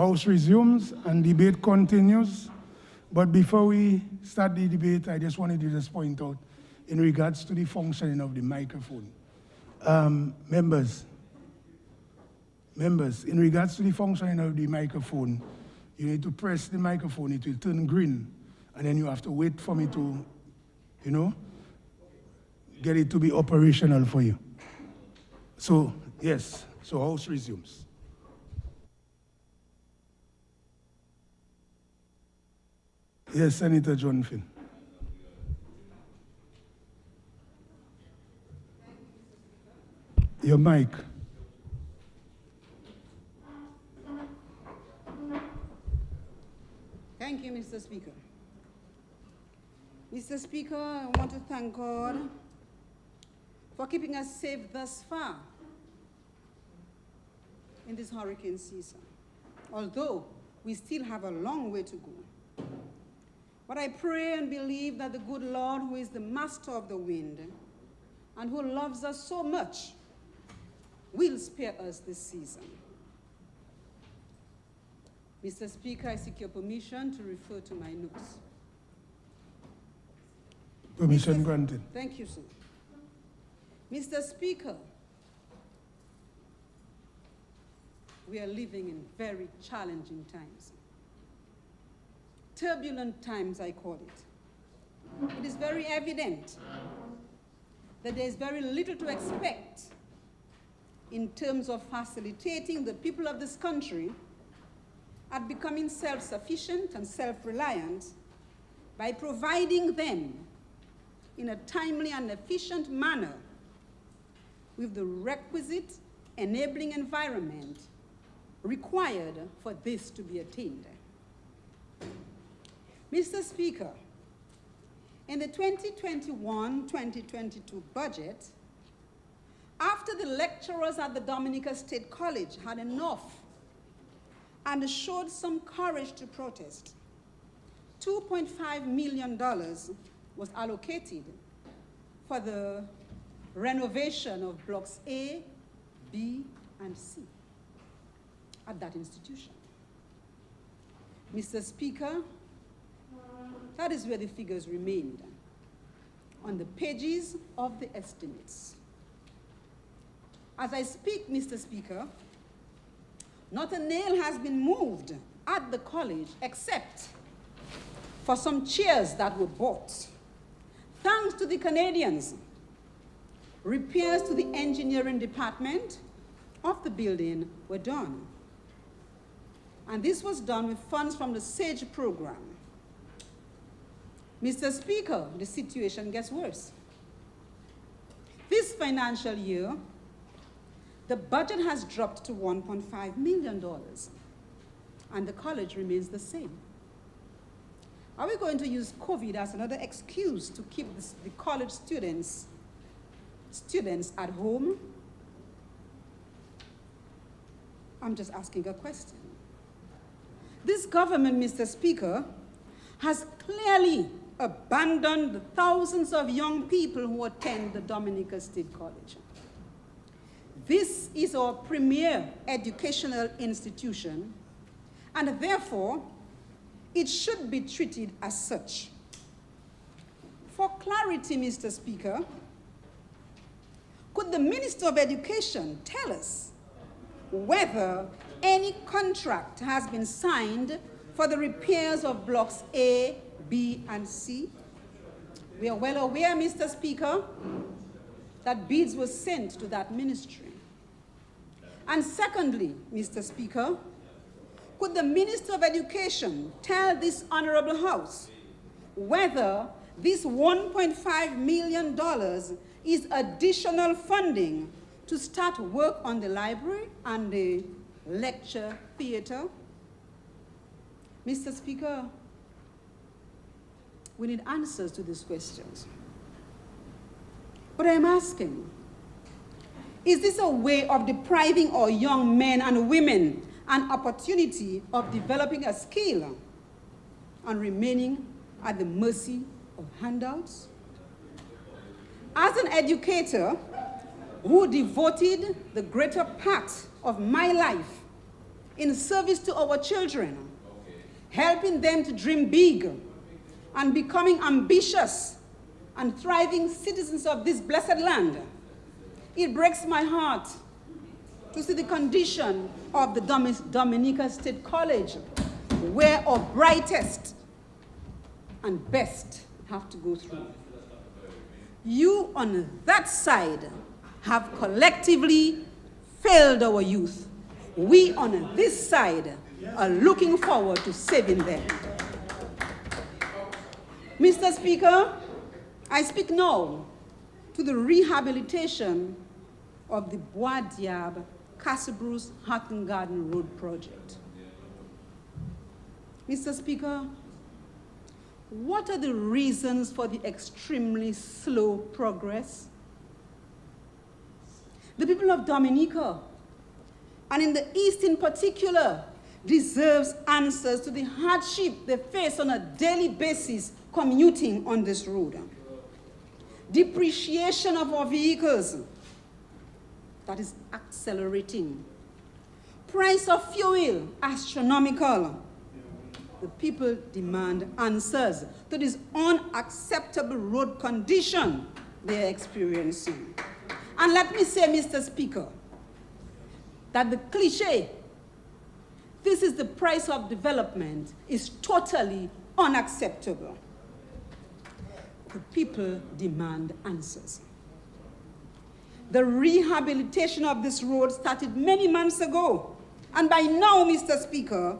House resumes and debate continues. But before we start the debate, I just wanted to just point out in regards to the functioning of the microphone. Members, in regards to the functioning of the microphone, you need to press the microphone, it will turn green, and then you have to wait for me to, get it to be operational for you. So, yes, so House resumes. Yes, Senator John Finn. Your mic. Thank you, Mr. Speaker. Mr. Speaker, I want to thank God for keeping us safe thus far in this hurricane season, although we still have a long way to go. But I pray and believe that the good Lord, who is the master of the wind and who loves us so much, will spare us this season. Mr. Speaker, I seek your permission to refer to my notes. Permission granted. Thank you, sir. Mr. Speaker, we are living in very challenging times. Turbulent times, I call it. It is very evident that there is very little to expect in terms of facilitating the people of this country at becoming self-sufficient and self-reliant by providing them in a timely and efficient manner with the requisite enabling environment required for this to be attained. Mr. Speaker, in the 2021-2022 budget, after the lecturers at the Dominica State College had enough and showed some courage to protest, $2.5 million was allocated for the renovation of blocks A, B, and C at that institution. Mr. Speaker, that is where the figures remained, on the pages of the estimates. As I speak, Mr. Speaker, not a nail has been moved at the college except for some chairs that were bought. Thanks to the Canadians, repairs to the engineering department of the building were done. And this was done with funds from the SAGE program. Mr. Speaker, the situation gets worse. This financial year, the budget has dropped to $1.5 million, and the college remains the same. Are we going to use COVID as another excuse to keep the college students at home? I'm just asking a question. This government, Mr. Speaker, has clearly abandoned the thousands of young people who attend the Dominica State College. This is our premier educational institution, and therefore, it should be treated as such. For clarity, Mr. Speaker, could the Minister of Education tell us whether any contract has been signed for the repairs of blocks A, B, and C? We are well aware, Mr. Speaker, that bids were sent to that ministry. And secondly, Mr. Speaker, could the Minister of Education tell this Honorable House whether this $1.5 million is additional funding to start work on the library and the lecture theater? Mr. Speaker, we need answers to these questions. But I'm asking, is this a way of depriving our young men and women an opportunity of developing a skill and remaining at the mercy of handouts? As an educator who devoted the greater part of my life in service to our children, helping them to dream big and becoming ambitious and thriving citizens of this blessed land. It breaks my heart to see the condition of the Dominica State College, where our brightest and best have to go through. You on that side have collectively failed our youth. We on this side are looking forward to saving them. Mr. Speaker, I speak now to the rehabilitation of the Bois Diab Castle Hut and Garden Road project. Mr. Speaker, what are the reasons for the extremely slow progress? The people of Dominica, and in the East in particular, deserves answers to the hardship they face on a daily basis commuting on this road. Depreciation of our vehicles, that is accelerating. Price of fuel, astronomical. The people demand answers to this unacceptable road condition they are experiencing. And let me say, Mr. Speaker, that the cliche, this is the price of development, is totally unacceptable. The people demand answers. The rehabilitation of this road started many months ago. And by now, Mr. Speaker,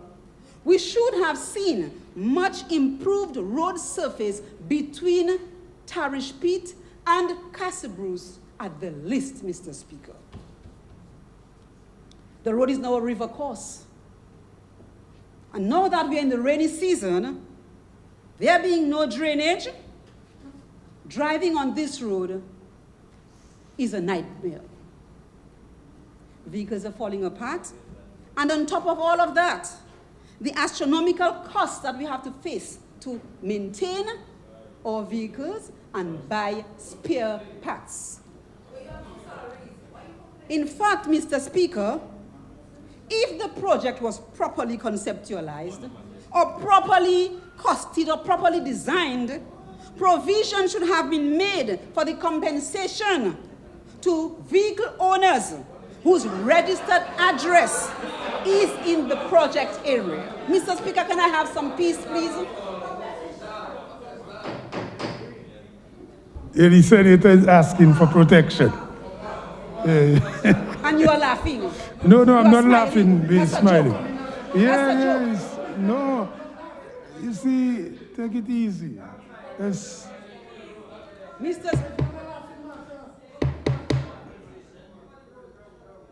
we should have seen much improved road surface between Tarish Pit and Castlebruce at the least, Mr. Speaker. The road is now a river course. And now that we're in the rainy season, there being no drainage, driving on this road is a nightmare. Vehicles are falling apart. And on top of all of that, the astronomical costs that we have to face to maintain our vehicles and buy spare parts. In fact, Mr. Speaker, if the project was properly conceptualized, or properly costed, or properly designed, provision should have been made for the compensation to vehicle owners whose registered address is in the project area. Mr. Speaker, can I have some peace, please? The senator is asking for protection. And you are laughing. No, I'm not smiling. laughing, be That's a smiling. joke. Yes, no. You see, take it easy. Yes.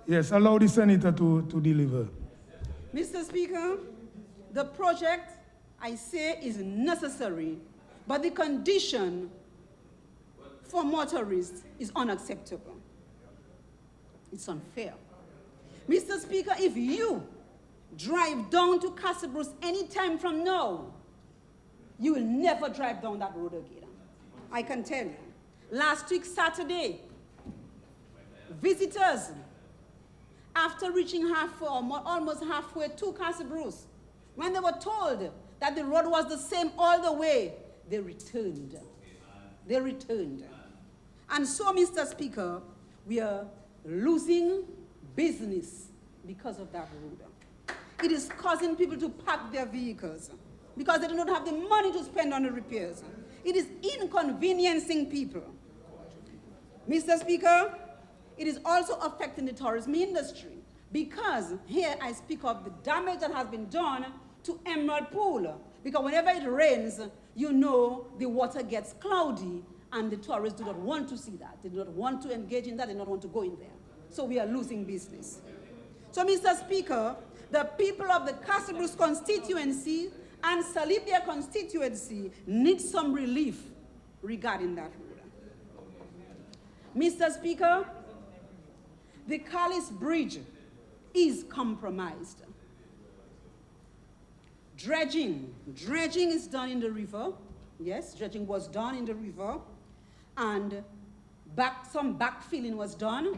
Yes, allow the senator to deliver. Mr. Speaker, the project, I say, is necessary, but the condition for motorists is unacceptable. It's unfair. Mr. Speaker, if you drive down to Castlebruce any time from now, you will never drive down that road again. I can tell you. Last week, Saturday, visitors, after reaching halfway, or almost halfway to Castlebruce, when they were told that the road was the same all the way, they returned. They returned. And so, Mr. Speaker, we are losing business because of that road. It is causing people to park their vehicles because they do not have the money to spend on the repairs. It is inconveniencing people. Mr. Speaker, it is also affecting the tourism industry because here I speak of the damage that has been done to Emerald Pool. Because whenever it rains, you know the water gets cloudy and the tourists do not want to see that. They do not want to engage in that. They do not want to go in there. So we are losing business. So, Mr. Speaker, the people of the Castlebruce constituency and Salibia constituency need some relief regarding that road. Mr. Speaker, the Callis Bridge is compromised. Dredging is done in the river. Yes, dredging was done in the river. And some backfilling was done.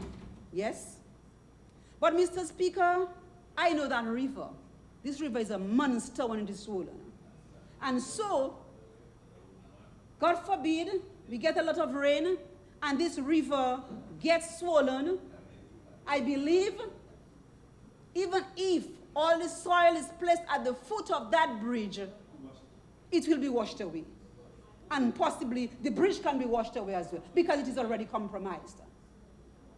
Yes. But Mr. Speaker, I know that river. This river is a monster when it is swollen. And so, God forbid, we get a lot of rain, and this river gets swollen. I believe, even if all the soil is placed at the foot of that bridge, it will be washed away. And possibly the bridge can be washed away as well, because it is already compromised.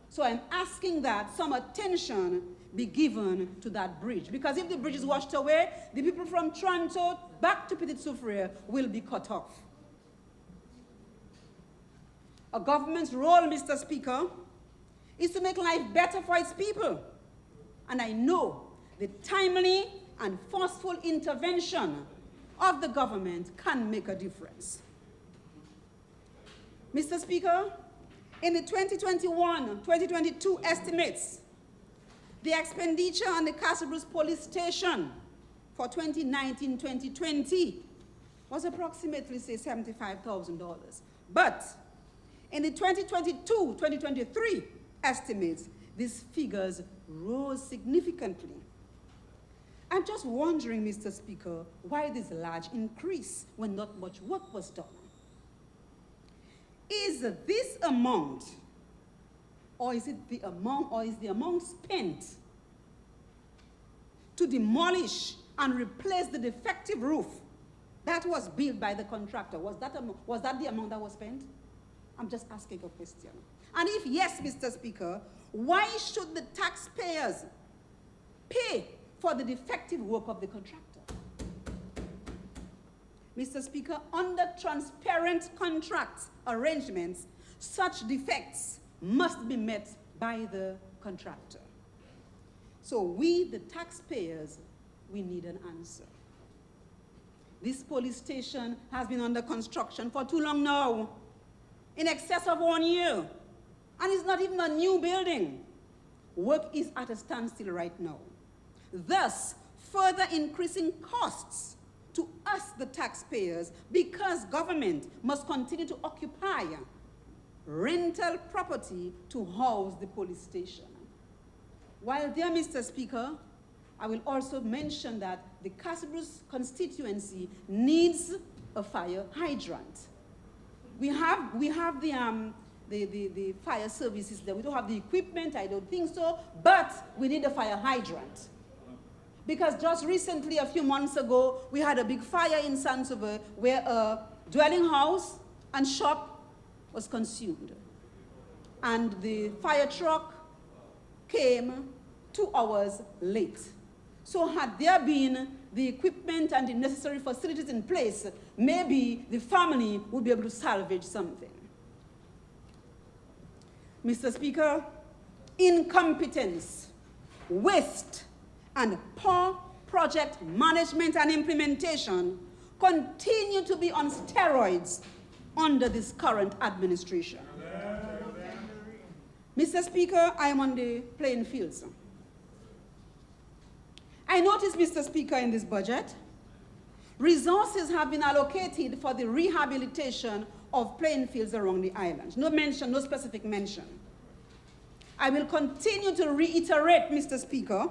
So I'm asking that some attention be given to that bridge, because if the bridge is washed away, the people from Toronto back to Petit Soufriere will be cut off. A government's role, Mr. Speaker, is to make life better for its people. And I know the timely and forceful intervention of the government can make a difference. Mr. Speaker, in the 2021-2022 estimates, the expenditure on the Castle Bruce Police Station for 2019-2020 was approximately, say, $75,000. But in the 2022-2023 estimates, these figures rose significantly. I'm just wondering, Mr. Speaker, why this large increase when not much work was done? Is this amount, or is the amount spent to demolish and replace the defective roof that was built by the contractor? Was that the amount that was spent? I'm just asking a question. And if yes, Mr. Speaker, why should the taxpayers pay for the defective work of the contractor? Mr. Speaker, under transparent contract arrangements, such defects must be met by the contractor. So we, the taxpayers, we need an answer. This police station has been under construction for too long now, in excess of 1 year, and it's not even a new building. Work is at a standstill right now, thus further increasing costs to us, the taxpayers, because government must continue to occupy rental property to house the police station. While there, Mr. Speaker, I will also mention that the Castle Bruce constituency needs a fire hydrant. We have the fire services there. We don't have the equipment, I don't think so, but we need a fire hydrant. Because just recently, a few months ago, we had a big fire in Saint-Sauveur where a dwelling house and shop was consumed. And the fire truck came 2 hours late. So had there been the equipment and the necessary facilities in place, maybe the family would be able to salvage something. Mr. Speaker, incompetence, waste, and poor project management and implementation continue to be on steroids under this current administration. Mr. Speaker, I am on the playing fields. I noticed, Mr. Speaker, in this budget, resources have been allocated for the rehabilitation of playing fields around the island. No mention, no specific mention. I will continue to reiterate, Mr. Speaker,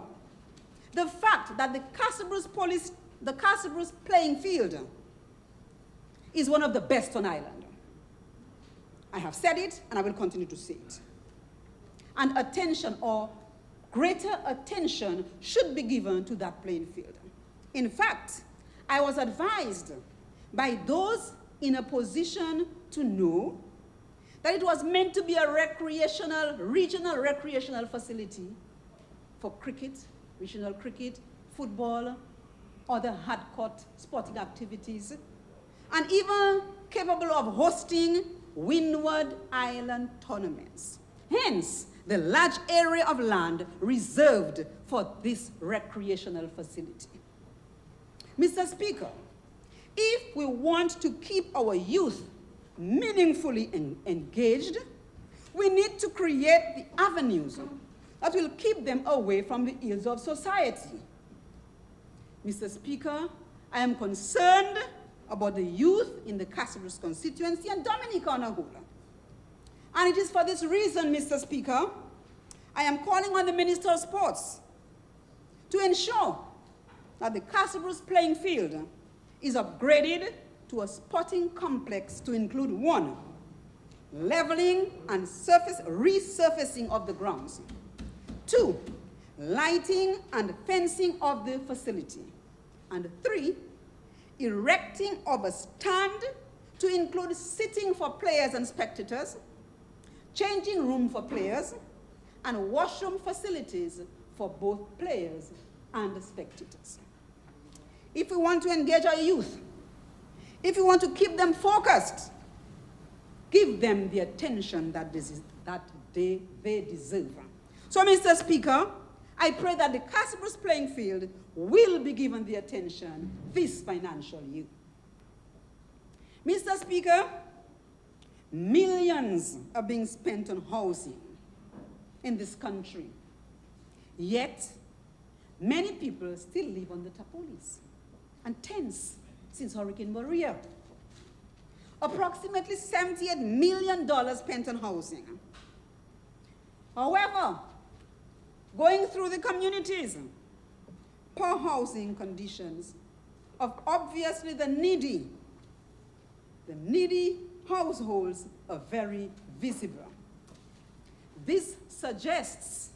the fact that the Castle Bruce playing field is one of the best on island. I have said it, and I will continue to say it. And attention, or greater attention, should be given to that playing field. In fact, I was advised by those in a position to know that it was meant to be a regional recreational facility for cricket, regional cricket, football, other hardcourt sporting activities, and even capable of hosting Windward Island tournaments. Hence, the large area of land reserved for this recreational facility. Mr. Speaker, if we want to keep our youth meaningfully engaged, we need to create the avenues that will keep them away from the ills of society. Mr. Speaker, I am concerned about the youth in the Castle Bruce constituency and Dominica on a whole. And it is for this reason, Mr. Speaker, I am calling on the Minister of Sports to ensure that the Castle Bruce playing field is upgraded to a sporting complex to include 1, leveling and resurfacing of the grounds, 2, lighting and fencing of the facility, and 3, erecting of a stand to include sitting for players and spectators, changing room for players, and washroom facilities for both players and spectators. If we want to engage our youth, if we want to keep them focused, give them the attention that they deserve. So, Mr. Speaker, I pray that the Castle Bruce playing field will be given the attention this financial year. Mr. Speaker, millions are being spent on housing in this country, yet many people still live on the tarpaulins and tents since Hurricane Maria. Approximately $78 million spent on housing. However, going through the communities, poor housing conditions of obviously the needy households are very visible. This suggests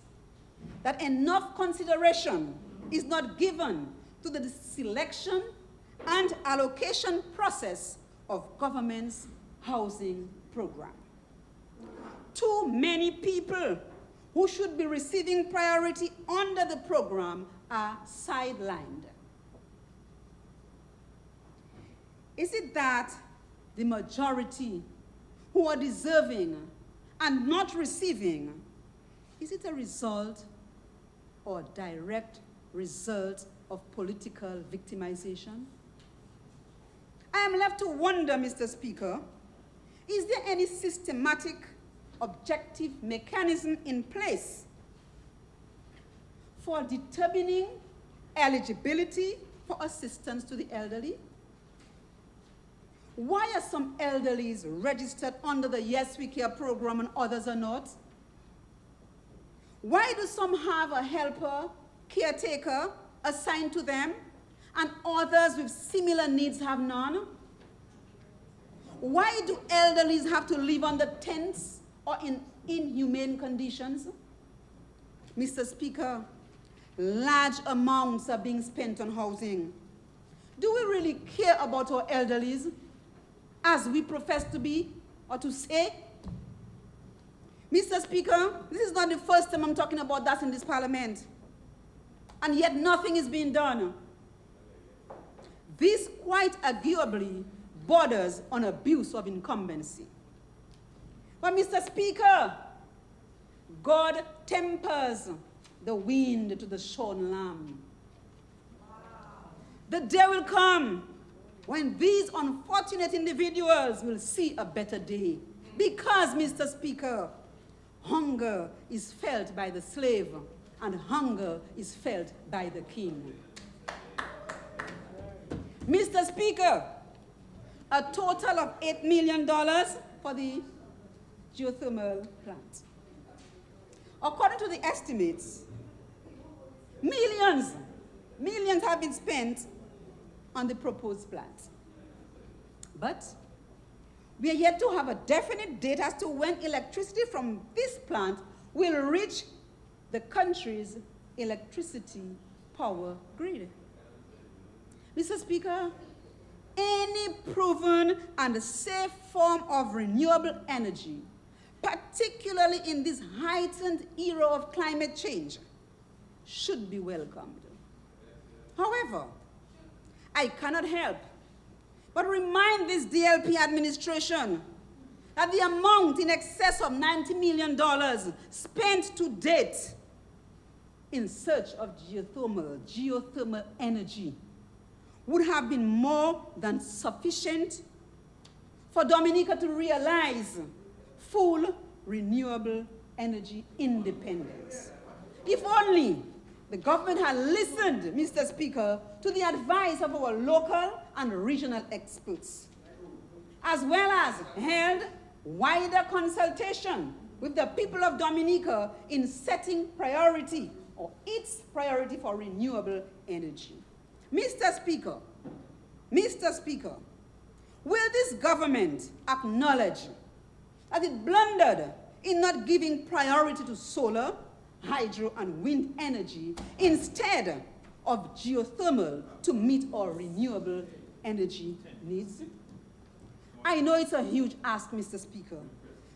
that enough consideration is not given to the selection and allocation process of government's housing program. Too many people who should be receiving priority under the program are sidelined. Is it that the majority who are deserving and not receiving, is it a result or direct result of political victimization? I am left to wonder, Mr. Speaker, is there any systematic, objective mechanism in place for determining eligibility for assistance to the elderly? Why are some elderlies registered under the Yes We Care program and others are not? Why do some have a helper, caretaker assigned to them, and others with similar needs have none? Why do elderlies have to live under tents or in inhumane conditions? Mr. Speaker, large amounts are being spent on housing. Do we really care about our elderlies as we profess to be or to say? Mr. Speaker, this is not the first time I'm talking about that in this parliament, and yet nothing is being done. This quite arguably borders on abuse of incumbency. But Mr. Speaker, God tempers the wind to the shorn lamb. The day will come when these unfortunate individuals will see a better day. Because, Mr. Speaker, hunger is felt by the slave and hunger is felt by the king. Mr. Speaker, a total of $8 million for the geothermal plant. According to the estimates, millions have been spent on the proposed plant. But we are yet to have a definite date as to when electricity from this plant will reach the country's electricity power grid. Mr. Speaker, any proven and safe form of renewable energy, particularly in this heightened era of climate change, should be welcomed. However, I cannot help but remind this DLP administration that the amount in excess of $90 million spent to date in search of geothermal energy would have been more than sufficient for Dominica to realize full renewable energy independence. If only the government had listened, Mr. Speaker, to the advice of our local and regional experts, as well as held wider consultation with the people of Dominica in setting priority or its priority for renewable energy. Mr. Speaker, will this government acknowledge that it blundered in not giving priority to solar, hydro, and wind energy instead of geothermal to meet our renewable energy needs? I know it's a huge ask, Mr. Speaker,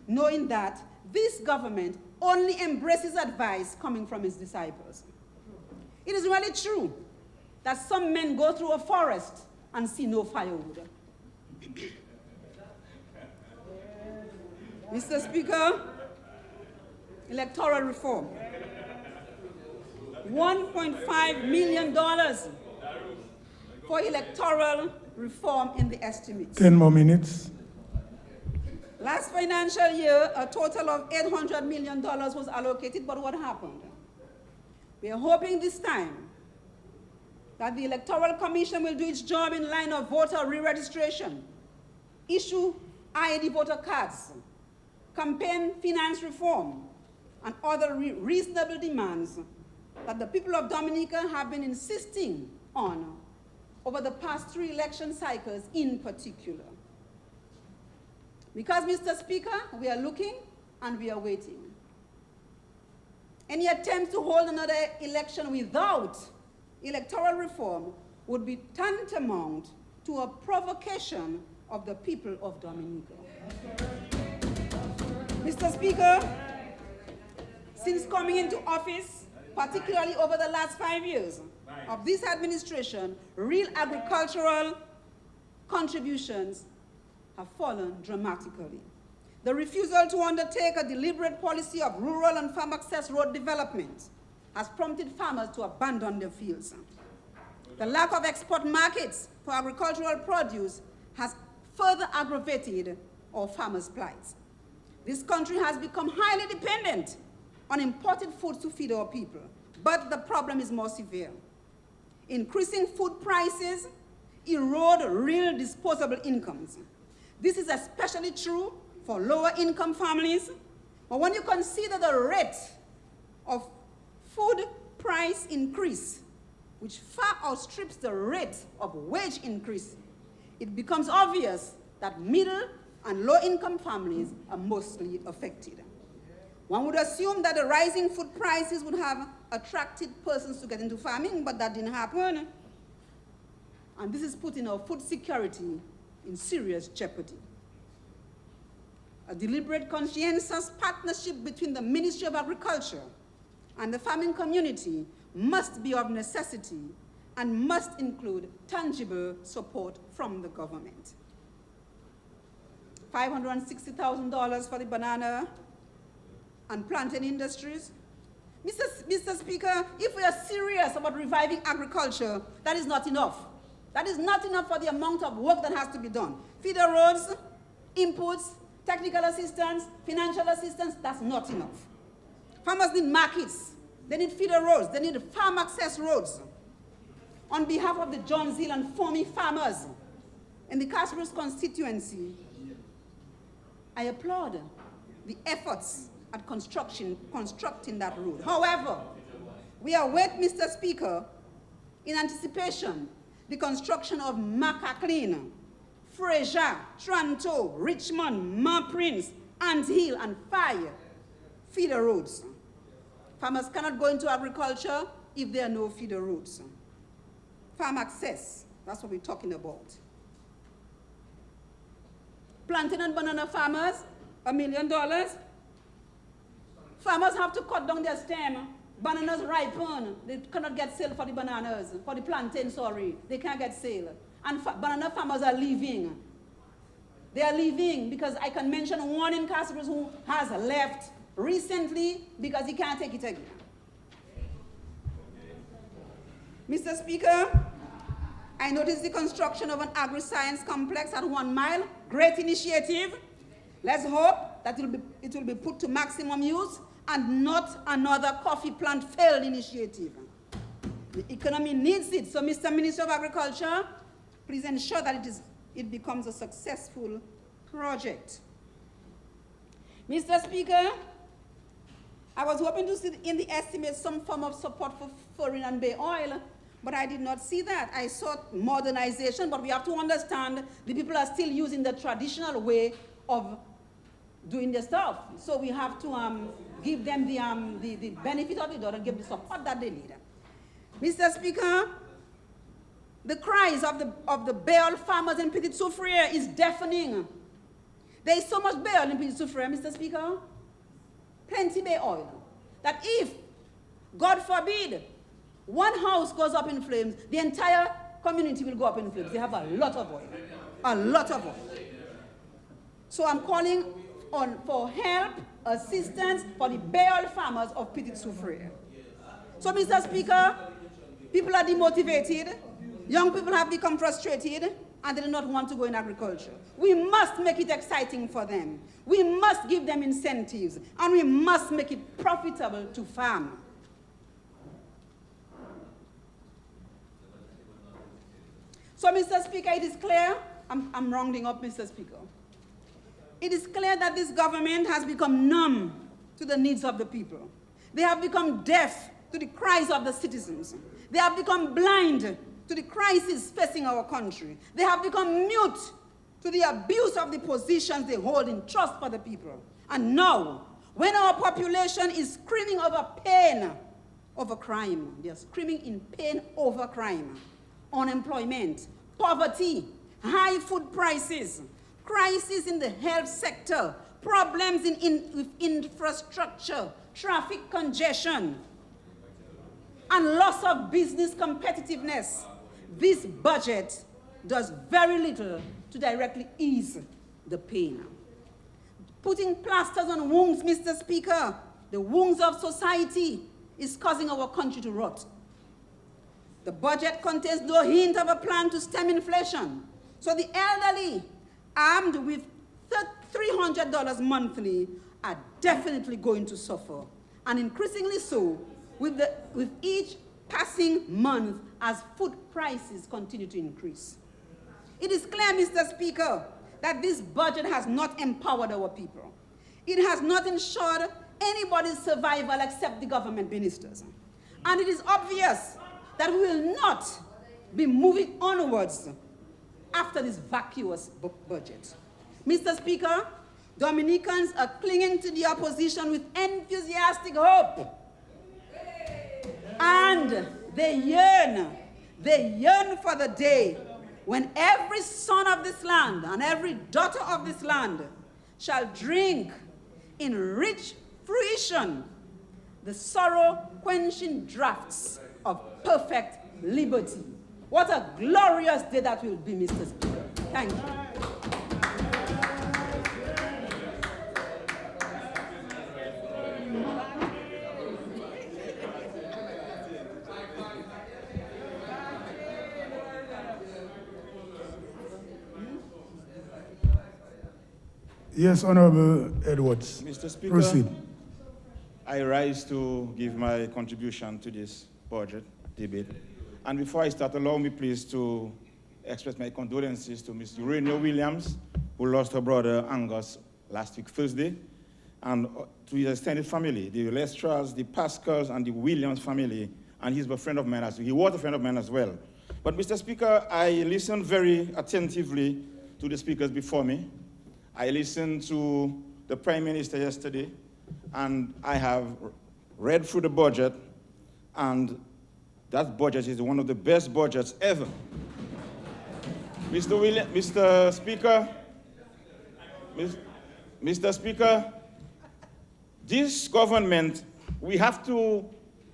knowing that this government only embraces advice coming from its disciples. It is really true that some men go through a forest and see no firewood. Mr. Speaker, electoral reform. $1.5 million for electoral reform in the estimates. 10 more minutes. Last financial year, a total of $800 million was allocated, but what happened? We are hoping this time that the Electoral Commission will do its job in line of voter re-registration, issue ID voter cards, campaign finance reform, and other reasonable demands that the people of Dominica have been insisting on over the past 3 election cycles in particular. Because, Mr. Speaker, we are looking and we are waiting. Any attempt to hold another election without electoral reform would be tantamount to a provocation of the people of Dominica. Mr. Speaker, since coming into office, particularly over the last 5 years of this administration, real agricultural contributions have fallen dramatically. The refusal to undertake a deliberate policy of rural and farm access road development has prompted farmers to abandon their fields. The lack of export markets for agricultural produce has further aggravated our farmers' plight. This country has become highly dependent on imported foods to feed our people, but the problem is more severe. Increasing food prices erode real disposable incomes. This is especially true for lower income families, but when you consider the rate of food price increase, which far outstrips the rate of wage increase, it becomes obvious that middle and low income families are mostly affected. One would assume that the rising food prices would have attracted persons to get into farming, but that didn't happen. And this is putting our food security in serious jeopardy. A deliberate, conscientious partnership between the Ministry of Agriculture and the farming community must be of necessity and must include tangible support from the government. $560,000 for the banana and plantain industries. Mr. Speaker, if we are serious about reviving agriculture, that is not enough. That is not enough for the amount of work that has to be done. Feeder roads, inputs, technical assistance, financial assistance, that's not enough. Farmers need markets. They need feeder roads. They need farm access roads. On behalf of the John Zeal and Foamy farmers in the Fisheries constituency, I applaud the efforts at constructing that road. However, we await, Mr. Speaker, in anticipation, the construction of Macaclean, Fraser, Tranto, Richmond, Ma Prince, Ant Hill, and 5 feeder roads. Farmers cannot go into agriculture if there are no feeder roads. Farm access, that's what we're talking about. Plantain and banana farmers, $1 million. Farmers have to cut down their stem. Bananas ripen. They cannot get sale for the bananas, for the plantain, sorry. They can't get sale. And banana farmers are leaving. They are leaving because I can mention one in Fisheries who has left recently because he can't take it again. Mr. Speaker, I noticed the construction of an agri-science complex at 1 mile. Great initiative. Let's hope that it will be put to maximum use and not another coffee plant failed initiative. The economy needs it. So, Mr. Minister of Agriculture, please ensure that it becomes a successful project. Mr. Speaker, I was hoping to see in the estimate some form of support for foreign and bay oil, but I did not see that. I saw modernization, but we have to understand the people are still using the traditional way of doing their stuff. So we have to give them the benefit of it, or give the support that they need. Mr. Speaker, the cries of the bay oil farmers in Petit Soufriere is deafening. There is so much bay oil in Petit Soufriere, Mr. Speaker, plenty bay oil, that if, God forbid, one house goes up in flames, the entire community will go up in flames. They have a lot of oil, a lot of oil. So I'm calling for help, assistance for the bay oil farmers of Petit Soufriere. So, Mr. Speaker, people are demotivated, young people have become frustrated, and they do not want to go in agriculture. We must make it exciting for them. We must give them incentives, and we must make it profitable to farm. So, Mr. Speaker, it is clear, I'm rounding up, Mr. Speaker. It is clear that this government has become numb to the needs of the people. They have become deaf to the cries of the citizens. They have become blind to the crisis facing our country. They have become mute to the abuse of the positions they hold in trust for the people. And now, when our population is screaming over pain, over crime, they are screaming in pain over crime, unemployment, poverty, high food prices, crisis in the health sector, problems with infrastructure, traffic congestion, and loss of business competitiveness. This budget does very little to directly ease the pain. Putting plasters on wounds, Mr. Speaker, the wounds of society, is causing our country to rot. The budget contains no hint of a plan to stem inflation. So the elderly, armed with $300 monthly, are definitely going to suffer, and increasingly so with each passing month as food prices continue to increase. It is clear, Mr. Speaker, that this budget has not empowered our people. It has not ensured anybody's survival except the government ministers. And it is obvious that we will not be moving onwards after this vacuous budget. Mr. Speaker, Dominicans are clinging to the opposition with enthusiastic hope. And they yearn for the day when every son of this land and every daughter of this land shall drink in rich fruition the sorrow-quenching draughts of perfect liberty. What a glorious day that will be, Mr. Speaker. Thank you. Yes, Honorable Edwards. Mr. Speaker, proceed. I rise to give my contribution to this budget debate. And before I start, allow me please to express my condolences to Ms. Urania Williams, who lost her brother Angus last week, Thursday, and to his extended family, the Electorals, the Pascals, and the Williams family, and he's a friend of mine as well. He was a friend of mine as well. But Mr. Speaker, I listened very attentively to the speakers before me. I listened to the Prime Minister yesterday, and I have read through the budget, and that budget is one of the best budgets ever. Mr. Speaker, this government, we have to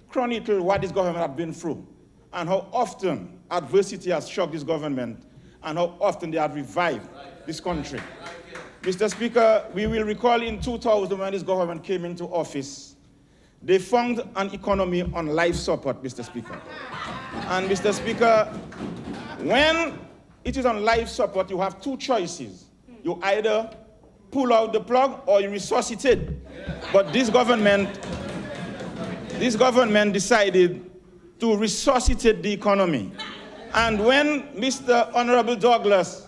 chronicle what this government has been through and how often adversity has shocked this government and how often they have revived this country. Mr. Speaker, we will recall in 2000 when this government came into office, they found an economy on life support, Mr. Speaker. And Mr. Speaker, when it is on life support, you have two choices. You either pull out the plug or you resuscitate. But this government decided to resuscitate the economy. And when Mr. Honorable Douglas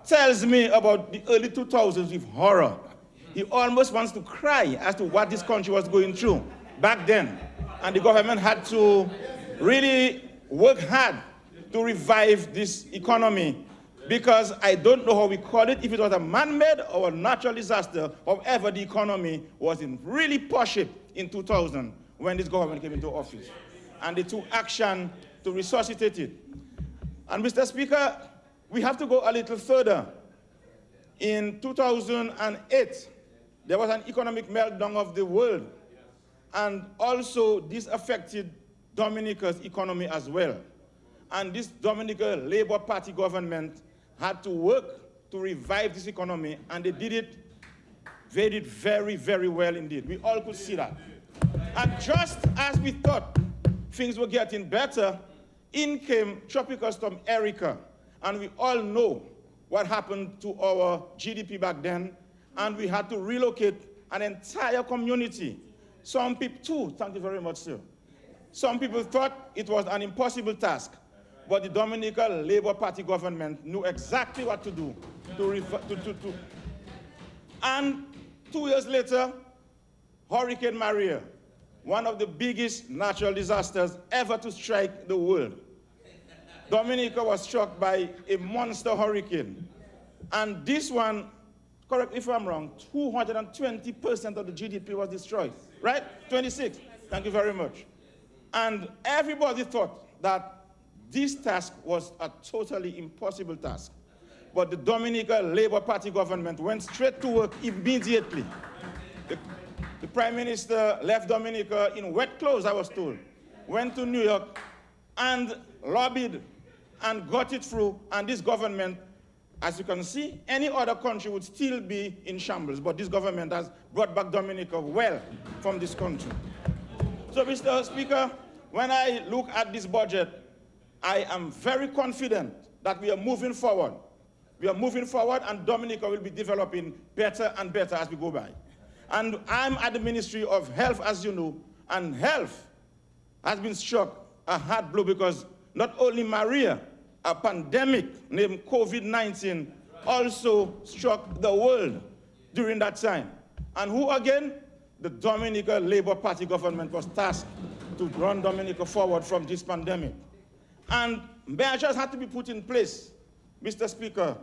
tells me about the early 2000s with horror, He almost wants to cry as to what this country was going through back then. And the government had to really work hard to revive this economy, because I don't know how we call it, if it was a man-made or a natural disaster. However, the economy was in really poor shape in 2000 when this government came into office. And they took action to resuscitate it. And Mr. Speaker, we have to go a little further. In 2008, there was an economic meltdown of the world. And also, this affected Dominica's economy as well. And this Dominica Labour Party government had to work to revive this economy, and they did it very, very well indeed. We all could see that. And just as we thought things were getting better, in came Tropical Storm Erica. And we all know what happened to our GDP back then, and we had to relocate an entire community. Some people, too, thank you very much, sir. Some people thought it was an impossible task, but the Dominican Labour Party government knew exactly what to do. And 2 years later, Hurricane Maria, one of the biggest natural disasters ever to strike the world. Dominica was struck by a monster hurricane. And this one, correct me if I'm wrong, 220% of the GDP was destroyed, right? 26, thank you very much. And everybody thought that this task was a totally impossible task. But the Dominican Labour Party government went straight to work immediately. The Prime Minister left Dominica in wet clothes, I was told, went to New York and lobbied and got it through, and this government, as you can see, any other country would still be in shambles, but this government has brought back Dominica well from this country. So, Mr. Speaker, when I look at this budget, I am very confident that we are moving forward. We are moving forward, and Dominica will be developing better and better as we go by. And I'm at the Ministry of Health, as you know, and health has been struck a hard blow because not only Maria, a pandemic named COVID-19 also struck the world during that time. And who again? The Dominica Labour Party government was tasked to run Dominica forward from this pandemic. And measures had to be put in place, Mr. Speaker,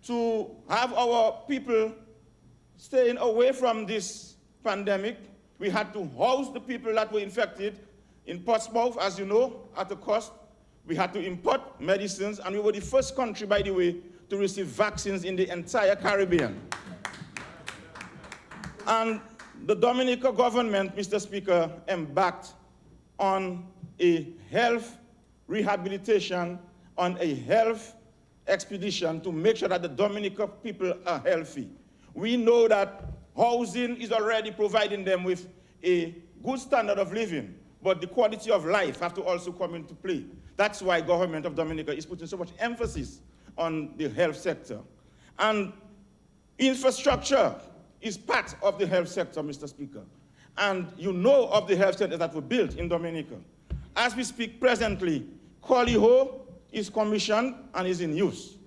to have our people staying away from this pandemic. We had to house the people that were infected in Portsmouth, as you know, at a cost. We had to import medicines, and we were the first country, by the way, to receive vaccines in the entire Caribbean. And the Dominica government, Mr. Speaker, embarked on a health rehabilitation, on a health expedition to make sure that the Dominica people are healthy. We know that housing is already providing them with a good standard of living, but the quality of life have to also come into play. That's why government of Dominica is putting so much emphasis on the health sector. And infrastructure is part of the health sector, Mr. Speaker. And you know of the health centers that were built in Dominica. As we speak presently, Coliho is commissioned and is in use.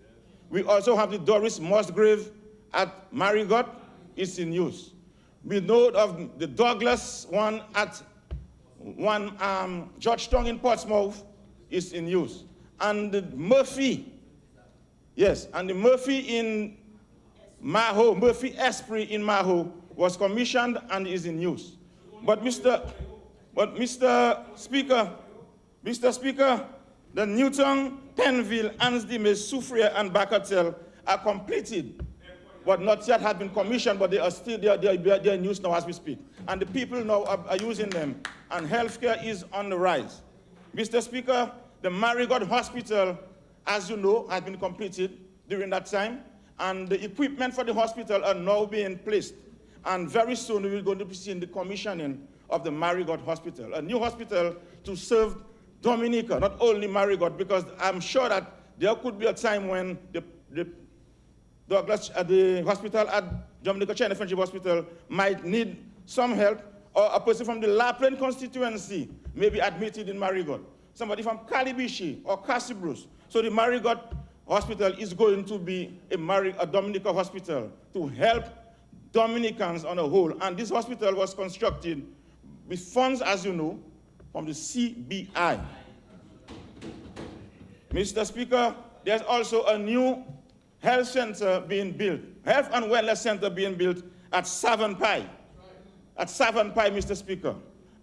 We also have the Doris Musgrave at Marigot, is in use. We know of the Douglas one at Georgetown in Portsmouth is in use. And the Murphy, yes, and the Murphy in Maho, Murphy Esprit in Maho was commissioned and is in use. But Mr. Speaker, the Newton, Penville, Ansdime, Soufriere, and Bacatel are completed, but not yet have been commissioned, but they are still they're in use now as we speak. And the people now are using them, and healthcare is on the rise. Mr. Speaker, the Marigot Hospital, as you know, has been completed during that time, and the equipment for the hospital are now being placed. And very soon we will go to be seeing the commissioning of the Marigot Hospital, a new hospital to serve Dominica, not only Marigot, because I'm sure that there could be a time when the hospital at Dominica China Friendship Hospital might need some help, or a person from the La Plaine constituency may be admitted in Marigot. Somebody from Calibishi or Cassibrus. So the Marigot Hospital is going to be a Dominica hospital to help Dominicans on a whole. And this hospital was constructed with funds, as you know, from the CBI. Mr. Speaker, there's also a new health center being built, health and wellness center being built at Savonpai. At Savonpai, Mr. Speaker.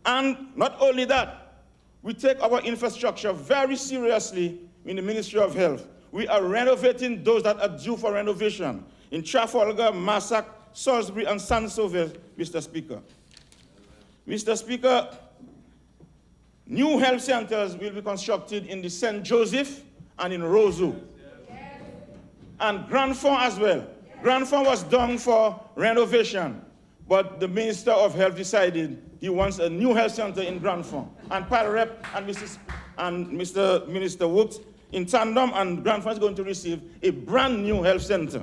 And not only that, we take our infrastructure very seriously in the Ministry of Health. We are renovating those that are due for renovation in Trafalgar, Massac, Salisbury, and Saint-Sauveur, Mr. Speaker. Mr. Speaker, new health centers will be constructed in the St. Joseph and in Roseau. And Grand Fond as well. Grand Fond was done for renovation, but the Minister of Health decided he wants a new health center in Grand Fond. And Parrep and Mr. Minister worked in tandem, and Grand Fond is going to receive a brand new health center.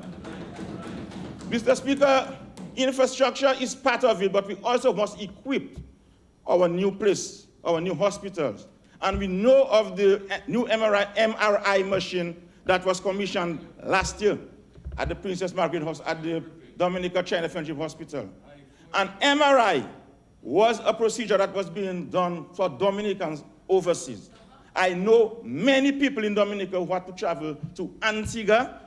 Mr. Speaker, infrastructure is part of it, but we also must equip our new place, our new hospitals. And we know of the new MRI machine that was commissioned last year at the Princess Margaret House, at the Dominica China Friendship Hospital. And MRI was a procedure that was being done for Dominicans overseas. I know many people in Dominica who had to travel to Antigua,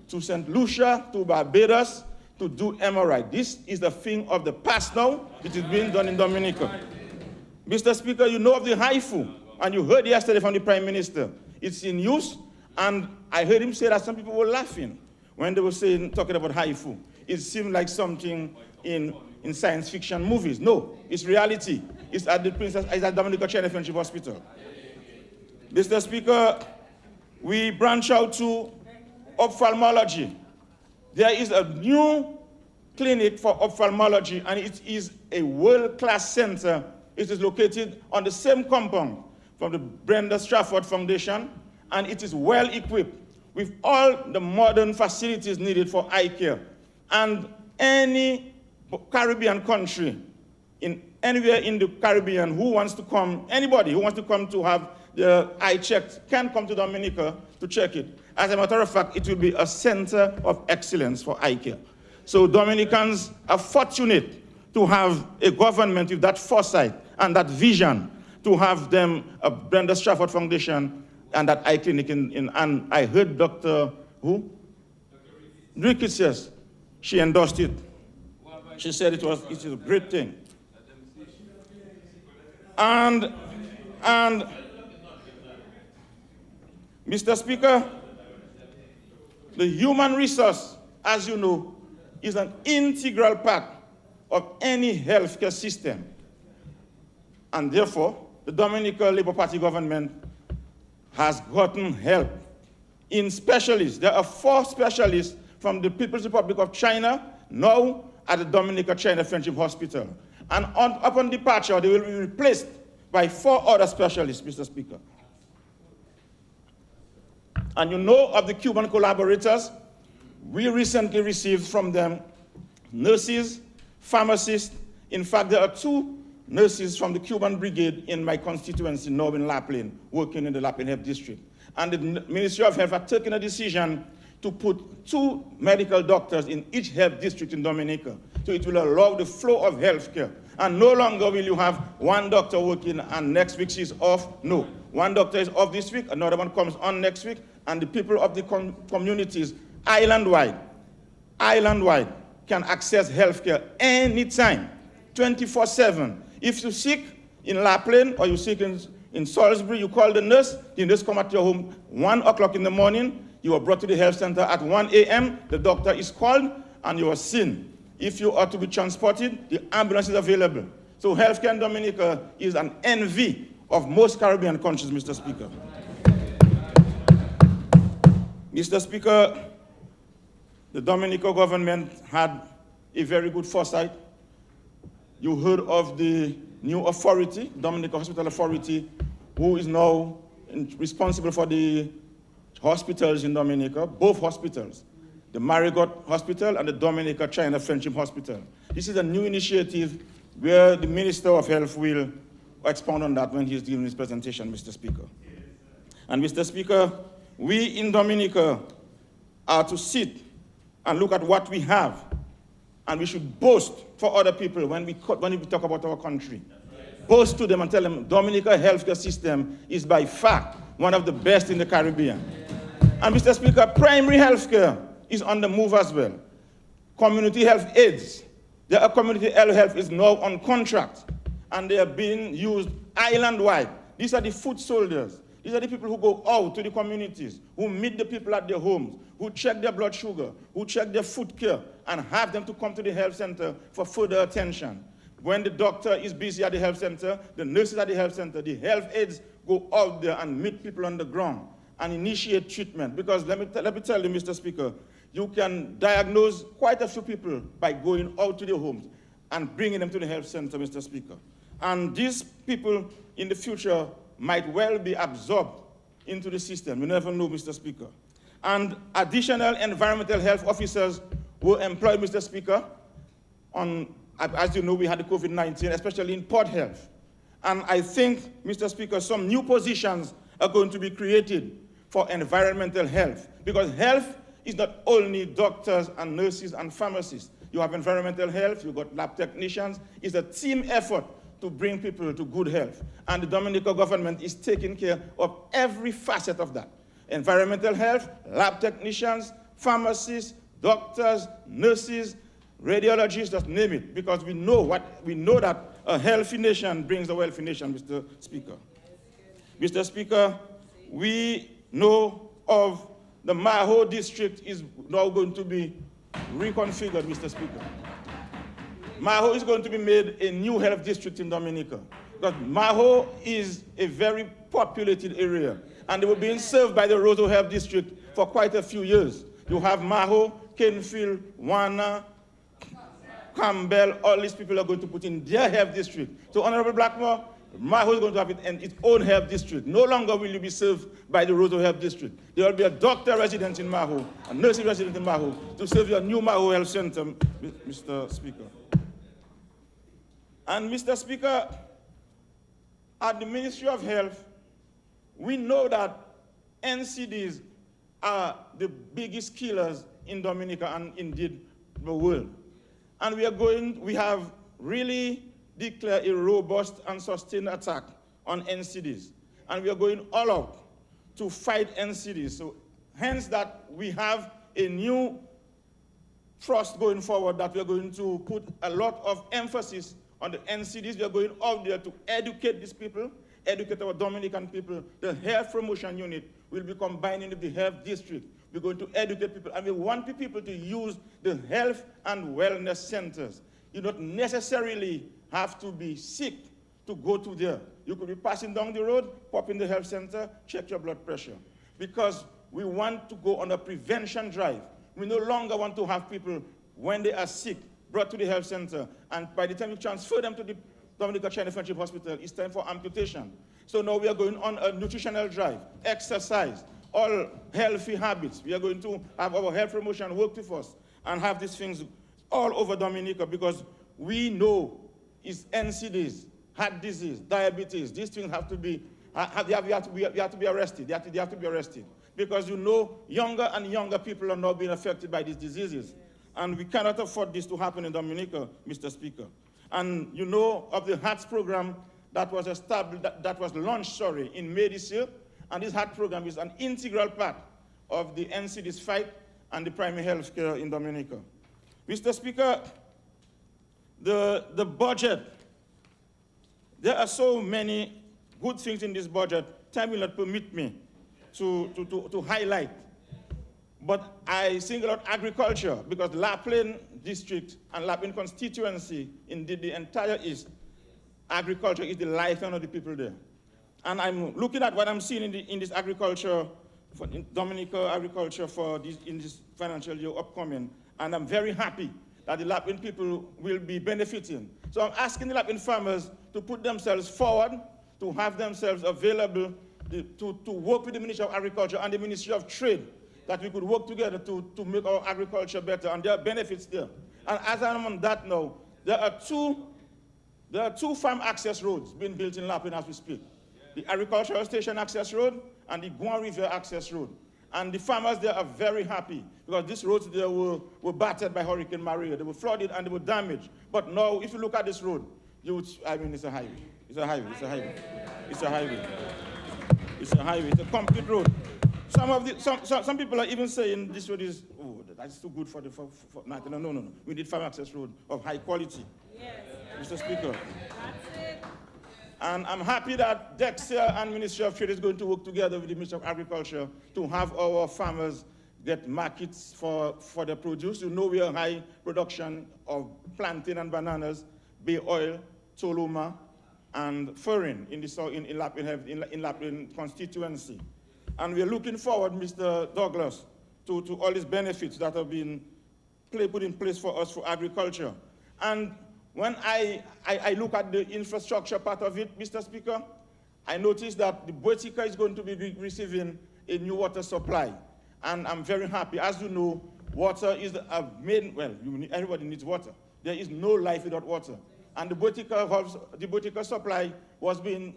to St. Lucia, to Barbados, to do MRI. This is the thing of the past now. It is being done in Dominica. Mr. Speaker, you know of the HIFU, and you heard yesterday from the Prime Minister. It's in use, and I heard him say that some people were laughing when they were talking about HIFU. It seemed like something in science fiction movies. No, it's reality. It's at the Dominica China Friendship Hospital. Mr. Speaker, we branch out to ophthalmology. There is a new clinic for ophthalmology, and it is a world-class center. It is located on the same compound from the Brenda Strafford Foundation, and it is well equipped with all the modern facilities needed for eye care. And any Caribbean country, anywhere in the Caribbean who wants to come, anybody who wants to come to have their eye checked can come to Dominica to check it. As a matter of fact, it will be a center of excellence for eye care. So Dominicans are fortunate to have a government with that foresight and that vision to have them a Brenda Strafford Foundation and that eye clinic and I heard Dr. who? Ricketts, yes. She endorsed it. She said it is a great thing. And Mr. Speaker, the human resource, as you know, is an integral part of any healthcare system. And therefore, the Dominica Labour Party government has gotten help in specialists. There are 4 specialists from the People's Republic of China now at the Dominica China Friendship Hospital. And upon departure, they will be replaced by 4 other specialists, Mr. Speaker. And you know of the Cuban collaborators, we recently received from them nurses, pharmacists. In fact, there are 2 nurses from the Cuban brigade in my constituency now in Lapland, working in the Lapland Health District. And the Ministry of Health has taken a decision to put 2 medical doctors in each health district in Dominica. So it will allow the flow of healthcare. And no longer will you have 1 doctor working and next week she's off. No, 1 doctor is off this week, another one comes on next week, and the people of the communities island-wide can access healthcare anytime, 24/7. If you're sick in Lapland or you're sick in Salisbury, you call the nurse come at your home 1 o'clock in the morning, you are brought to the health center at 1 a.m., the doctor is called, and you are seen. If you are to be transported, the ambulance is available. So healthcare in Dominica is an envy of most Caribbean countries, Mr. Speaker. Mr. Speaker, the Dominica government had a very good foresight. You heard of the new authority, Dominica Hospital Authority, who is now responsible for the hospitals in Dominica, both hospitals, the Marigot Hospital and the Dominica China Friendship Hospital. This is a new initiative where the Minister of Health will expound on that when he's giving his presentation, Mr. Speaker. And Mr. Speaker, we in Dominica are to sit and look at what we have And we should boast for other people when we talk about our country. Boast to them and tell them Dominica healthcare system is by far one of the best in the Caribbean. And Mr. Speaker, primary healthcare is on the move as well. Community health aides. Their community health is now on contract, and they are being used island-wide. These are the foot soldiers. These are the people who go out to the communities, who meet the people at their homes, who check their blood sugar, who check their foot care, and have them to come to the health center for further attention. When the doctor is busy at the health center, the nurses at the health center, the health aides go out there and meet people on the ground and initiate treatment. Because let me tell you, Mr. Speaker, you can diagnose quite a few people by going out to their homes and bringing them to the health center, Mr. Speaker. And these people in the future might well be absorbed into the system. You never know, Mr. Speaker. And additional environmental health officers were employed, Mr. Speaker, as you know, we had the COVID-19, especially in port health. And I think, Mr. Speaker, some new positions are going to be created for environmental health. Because health is not only doctors and nurses and pharmacists. You have environmental health, you've got lab technicians. It's a team effort to bring people to good health. And the Dominica government is taking care of every facet of that. Environmental health, lab technicians, pharmacists, doctors, nurses, radiologists, just name it, because we know that a healthy nation brings a wealthy nation, Mr. Speaker. Mr. Speaker, we know of the Marigot district is now going to be reconfigured, Mr. Speaker. Marigot is going to be made a new health district in Dominica, because Marigot is a very populated area, and they were being served by the Roseau Health District for quite a few years. You have Marigot, Kenfield, Warner, Campbell, all these people are going to put in their health district. So, Honorable Blackmore, Marigot is going to have its own health district. No longer will you be served by the Roseau Health District. There will be a doctor resident in Marigot, a nursing resident in Marigot, to serve your new Marigot Health Center, Mr. Speaker. And Mr. Speaker, at the Ministry of Health, we know that NCDs are the biggest killers in Dominica and indeed the world. And we have really declared a robust and sustained attack on NCDs. And we are going all out to fight NCDs. So hence that we have a new thrust going forward that we are going to put a lot of emphasis on the NCDs. We are going out there to educate these people, educate our Dominican people. The health promotion unit will be combining with the health district. We're going to educate people, and we want people to use the health and wellness centers. You don't necessarily have to be sick to go to there. You could be passing down the road, pop in the health center, check your blood pressure. Because we want to go on a prevention drive. We no longer want to have people, when they are sick, brought to the health center, and by the time you transfer them to the Dominica China Friendship Hospital, it's time for amputation. So now we are going on a nutritional drive, exercise, all healthy habits. We are going to have our health promotion work with us and have these things all over Dominica, because we know it's NCDs, heart disease, diabetes. These things have to be, they have to be arrested. They have to be arrested. Because you know, younger and younger people are now being affected by these diseases. And we cannot afford this to happen in Dominica, Mr. Speaker. And you know of the HARTS program that was established, that was launched, in May this year. And this HART program is an integral part of the NCD's fight and the primary health care in Dominica. Mr. Speaker, the budget, there are so many good things in this budget. Time will not permit me to highlight. But I single out agriculture, because La Plaine district and La Plaine constituency, indeed the entire East, agriculture is the lifeline of the people there. And I'm looking at what I'm seeing in this agriculture, in Dominica agriculture in this financial year upcoming, and I'm very happy that the La Plaine people will be benefiting. So I'm asking the La Plaine farmers to put themselves forward, to have themselves available, to work with the Ministry of Agriculture and the Ministry of Trade, that we could work together to make our agriculture better, and there are benefits there. And as I'm on that now, there are two farm access roads being built in La Plaine as we speak. The Agricultural Station Access Road and the Guan River Access Road. And the farmers there are very happy because these roads there were battered by Hurricane Marigot. They were flooded and they were damaged. But now, if you look at this road, I mean, it's a highway. It's a highway. It's a highway. It's a highway. It's a highway. It's a complete road. Some people are even saying this road is, oh, that's too good for the no. We need farm access road of high quality. Yes. Mr. Speaker. That's it. And I'm happy that Dexter and Ministry of Trade is going to work together with the Ministry of Agriculture to have our farmers get markets for their produce. You know we have high production of plantain and bananas, bay oil, toluma, and furin in Lapland constituency. And we're looking forward, Mr. Douglas, to all these benefits that have been put in place for us for agriculture. And when I look at the infrastructure part of it, Mr. Speaker, I notice that the Botica is going to be receiving a new water supply. And I'm very happy. As you know, water is a main, well, everybody needs water. There is no life without water. And the Botica supply was being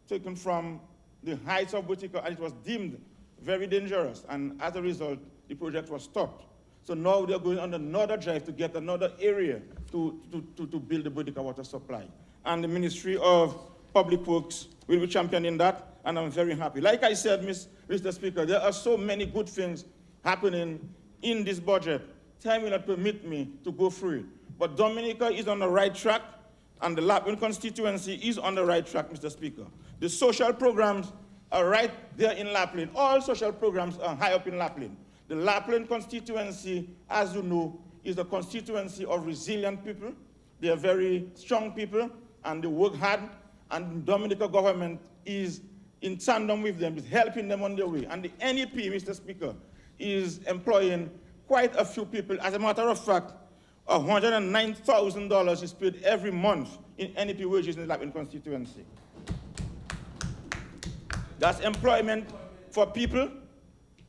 taken from the heights of Botica, and it was deemed very dangerous. And as a result, the project was stopped. So now they're going on another drive to get another area to build the Botica water supply. And the Ministry of Public Works will be championing that, and I'm very happy. Like I said, Mr. Speaker, there are so many good things happening in this budget. Time will not permit me to go through it. But Dominica is on the right track, and the Lapland constituency is on the right track, Mr. Speaker. The social programs are right there in Lapland. All social programs are high up in Lapland. The Lapland constituency, as you know, is a constituency of resilient people. They are very strong people, and they work hard, and the Dominica government is in tandem with them, is helping them on their way. And the NEP, Mr. Speaker, is employing quite a few people. As a matter of fact, $109,000 is paid every month in NEP wages in the Lapland constituency. That's employment for people.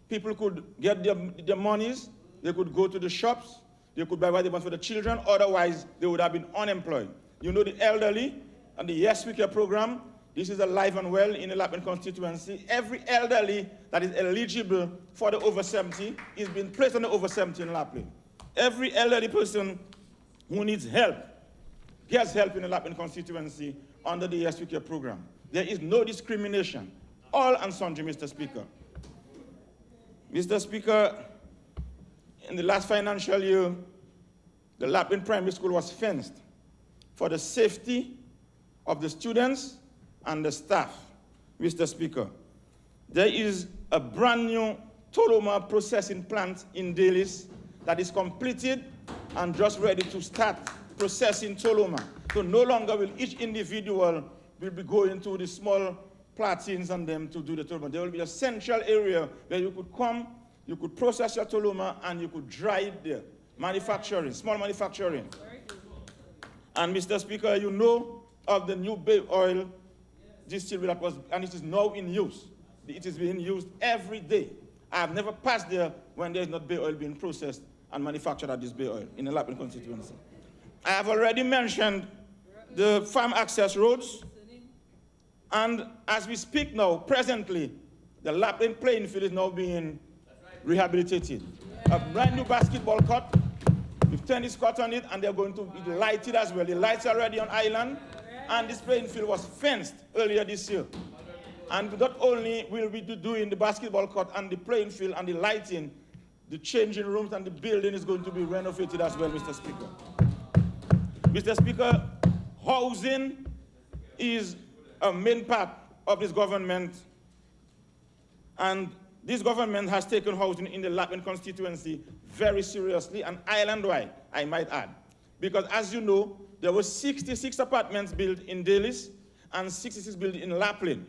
People could get their monies, they could go to the shops, they could buy what they want for the children, otherwise they would have been unemployed. You know the elderly and the Yes We Care program, this is alive and well in the Lapland constituency. Every elderly that is eligible for the over 70 is being placed on the over 70 in Lapland. Every elderly person who needs help gets help in the Lapland constituency under the Yes We Care program. There is no discrimination. All and sundry, Mr. Speaker. Mr. Speaker, in the last financial year, the Lapland Primary School was fenced for the safety of the students and the staff, Mr. Speaker. There is a brand new toluma processing plant in Dalis that is completed and just ready to start processing toluma. So no longer will each individual be going to the small platines and them to do the toluma. There will be a central area where you could come, you could process your toluma, and you could dry it there. Manufacturing, small manufacturing. And Mr. Speaker, you know of the new bay oil distillery that was, and it is now in use. It is being used every day. I have never passed there when there is not bay oil being processed and manufactured at this bay oil in the Lapland constituency. I have already mentioned the farm access roads. And as we speak now, presently, the Lapland playing field is now being rehabilitated. A brand new basketball court with tennis court on it, and they're going to be lighted as well. The lights are already on island, and this playing field was fenced earlier this year. And not only will we be doing the basketball court and the playing field and the lighting, the changing rooms and the building is going to be renovated as well, Mr. Speaker. Mr. Speaker, housing is a main part of this government, and this government has taken housing in the Lapland constituency very seriously, and island-wide, I might add. Because as you know, there were 66 apartments built in Dalis and 66 built in Lapland.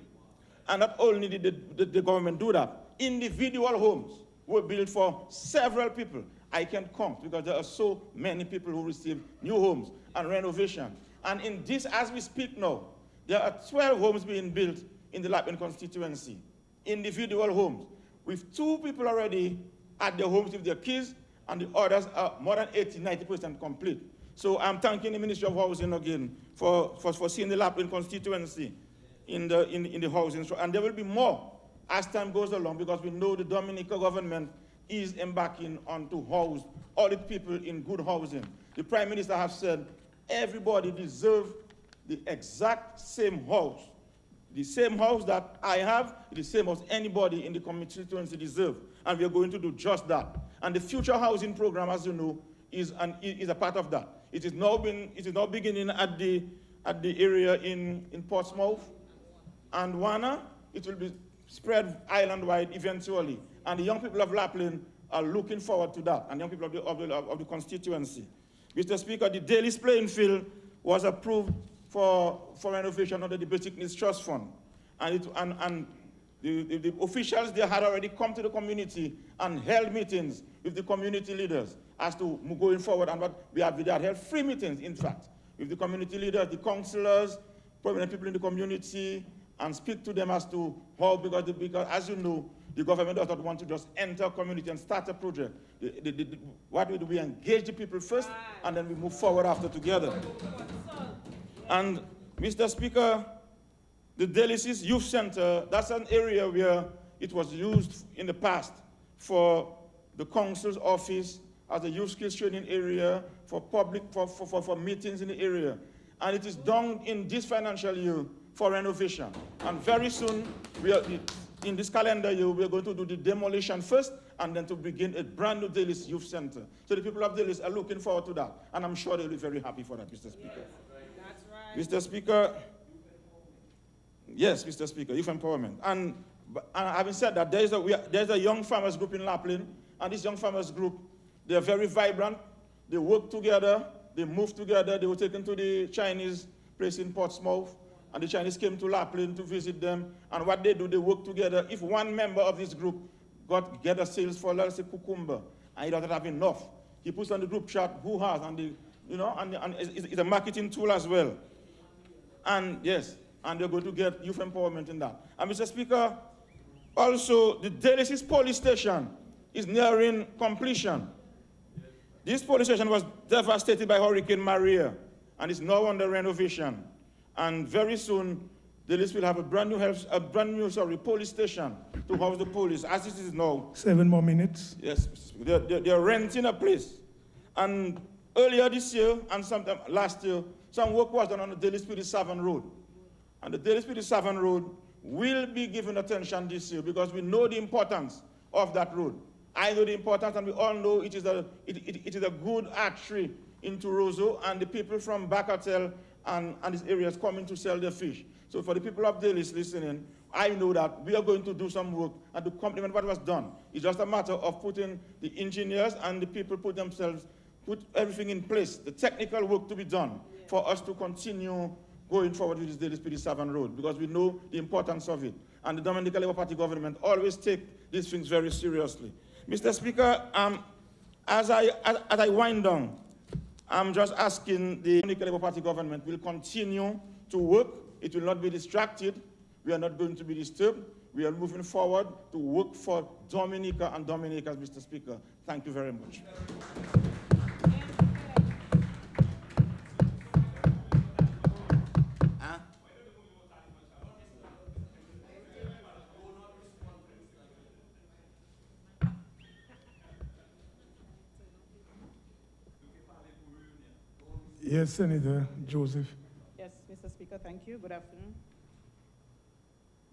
And not only did the government do that, individual homes were built for several people. I can't count because there are so many people who receive new homes and renovation. And in this, as we speak now, there are 12 homes being built in the Lapland constituency, individual homes, with 2 people already at their homes with their kids, and the others are more than 80–90% complete. So I'm thanking the Ministry of Housing again for seeing the Lapland constituency in the housing. And there will be more as time goes along, because we know the Dominica government is embarking on to house all the people in good housing. The Prime Minister has said everybody deserves the exact same house. The same house that I have, the same house anybody in the constituency deserves. And we are going to do just that. And the future housing program, as you know, is a part of that. It is now beginning at the area in Portsmouth and Wana. It will be spread island-wide eventually. And the young people of Lapland are looking forward to that, and young people of the constituency. Mr. Speaker, the Daly's playing field was approved for renovation under the Basic Needs Trust Fund. And the officials there had already come to the community and held meetings with the community leaders as to going forward. And what we had held free meetings, in fact, with the community leaders, the councillors, prominent people in the community, and speak to them as to how, because as you know, the government does not want to just enter a community and start a project. What we do, we engage the people first, and then we move forward after together. And Mr. Speaker, the Delicis Youth Center, that's an area where it was used in the past for the council's office as a youth skills training area, for meetings in the area. And it is done in this financial year for renovation. And very soon, in this calendar year, we are going to do the demolition first, and then to begin a brand new Daly's Youth Center. So the people of Daly's are looking forward to that, and I'm sure they'll be very happy for that, Mr. Speaker. That's right. Mr. Speaker, yes, Mr. Speaker, youth empowerment. And having said that, there's a young farmers group in Lapland, and this young farmers group, they're very vibrant. They work together, they move together. They were taken to the Chinese place in Portsmouth, and the Chinese came to Lapland to visit them. And what they do, they work together. If one member of this group get a sales for, let's say, cucumber, and he doesn't have enough, he puts on the group chat who has, and it's a marketing tool as well. And yes, and they're going to get youth empowerment in that. And Mr. Speaker, also the Delicis police station is nearing completion. This police station was devastated by Hurricane Maria, and is now under renovation. And very soon, Daly's will have a brand new police station to house the police, as it is now. 7 more minutes. Yes, they're renting a place. And earlier this year, and sometime last year, some work was done on the Daly's Spirit Savon Road. And the Daly's Spirit Savon Road will be given attention this year, because we know the importance of that road. I know the importance, and we all know it is a good artery into Roseau, and the people from Bacatel and these areas coming to sell their fish. So for the people of Daly's listening, I know that we are going to do some work and to complement what was done. It's just a matter of putting the engineers and the people put everything in place, the technical work to be done for us to continue going forward with this Daly's Spirit Savon Road, because we know the importance of it. And the Dominica Labour Party government always take these things very seriously. Mr. Speaker, as I wind down, I'm just asking the Dominica Labour Party government will continue to work. It will not be distracted. We are not going to be disturbed. We are moving forward to work for Dominica and Dominicans, Mr. Speaker. Thank you very much. Yes, Senator Joseph. Yes, Mr. Speaker, thank you. Good afternoon.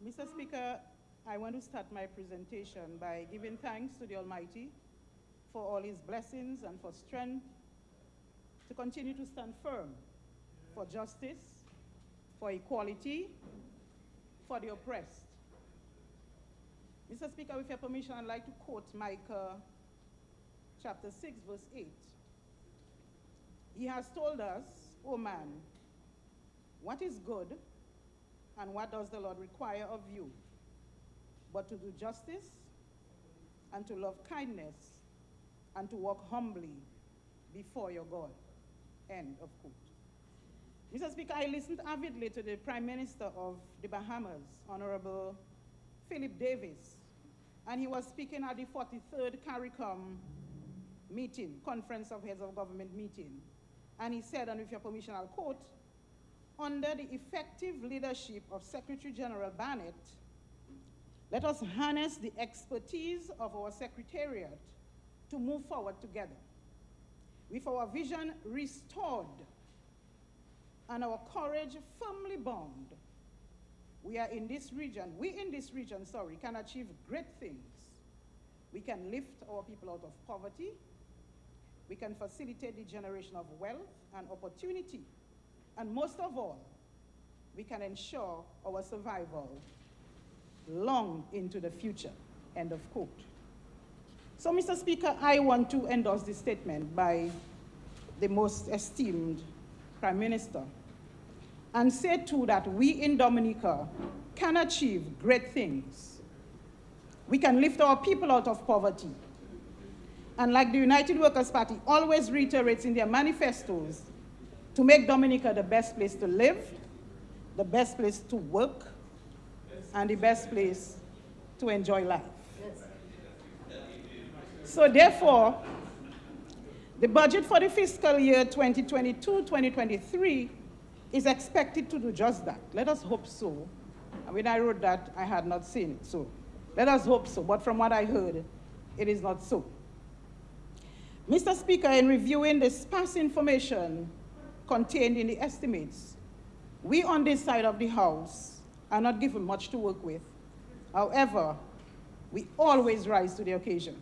Mr. Speaker, I want to start my presentation by giving thanks to the Almighty for all his blessings and for strength to continue to stand firm for justice, for equality, for the oppressed. Mr. Speaker, with your permission, I'd like to quote Micah chapter 6, verse 8. He has told us, O man, what is good and what does the Lord require of you, but to do justice and to love kindness and to walk humbly before your God. End of quote. Mr. Speaker, I listened avidly to the Prime Minister of the Bahamas, Honorable Philip Davis, and he was speaking at the 43rd CARICOM meeting, Conference of Heads of Government meeting. And he said, and with your permission, I'll quote, under the effective leadership of Secretary General Barnett, Let us harness the expertise of our Secretariat to move forward together. With our vision restored and our courage firmly bound, we in this region, can achieve great things. We can lift our people out of poverty. We can facilitate the generation of wealth and opportunity. And most of all, we can ensure our survival long into the future, end of quote. So, Mr. Speaker, I want to endorse this statement by the most esteemed Prime Minister and say too that we in Dominica can achieve great things. We can lift our people out of poverty. And like the United Workers' Party always reiterates in their manifestos, to make Dominica the best place to live, the best place to work, and the best place to enjoy life. So therefore, the budget for the fiscal year 2022-2023 is expected to do just that. Let us hope so. When I wrote that, I had not seen it, so let us hope so. But from what I heard, it is not so. Mr. Speaker, in reviewing the sparse information contained in the estimates, we on this side of the House are not given much to work with. However, we always rise to the occasion.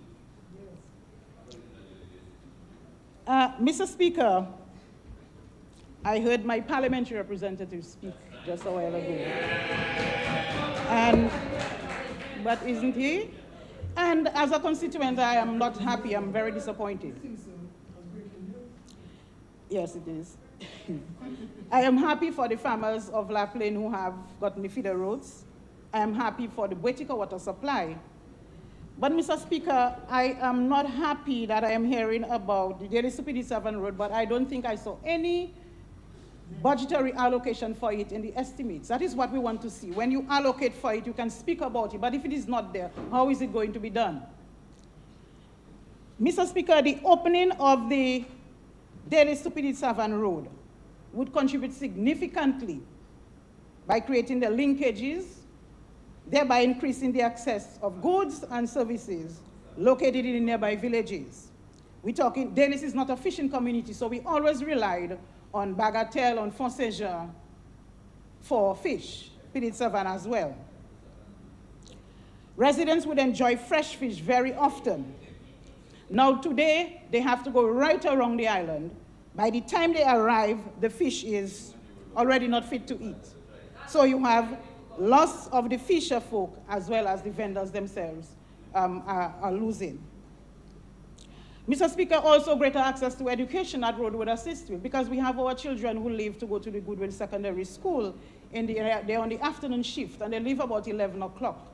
Mr. Speaker, I heard my parliamentary representative speak just a while ago. But isn't he? And as a constituent, I am not happy. I'm very disappointed. Yes, it is. I am happy for the farmers of La Plaine who have gotten the feeder roads. I am happy for the Boetica water supply. But, Mr. Speaker, I am not happy that I am hearing about the Daily Stupidity 7 road, but I don't think I saw any budgetary allocation for it in the estimates. That is what we want to see. When you allocate for it, you can speak about it, but if it is not there, how is it going to be done? Mr. Speaker, the opening of the Daily Stupidity 7 road would contribute significantly by creating the linkages, thereby increasing the access of goods and services located in the nearby villages. We're talking, Dalis is not a fishing community, so we always relied on Bagatelle, on Font-Saint-Jean for fish, Petite Savannah as well. Residents would enjoy fresh fish very often. Now today, they have to go right around the island. By the time they arrive, the fish is already not fit to eat. So you have loss of the fisher folk as well as the vendors themselves are losing. Mr. Speaker, also greater access to education at road would assist with, because we have our children who leave to go to the Goodwill Secondary School. They're on the afternoon shift and they leave about 11 o'clock.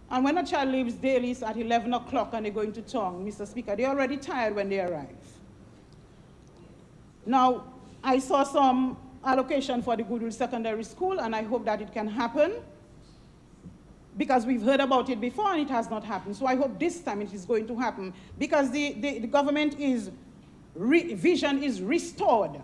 And when a child leaves daily at 11 o'clock and they're going to town, Mr. Speaker, they're already tired when they arrive. Now, I saw some allocation for the Goodwill Secondary School, and I hope that it can happen, because we've heard about it before and it has not happened. So I hope this time it is going to happen, because the government vision is restored,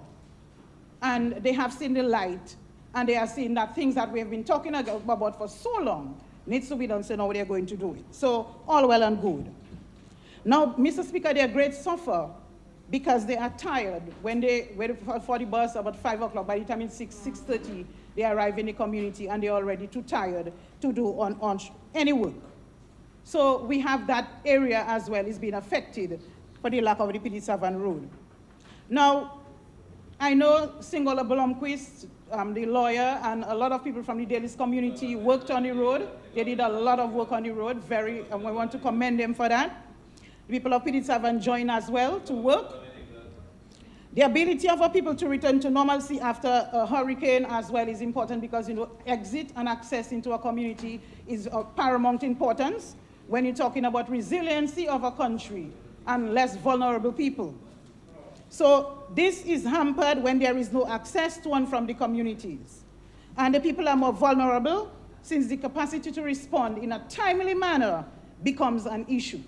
and they have seen the light, and they are seeing that things that we have been talking about for so long needs to be done, so now they're going to do it. So all well and good. Now, Mr. Speaker, they're great suffer because they are tired when they wait for the bus about 5 o'clock. By the time it's 6:30, they arrive in the community and they're already too tired to do on any work. So we have that area as well is being affected for the lack of the Petite Savannah road. Now, I know Singola Blomquist, the lawyer, and a lot of people from the Dalis community worked on the road. They did a lot of work on the road, and we want to commend them for that. The people of Petite Savannah join as well to work. The ability of our people to return to normalcy after a hurricane as well is important, because exit and access into a community is of paramount importance when you're talking about resiliency of a country and less vulnerable people. So this is hampered when there is no access to and from the communities. And the people are more vulnerable since the capacity to respond in a timely manner becomes an issue.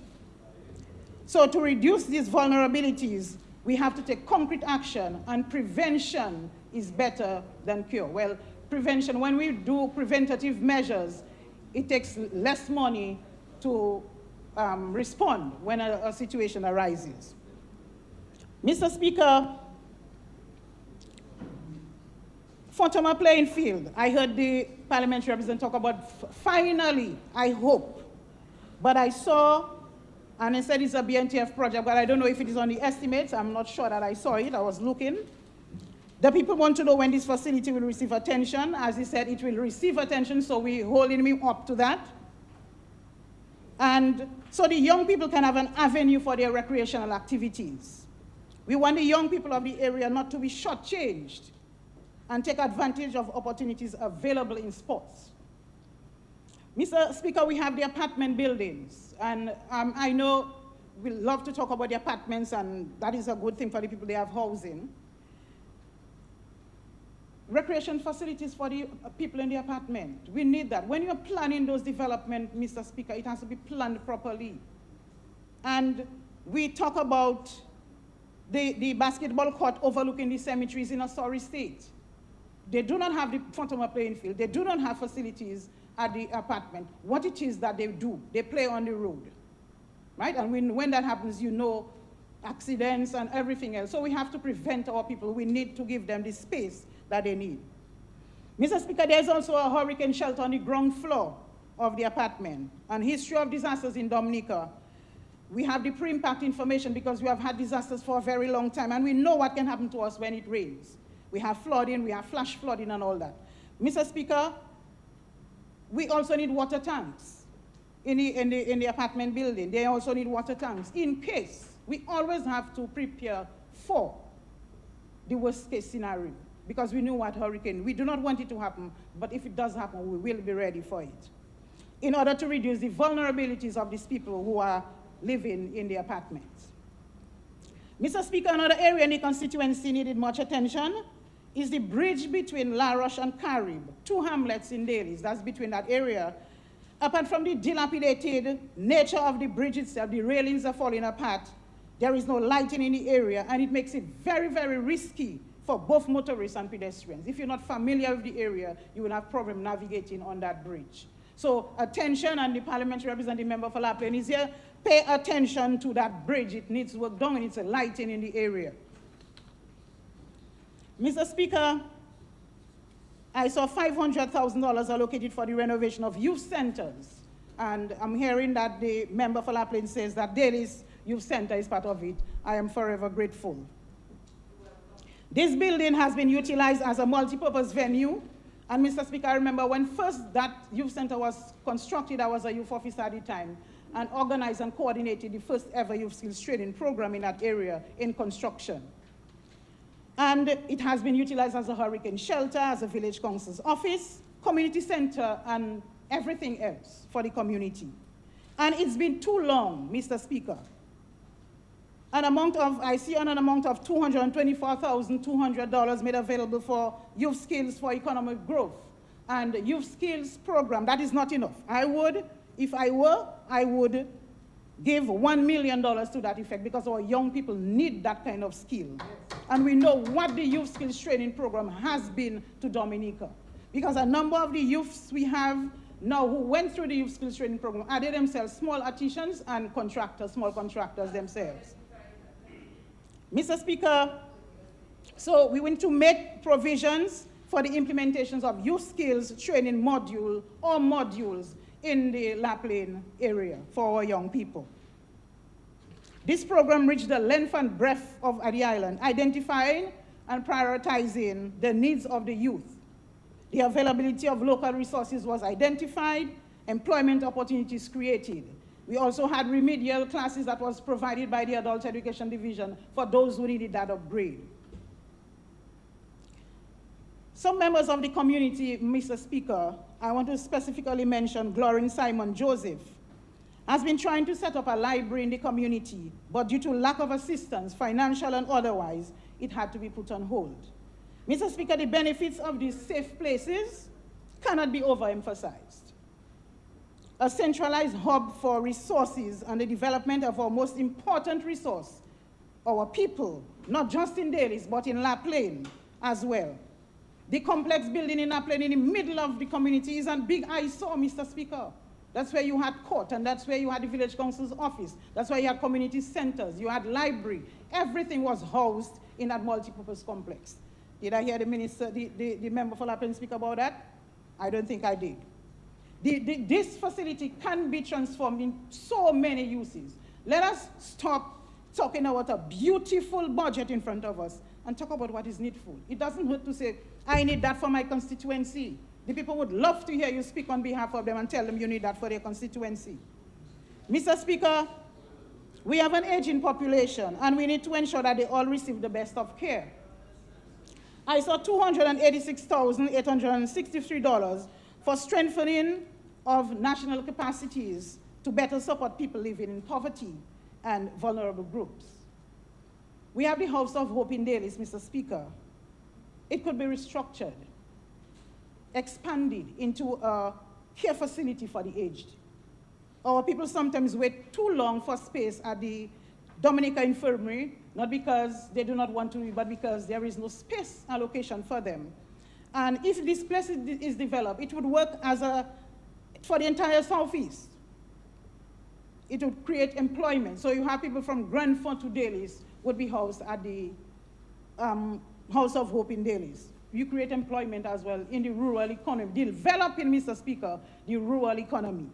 So to reduce these vulnerabilities, we have to take concrete action, and prevention is better than cure. Well, prevention, when we do preventative measures, it takes less money to respond when a situation arises. Mr. Speaker, Fortoma playing field. I heard the parliamentary representative talk about finally, I hope. But I saw, and it said it's a BNTF project, but I don't know if it is on the estimates. I'm not sure that I saw it. I was looking. The people want to know when this facility will receive attention. As he said, it will receive attention, so we're holding him up to that. And so the young people can have an avenue for their recreational activities. We want the young people of the area not to be shortchanged and take advantage of opportunities available in sports. Mr. Speaker, we have the apartment buildings, and I know we love to talk about the apartments, and that is a good thing for the people they have housing. Recreation facilities for the people in the apartment. We need that. When you're planning those developments, Mr. Speaker, it has to be planned properly. And we talk about the basketball court overlooking the cemeteries in a sorry state. They do not have the Fortoma playing field. They do not have facilities at the apartment. What it is that they do, they play on the road, right? And when that happens, you know, accidents and everything else. So we have to prevent our people. We need to give them the space that they need. Mr. Speaker, there's also a hurricane shelter on the ground floor of the apartment. And history of disasters in Dominica. We have the pre-impact information because we have had disasters for a very long time, and we know what can happen to us when it rains. We have flooding, we have flash flooding and all that. Mr. Speaker, we also need water tanks in the apartment building. They also need water tanks in case. We always have to prepare for the worst case scenario because we know what hurricane, we do not want it to happen, but if it does happen, we will be ready for it. In order to reduce the vulnerabilities of these people who are living in the apartments. Mr. Speaker, another area in the constituency needed much attention is the bridge between La Roche and Carib, 2 hamlets in Dailies, that's between that area. Apart from the dilapidated nature of the bridge itself, the railings are falling apart, there is no lighting in the area, and it makes it very, very risky for both motorists and pedestrians. If you're not familiar with the area, you will have problem navigating on that bridge. So attention, and the parliamentary representative member for La Plaine is here, pay attention to that bridge. It needs work done, and it's a lighting in the area. Mr. Speaker, I saw $500,000 allocated for the renovation of youth centers. And I'm hearing that the member for La Plaine says that Daly's Youth Center is part of it. I am forever grateful. This building has been utilized as a multi-purpose venue. And Mr. Speaker, I remember when first that youth center was constructed, I was a youth officer at the time, and organized and coordinated the first ever youth skills training program in that area in construction. And it has been utilized as a hurricane shelter, as a village council's office, community center, and everything else for the community. And it's been too long, Mr. Speaker. I see an amount of $224,200 made available for youth skills for economic growth. And youth skills program, that is not enough. If I were, I would give $1 million to that effect because our young people need that kind of skill. And we know what the youth skills training program has been to Dominica. Because a number of the youths we have now who went through the youth skills training program are they themselves small artisans and contractors, small contractors themselves. Mr. Speaker, so we want to make provisions for the implementations of youth skills training module or modules in the La Plaine area for our young people. This program reached the length and breadth of the island, identifying and prioritizing the needs of the youth. The availability of local resources was identified, employment opportunities created. We also had remedial classes that was provided by the Adult Education Division for those who needed that upgrade. Some members of the community, Mr. Speaker, I want to specifically mention Glorin Simon Joseph, has been trying to set up a library in the community, but due to lack of assistance, financial and otherwise, it had to be put on hold. Mr. Speaker, the benefits of these safe places cannot be overemphasized. A centralized hub for resources and the development of our most important resource, our people, not just in Dailies, but in La Plaine as well. The complex building in Lapland in the middle of the community is a big eyesore, Mr. Speaker. That's where you had court, and that's where you had the village council's office. That's where you had community centers, you had library. Everything was housed in that multipurpose complex. Did I hear the minister, the member for Lapland speak about that? I don't think I did. This facility can be transformed in so many uses. Let us stop talking about a beautiful budget in front of us and talk about what is needful. It doesn't hurt to say, I need that for my constituency. The people would love to hear you speak on behalf of them and tell them you need that for their constituency. Mr. Speaker, we have an aging population, and we need to ensure that they all receive the best of care. I saw $286,863 for strengthening of national capacities to better support people living in poverty and vulnerable groups. We have the House of Hope in Dailies, Mr. Speaker. It could be restructured, expanded into a care facility for the aged. Our people sometimes wait too long for space at the Dominica Infirmary, not because they do not want to, but because there is no space allocation for them. And if this place is developed, it would work for the entire Southeast. It would create employment. So you have people from Grand Font to Dailies would be housed at the House of Hope in Dailies. You create employment as well in the rural economy, developing, Mr. Speaker, the rural economy.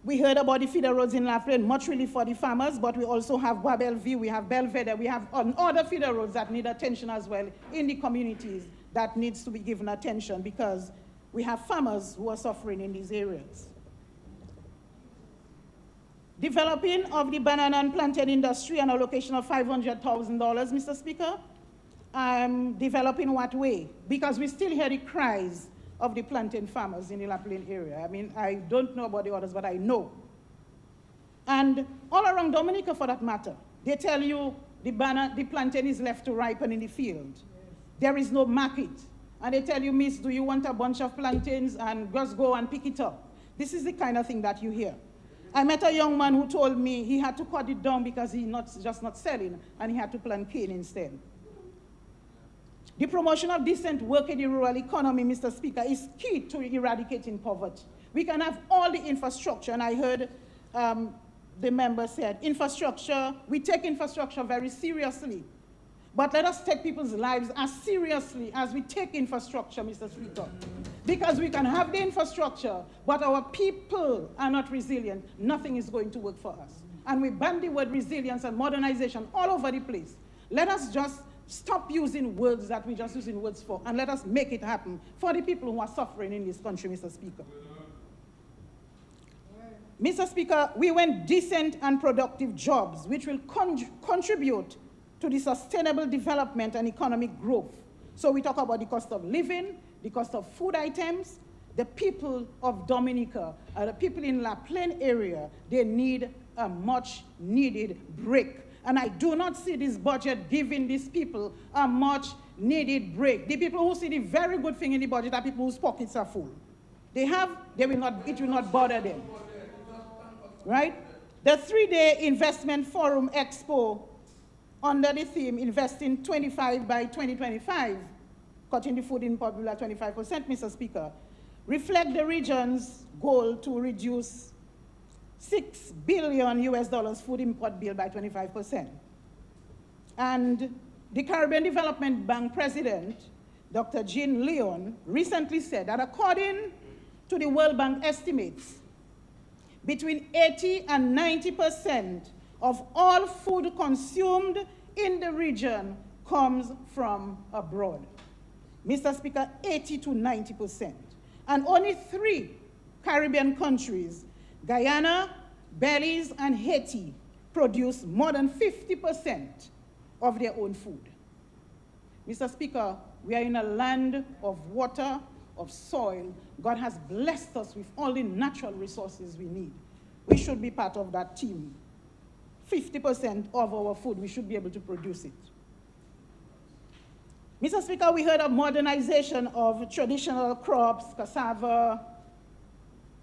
We heard about the feeder roads in Lapland, much relief for the farmers, but we also have Babelview, we have Belvedere, we have other feeder roads that need attention as well in the communities that needs to be given attention because we have farmers who are suffering in these areas. Developing of the banana and plantain industry, an allocation of $500,000, Mr. Speaker. Developing what way? Because we still hear the cries of the plantain farmers in the Lapland area. I mean, I don't know about the others, but I know. And all around Dominica, for that matter, they tell you the plantain is left to ripen in the field. There is no market. And they tell you, miss, do you want a bunch of plantains? And just go and pick it up. This is the kind of thing that you hear. I met a young man who told me he had to cut it down because he's just not selling, and he had to plant cane instead. The promotion of decent work in the rural economy, Mr. Speaker, is key to eradicating poverty. We can have all the infrastructure, and I heard the member said, infrastructure, we take infrastructure very seriously. But let us take people's lives as seriously as we take infrastructure, Mr. Speaker. Because we can have the infrastructure, but our people are not resilient, nothing is going to work for us. And we ban the word resilience and modernization all over the place. Let us just stop using words that we're just using words for, and let us make it happen for the people who are suffering in this country, Mr. Speaker. Mr. Speaker, we want decent and productive jobs, which will contribute to the sustainable development and economic growth. So we talk about the cost of living, the cost of food items. The people of Dominica, the people in La Plaine area, they need a much needed break. And I do not see this budget giving these people a much needed break. The people who see the very good thing in the budget are people whose pockets are full. It will not bother them. Right? The 3-day investment forum expo under the theme Investing 25 by 2025, cutting the food in popular 25%, Mr. Speaker, reflect the region's goal to reduce $6 billion food import bill by 25%. And the Caribbean Development Bank president, Dr. Jean Leon, recently said that according to the World Bank estimates, between 80 and 90% of all food consumed in the region comes from abroad. Mr. Speaker, 80 to 90%. And only 3 Caribbean countries, Guyana, Belize, and Haiti, produce more than 50% of their own food. Mr. Speaker, we are in a land of water, of soil. God has blessed us with all the natural resources we need. We should be part of that team. 50% of our food, we should be able to produce it. Mr. Speaker, we heard of modernization of traditional crops, cassava,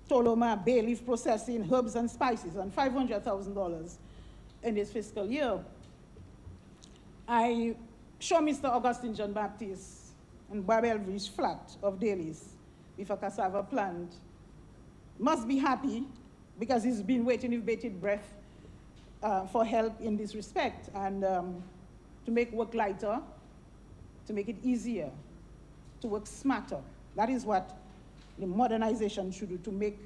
toloma, bay leaf processing, herbs and spices, and $500,000 in this fiscal year. I show Mr. Augustine John Baptiste and Babel Ridge flat of Dailies with a cassava plant must be happy because he's been waiting with bated breath for help in this respect and to make work lighter, to make it easier, to work smarter. That is what the modernization should do, to make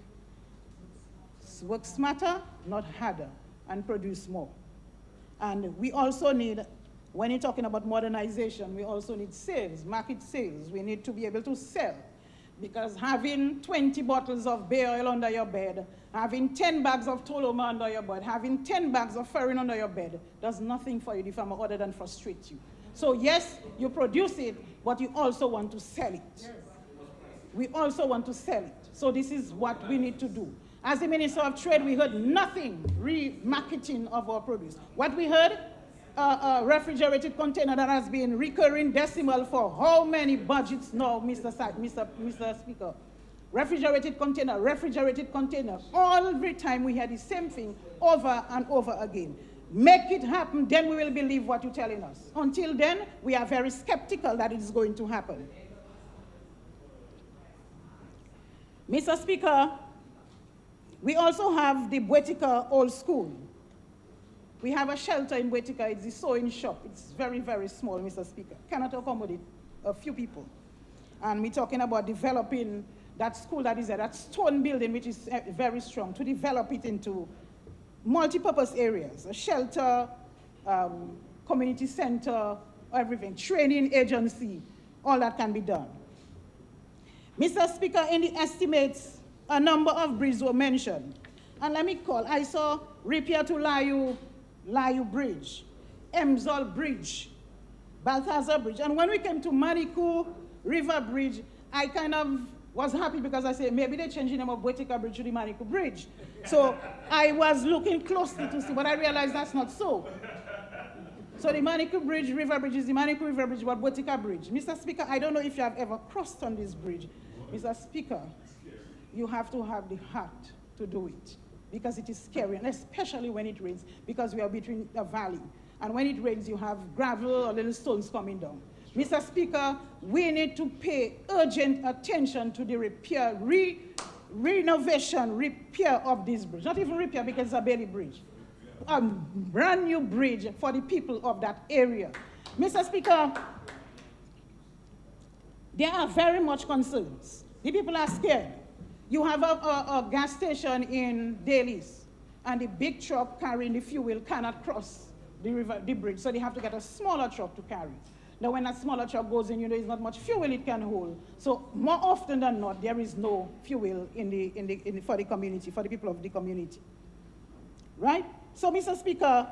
work smarter, not harder, and produce more. And we also need, when you're talking about modernization, we also need sales, market sales. We need to be able to sell. Because having 20 bottles of bay oil under your bed, having 10 bags of Toloma under your bed, having 10 bags of Ferrin under your bed, does nothing for you, the farmer, other than frustrate you. So yes, you produce it, but you also want to sell it. We also want to sell it. So this is what we need to do. As the Minister of Trade, we heard nothing remarketing of our produce. What we heard, a refrigerated container that has been recurring decimal for how many budgets now, Mr. Speaker? Refrigerated container, refrigerated container. Every time we hear the same thing over and over again. Make it happen, then we will believe what you're telling us. Until then, we are very skeptical that it is going to happen. Mr. Speaker, we also have the Boetica Old School. We have a shelter in Boetica. It's a sewing shop. It's very, very small, Mr. Speaker. Cannot accommodate a few people. And we're talking about developing that school that is there, that stone building, which is very strong, to develop it into multi-purpose areas, a shelter, community center, everything, training agency, all that can be done. Mr. Speaker, in the estimates, a number of bridges were mentioned. And let me call, I saw repair to Layu Bridge, Emzol Bridge, Balthazar Bridge. And when we came to Marigot River Bridge, I kind of was happy because I said, maybe they changed the name of Boetica Bridge to the Marigot Bridge. So I was looking closely to see, but I realized that's not so. So the Marigot Bridge, River Bridge is the Marigot River Bridge, but Boetica Bridge. Mr. Speaker, I don't know if you have ever crossed on this bridge. Mr. Speaker, you have to have the heart to do it because it is scary, and especially when it rains, because we are between a valley. And when it rains, you have gravel or little stones coming down. Mr. Speaker, we need to pay urgent attention to the repair, renovation, repair of this bridge. Not even repair because it's a Bailey bridge. A brand new bridge for the people of that area. Mr. Speaker, there are very much concerns. The people are scared. You have a gas station in Dailies, and the big truck carrying the fuel cannot cross the bridge, so they have to get a smaller truck to carry. Now, when a smaller truck goes in, you know, there's not much fuel it can hold. So more often than not, there is no fuel for the community, for the people of the community. Right? So, Mr. Speaker,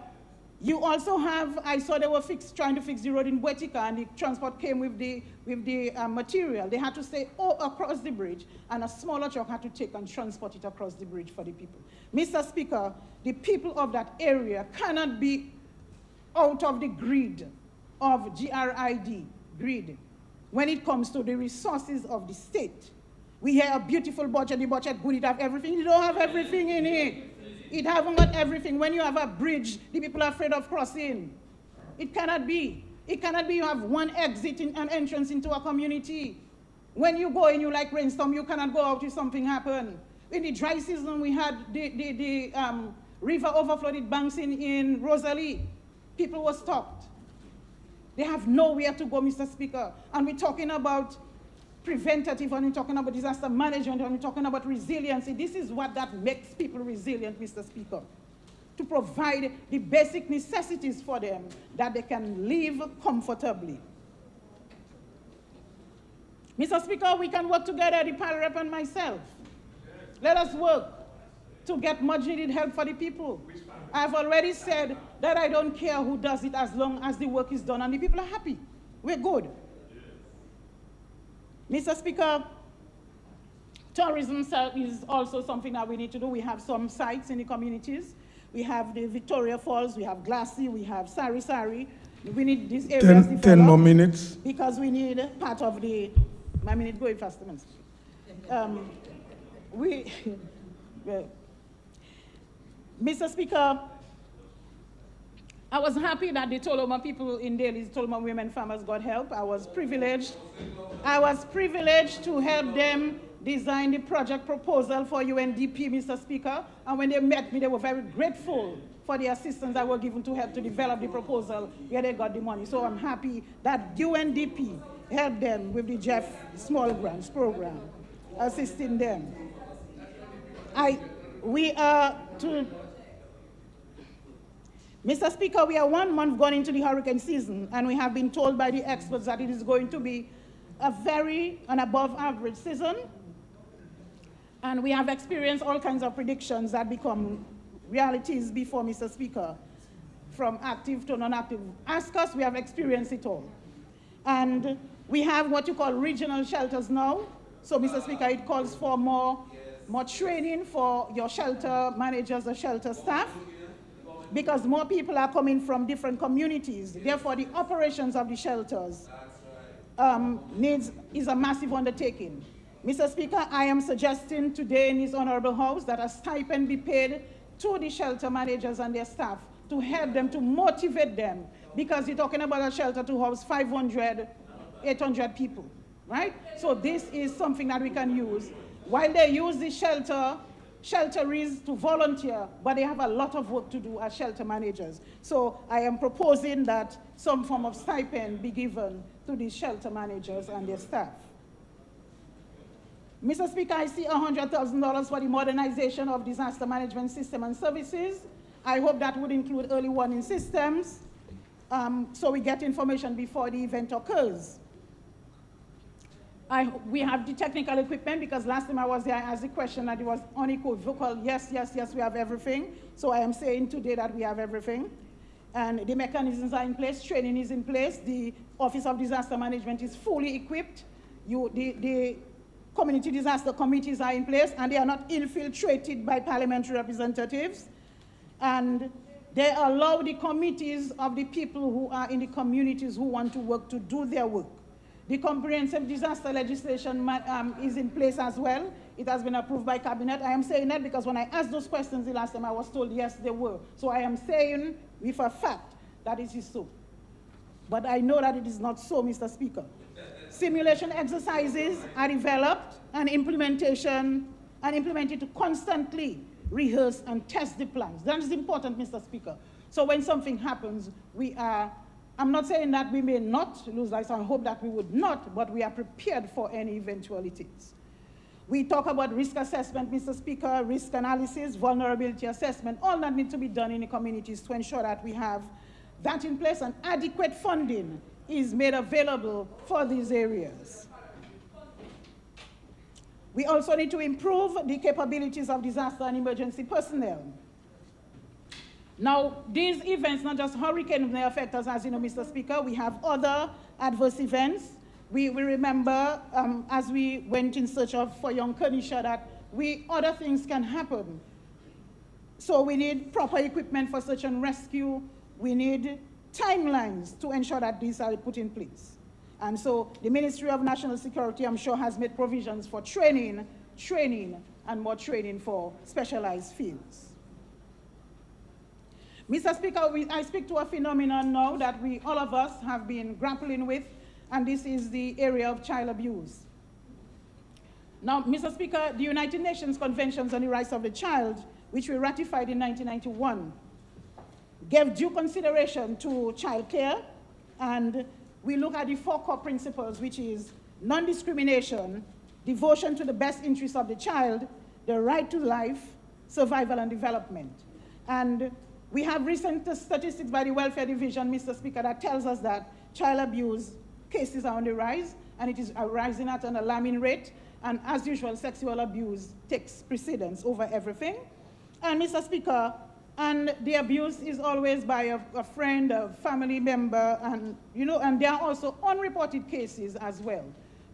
you also have, I saw they were trying to fix the road in Boetica, and the transport came with the material. They had to stay across the bridge, and a smaller truck had to take and transport it across the bridge for the people. Mr. Speaker, the people of that area cannot be out of the grid of grid, when it comes to the resources of the state. We hear a beautiful budget, the budget good, it have everything. You don't have everything in it. It haven't got everything. When you have a bridge, the people are afraid of crossing. It cannot be. It cannot be you have one exit and entrance into a community. When you go in, you like rainstorm, you cannot go out if something happened. In the dry season, we had the river overflowed banks in Rosalie. People were stopped. They have nowhere to go, Mr. Speaker. And we're talking about preventative, and we're talking about disaster management, and we're talking about resiliency. This is what that makes people resilient, Mr. Speaker. To provide the basic necessities for them that they can live comfortably. Mr. Speaker, we can work together, the Pal Rep and myself. Let us work to get much needed help for the people. I've already said that I don't care who does it as long as the work is done and the people are happy. We're good. Mr. Speaker, tourism is also something that we need to do. We have some sites in the communities. We have the Victoria Falls, we have Glassy, we have Sari Sari. We need these areas to 10 more minutes. Because we need part of the, my minute going faster. Mr. Speaker, I was happy that the Toloma people in Daly's Toloma women farmers got help. I was privileged to help them design the project proposal for UNDP, Mr. Speaker. And when they met me, they were very grateful for the assistance that were given to help to develop the proposal where they got the money. So I'm happy that UNDP helped them with the Jeff Small Grants Program, assisting them. Mr. Speaker, we are 1 month gone into the hurricane season, and we have been told by the experts that it is going to be an above average season. And we have experienced all kinds of predictions that become realities before, Mr. Speaker, from active to non-active. Ask us, we have experienced it all. And we have what you call regional shelters now. So, Mr. Speaker, it calls for more training for your shelter managers or shelter staff, because more people are coming from different communities. Therefore, the operations of the shelters is a massive undertaking. Mr. Speaker, I am suggesting today in this honorable house that a stipend be paid to the shelter managers and their staff to help them, to motivate them, because you're talking about a shelter to house 500, 800 people, right? So this is something that we can use. While they use the shelteries to volunteer, but they have a lot of work to do as shelter managers. So I am proposing that some form of stipend be given to these shelter managers and their staff. Mr. Speaker, I see $100,000 for the modernization of disaster management system and services. I hope that would include early warning systems, so we get information before the event occurs. We have the technical equipment, because last time I was there, I asked the question that it was unequivocal. Yes, yes, yes, we have everything. So I am saying today that we have everything. And the mechanisms are in place, training is in place, the Office of Disaster Management is fully equipped. The community disaster committees are in place, and they are not infiltrated by parliamentary representatives. And they allow the committees of the people who are in the communities who want to work to do their work. The comprehensive disaster legislation is in place as well. It has been approved by Cabinet. I am saying that because when I asked those questions the last time, I was told yes, they were. So I am saying with a fact that it is so. But I know that it is not so, Mr. Speaker. Simulation exercises are developed and implemented to constantly rehearse and test the plans. That is important, Mr. Speaker. So when something happens, I'm not saying that we may not lose lives, I hope that we would not, but we are prepared for any eventualities. We talk about risk assessment, Mr. Speaker, risk analysis, vulnerability assessment, all that needs to be done in the communities to ensure that we have that in place and adequate funding is made available for these areas. We also need to improve the capabilities of disaster and emergency personnel. Now, these events, not just hurricane, may affect us, as you know, Mr. Speaker. We have other adverse events. We remember, as we went in search for young Kenisha, that other things can happen. So we need proper equipment for search and rescue. We need timelines to ensure that these are put in place. And so the Ministry of National Security, I'm sure, has made provisions for training, and more training for specialized fields. Mr. Speaker, I speak to a phenomenon now that all of us have been grappling with, and this is the area of child abuse. Now, Mr. Speaker, the United Nations Conventions on the Rights of the Child, which we ratified in 1991, gave due consideration to child care, and we look at the 4 core principles, which is non-discrimination, devotion to the best interests of the child, the right to life, survival and development. And we have recent statistics by the Welfare Division, Mr. Speaker, that tells us that child abuse cases are on the rise, and it is rising at an alarming rate. And as usual, sexual abuse takes precedence over everything. And Mr. Speaker, and the abuse is always by a friend, a family member, and and there are also unreported cases as well.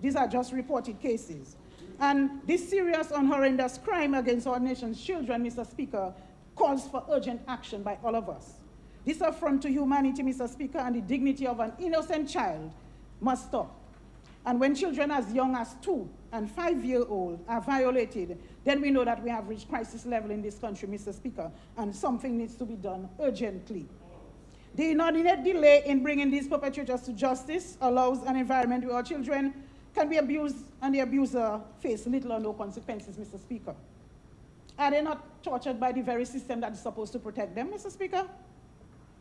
These are just reported cases. And this serious and horrendous crime against our nation's children, Mr. Speaker, calls for urgent action by all of us. This affront to humanity, Mr. Speaker, and the dignity of an innocent child must stop. And when children as young as 2 and 5-year-old are violated, then we know that we have reached crisis level in this country, Mr. Speaker, and something needs to be done urgently. The inordinate delay in bringing these perpetrators to justice allows an environment where our children can be abused and the abuser face little or no consequences, Mr. Speaker. Are they not tortured by the very system that is supposed to protect them, Mr. Speaker?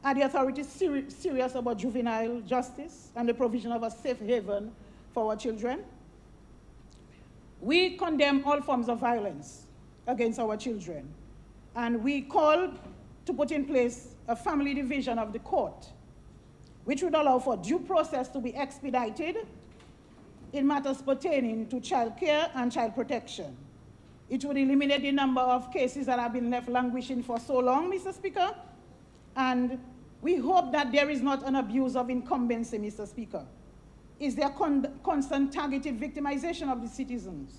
Are the authorities serious about juvenile justice and the provision of a safe haven for our children? We condemn all forms of violence against our children, and we call to put in place a family division of the court, which would allow for due process to be expedited in matters pertaining to child care and child protection. It would eliminate the number of cases that have been left languishing for so long, Mr. Speaker, and we hope that there is not an abuse of incumbency, Mr. Speaker. Is there constant targeted victimization of the citizens?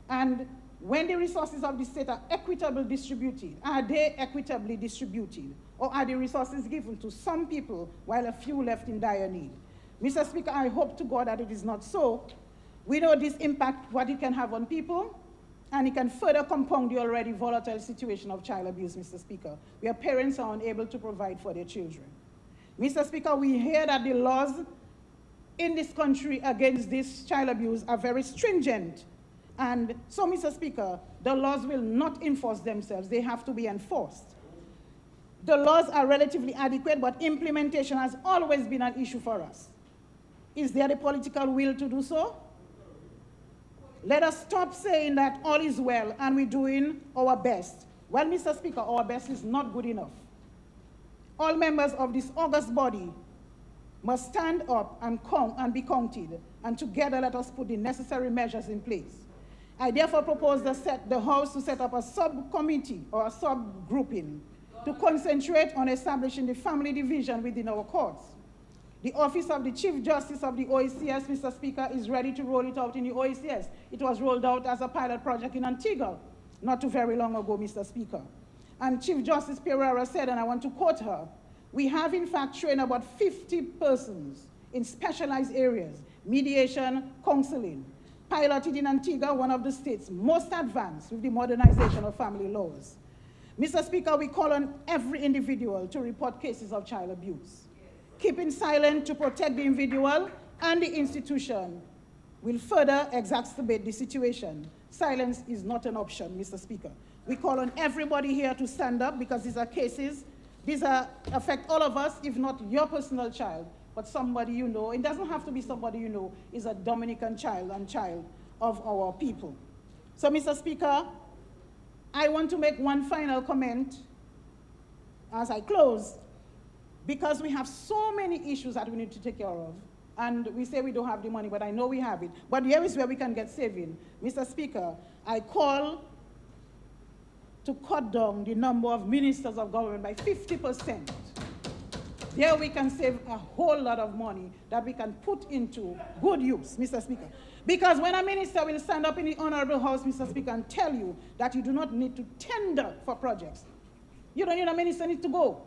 And when the resources of the state are equitably distributed, are they equitably distributed? Or are the resources given to some people while a few left in dire need? Mr. Speaker, I hope to God that it is not so. We know this impact, what it can have on people, and it can further compound the already volatile situation of child abuse, Mr. Speaker, where parents are unable to provide for their children. Mr. Speaker, we hear that the laws in this country against this child abuse are very stringent. And so, Mr. Speaker, the laws will not enforce themselves. They have to be enforced. The laws are relatively adequate, but implementation has always been an issue for us. Is there the political will to do so? Let us stop saying that all is well and we're doing our best. Well, Mr. Speaker, our best is not good enough. All members of this august body must stand up and be counted, and together let us put the necessary measures in place. I therefore propose the House to set up a subcommittee or a subgrouping to concentrate on establishing the family division within our courts. The Office of the Chief Justice of the OECS, Mr. Speaker, is ready to roll it out in the OECS. It was rolled out as a pilot project in Antigua not too very long ago, Mr. Speaker. And Chief Justice Pereira said, and I want to quote her, we have in fact trained about 50 persons in specialized areas, mediation, counseling, piloted in Antigua, one of the states most advanced with the modernization of family laws. Mr. Speaker, we call on every individual to report cases of child abuse. Keeping silent to protect the individual and the institution will further exacerbate the situation. Silence is not an option, Mr. Speaker. We call on everybody here to stand up because these are cases, affect all of us, if not your personal child, but somebody you know. It doesn't have to be somebody you know, is a Dominican child and child of our people. So, Mr. Speaker, I want to make one final comment as I close, because we have so many issues that we need to take care of. And we say we don't have the money, but I know we have it. But here is where we can get saving. Mr. Speaker, I call to cut down the number of ministers of government by 50%. There we can save a whole lot of money that we can put into good use, Mr. Speaker. Because when a minister will stand up in the Honorable House, Mr. Speaker, and tell you that you do not need to tender for projects, you don't need a minister need to go.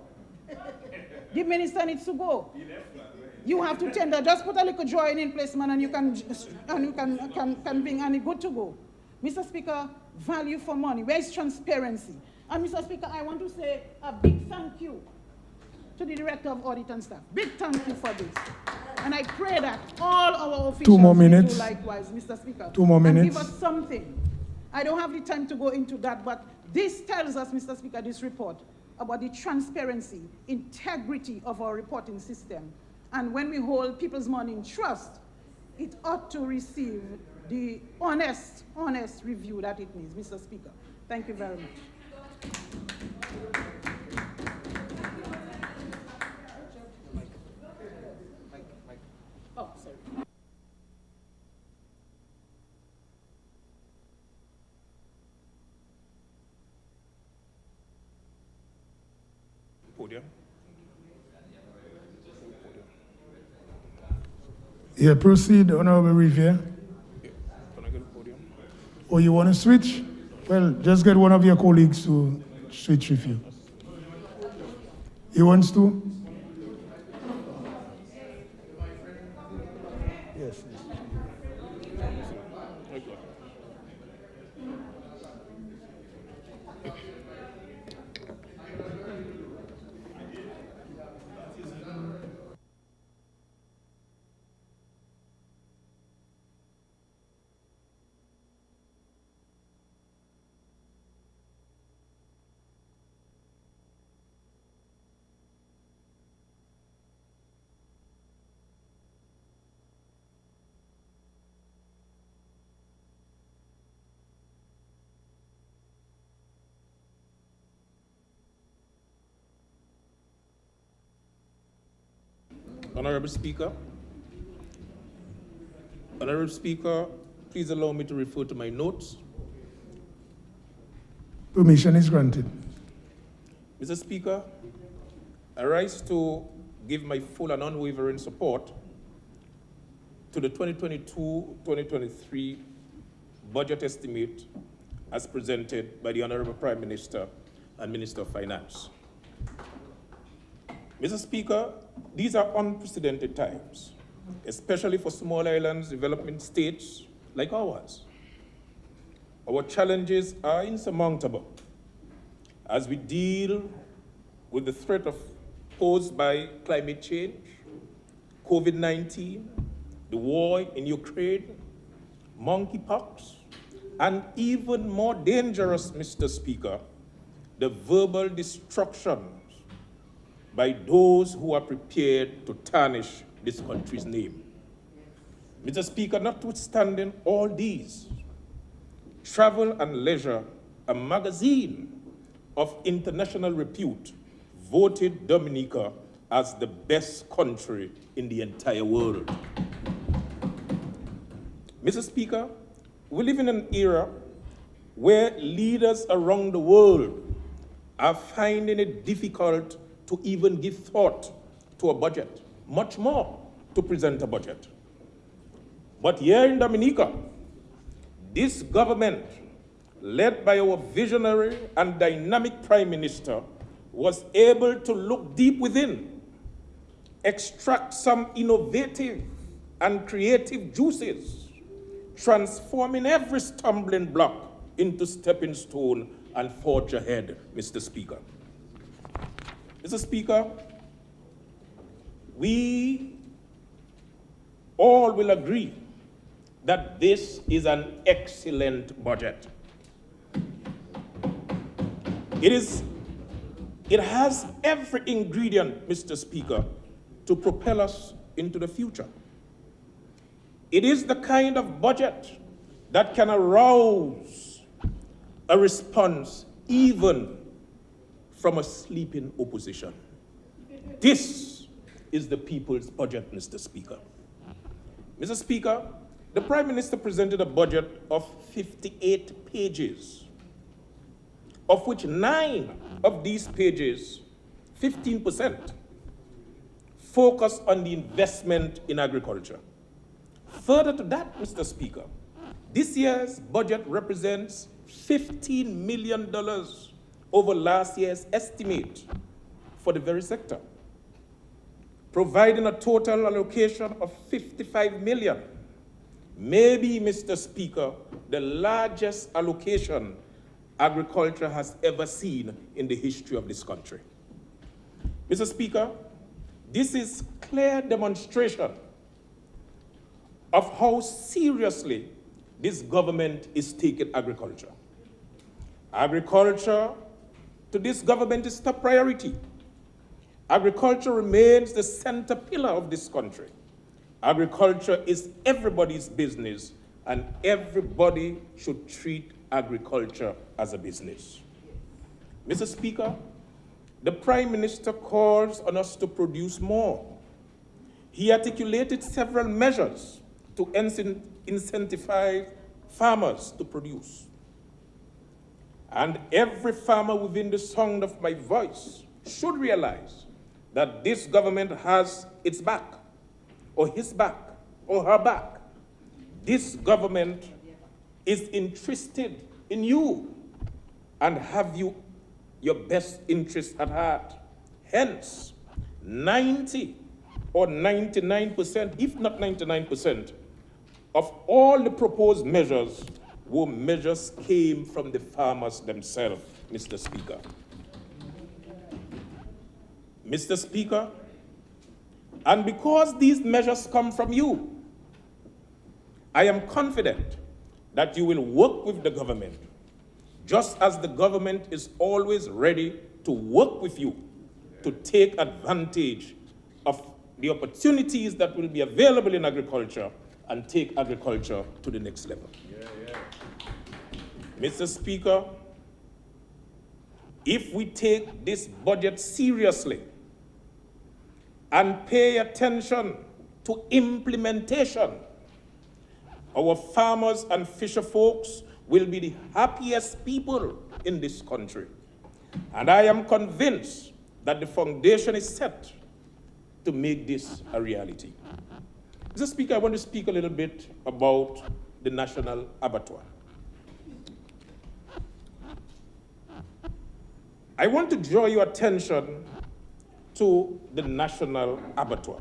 The minister needs to go. You have to tender. Just put a little drawing in place, man, and you can bring and it's good to go. Mr. Speaker, value for money. Where is transparency? And Mr. Speaker, I want to say a big thank you to the Director of Audit and Staff. Big thank you for this. And I pray that all our officials 2 more minutes. will do likewise, Mr. Speaker. 2 more minutes. And give us something. I don't have the time to go into that, but this tells us, Mr. Speaker, this report, about the transparency, integrity of our reporting system. And when we hold people's money in trust, it ought to receive the honest review that it needs, Mr. Speaker. Thank you very much. Oh, sorry. Podium. Yeah, proceed, Honorable Riviere. Yeah. Can I get a podium? Or you want to switch? Well, just get one of your colleagues to switch with you. He wants to? Yes. Okay. Honorable Speaker, please allow me to refer to my notes. Permission is granted. Mr. Speaker, I rise to give my full and unwavering support to the 2022-2023 budget estimate as presented by the Honorable Prime Minister and Minister of Finance. Mr. Speaker, these are unprecedented times, especially for small islands, development states like ours. Our challenges are insurmountable as we deal with the threat posed by climate change, COVID-19, the war in Ukraine, monkeypox, and even more dangerous, Mr. Speaker, the verbal destruction by those who are prepared to tarnish this country's name. Mr. Speaker, notwithstanding all these, Travel and Leisure, a magazine of international repute, voted Dominica as the best country in the entire world. Mr. Speaker, we live in an era where leaders around the world are finding it difficult to even give thought to a budget, much more to present a budget. But here in Dominica, this government, led by our visionary and dynamic Prime Minister, was able to look deep within, extract some innovative and creative juices, transforming every stumbling block into stepping stone and forge ahead, Mr. Speaker. Mr. Speaker, we all will agree that this is an excellent budget. It has every ingredient, Mr. Speaker, to propel us into the future. It is the kind of budget that can arouse a response even from a sleeping opposition. This is the people's budget, Mr. Speaker. Mr. Speaker, the Prime Minister presented a budget of 58 pages, of which 9 of these pages, 15%, focus on the investment in agriculture. Further to that, Mr. Speaker, this year's budget represents $15 million over last year's estimate for the very sector, providing a total allocation of $55 million. Maybe, Mr. Speaker, the largest allocation agriculture has ever seen in the history of this country. Mr. Speaker, this is clear demonstration of how seriously this government is taking agriculture. Agriculture to this government is top priority. Agriculture remains the center pillar of this country. Agriculture is everybody's business, and everybody should treat agriculture as a business. Mr. Speaker, the Prime Minister calls on us to produce more. He articulated several measures to incentivize farmers to produce. And every farmer within the sound of my voice should realize that this government has its back, or his back, or her back. This government is interested in you and have you your best interests at heart. Hence, 90 or 99%, if not 99%, of all the proposed measures came from the farmers themselves, Mr. Speaker. Mr. Speaker, and because these measures come from you, I am confident that you will work with the government, just as the government is always ready to work with you to take advantage of the opportunities that will be available in agriculture and take agriculture to the next level. Mr. Speaker, if we take this budget seriously, and pay attention to implementation, our farmers and fisher folks will be the happiest people in this country. And I am convinced that the foundation is set to make this a reality. Mr. Speaker, I want to speak a little bit about the National Abattoir. I want to draw your attention to the National Abattoir.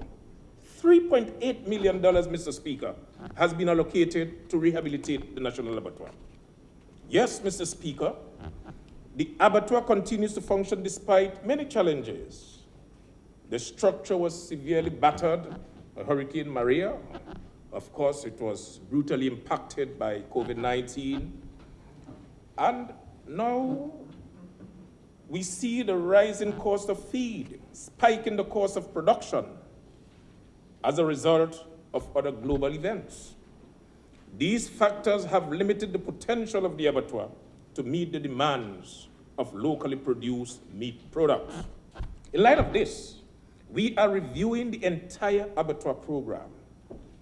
$3.8 million, Mr. Speaker, has been allocated to rehabilitate the National Abattoir. Yes, Mr. Speaker, the abattoir continues to function despite many challenges. The structure was severely battered by Hurricane Maria. Of course, it was brutally impacted by COVID-19. And now we see the rising cost of feed, spike in the cost of production as a result of other global events. These factors have limited the potential of the abattoir to meet the demands of locally produced meat products. In light of this, we are reviewing the entire abattoir program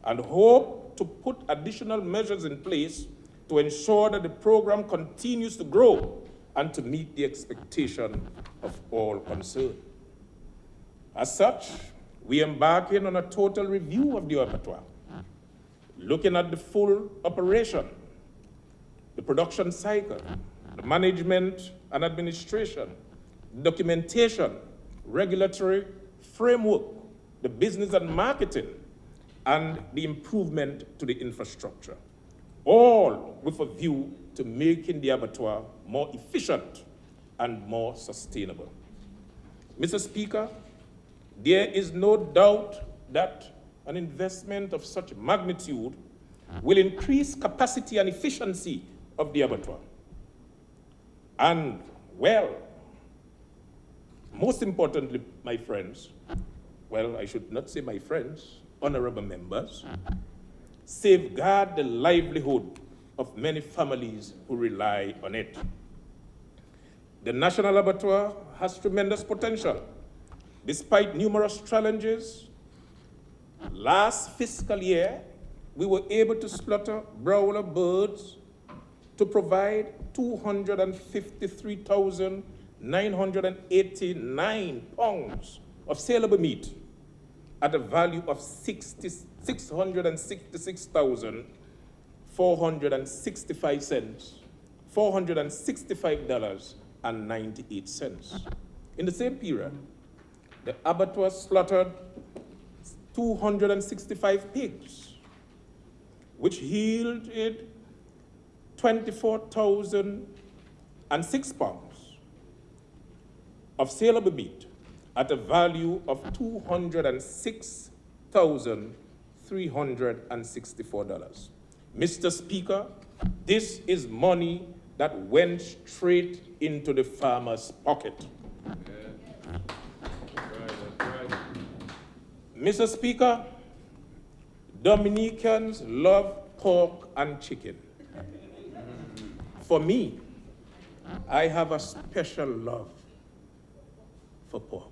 and hope to put additional measures in place to ensure that the program continues to grow and to meet the expectation of all concerned. As such, we are embarking on a total review of the abattoir, looking at the full operation, the production cycle, the management and administration, documentation, regulatory framework, the business and marketing, and the improvement to the infrastructure, all with a view to making the abattoir more efficient and more sustainable. Mr. Speaker, there is no doubt that an investment of such magnitude will increase capacity and efficiency of the abattoir. And, well, most importantly, my friends, well, I should not say my friends, honorable members, safeguard the livelihood of many families who rely on it. The National Abattoir has tremendous potential. Despite numerous challenges, last fiscal year, we were able to slaughter broiler birds to provide 253,989 pounds of saleable meat at a value of $465.98. In the same period, the abattoir slaughtered 265 pigs, which yielded 24,006 pounds of saleable meat at a value of $206,364. Mr. Speaker, this is money that went straight into the farmer's pocket. Mr. Speaker, Dominicans love pork and chicken. For me, I have a special love for pork.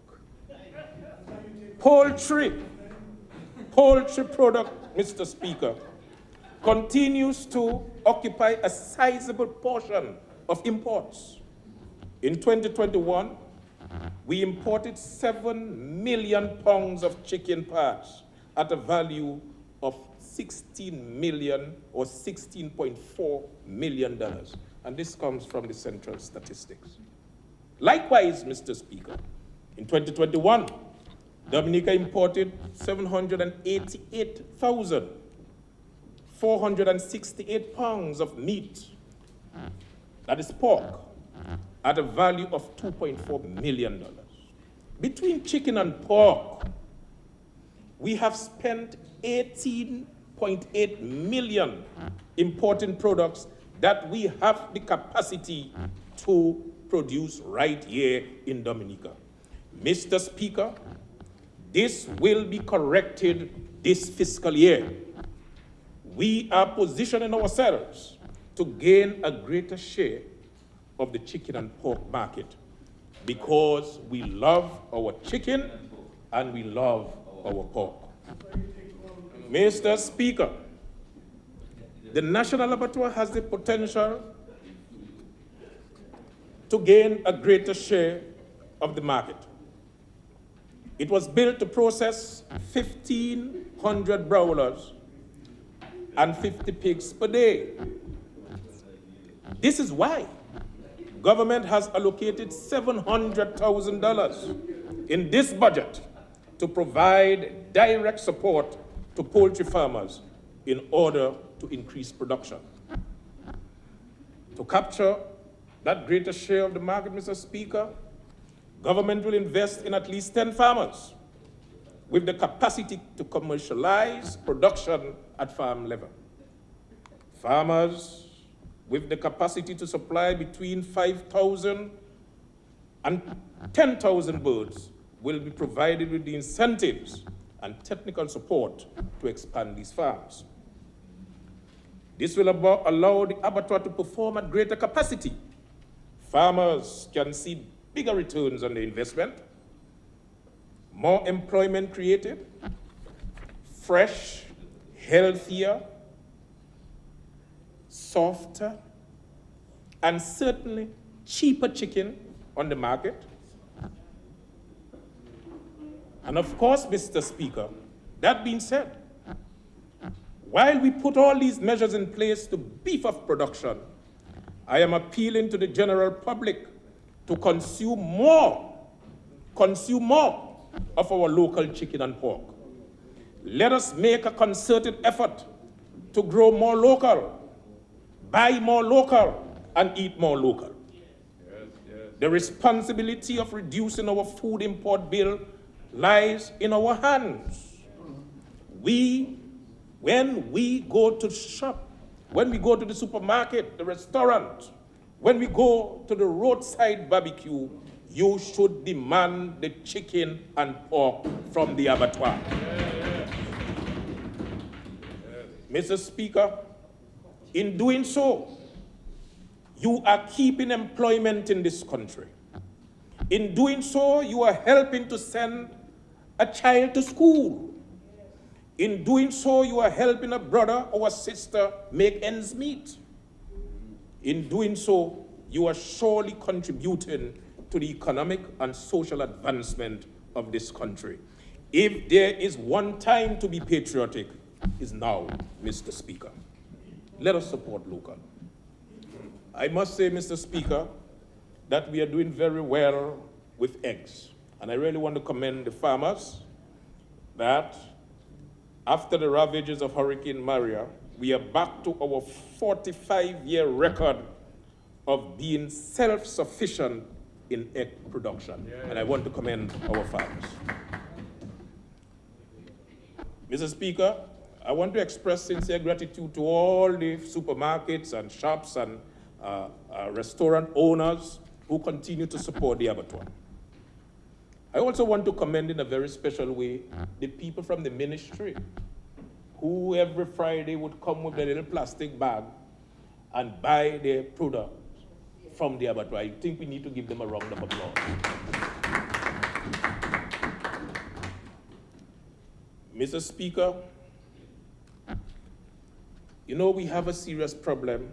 Poultry product, Mr. Speaker, continues to occupy a sizable portion of imports. In 2021, we imported 7 million pounds of chicken parts at a value of $16 million or $16.4 million. And this comes from the Central Statistics. Likewise, Mr. Speaker, in 2021, Dominica imported 788,468 pounds of meat, that is pork, at a value of $2.4 million. Between chicken and pork, we have spent $18.8 million importing products that we have the capacity to produce right here in Dominica. Mr. Speaker, this will be corrected this fiscal year. We are positioning ourselves to gain a greater share of the chicken and pork market because we love our chicken and we love our pork. Mr. Speaker, the National Abattoir has the potential to gain a greater share of the market. It was built to process 1,500 broilers and 50 pigs per day. This is why government has allocated $700,000 in this budget to provide direct support to poultry farmers in order to increase production. To capture that greater share of the market, Mr. Speaker, government will invest in at least 10 farmers with the capacity to commercialize production at farm level. Farmers with the capacity to supply between 5,000 and 10,000 birds will be provided with the incentives and technical support to expand these farms. This will allow the abattoir to perform at greater capacity. Farmers can see bigger returns on the investment, more employment created, fresh, healthier, softer, and certainly cheaper chicken on the market. And of course, Mr. Speaker, that being said, while we put all these measures in place to beef up production, I am appealing to the general public to consume more of our local chicken and pork. Let us make a concerted effort to grow more local, buy more local, and eat more local. The responsibility of reducing our food import bill lies in our hands. When we go to shop, when we go to the supermarket, the restaurant, when we go to the roadside barbecue, you should demand the chicken and pork from the abattoir. Mr. Speaker, in doing so, you are keeping employment in this country. In doing so, you are helping to send a child to school. In doing so, you are helping a brother or a sister make ends meet. In doing so, you are surely contributing to the economic and social advancement of this country. If there is one time to be patriotic, it's now, Mr. Speaker. Let us support local. I must say, Mr. Speaker, that we are doing very well with eggs. And I really want to commend the farmers that after the ravages of Hurricane Maria, we are back to our 45-year record of being self-sufficient in egg production. Yeah. And I want to commend our farmers. Mr. Speaker, I want to express sincere gratitude to all the supermarkets and shops and restaurant owners who continue to support the abattoir. I also want to commend in a very special way the people from the ministry who every Friday would come with a little plastic bag and buy their products from the abattoir. I think we need to give them a round of applause. Mr. Speaker, you know, we have a serious problem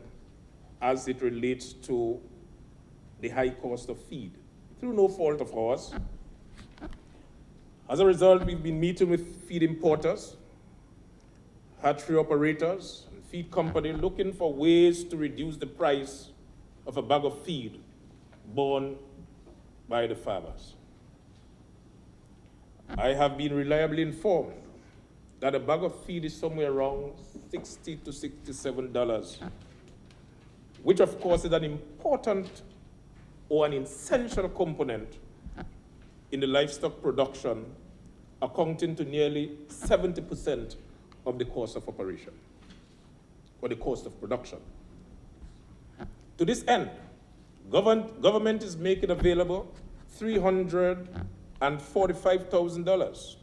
as it relates to the high cost of feed, through no fault of ours. As a result, we've been meeting with feed importers, hatchery operators, and feed companies looking for ways to reduce the price of a bag of feed borne by the farmers. I have been reliably informed that a bag of feed is somewhere around $60 to $67, which of course is an important or an essential component in the livestock production, accounting to nearly 70% of the cost of operation, or the cost of production. To this end, government is making available $345,000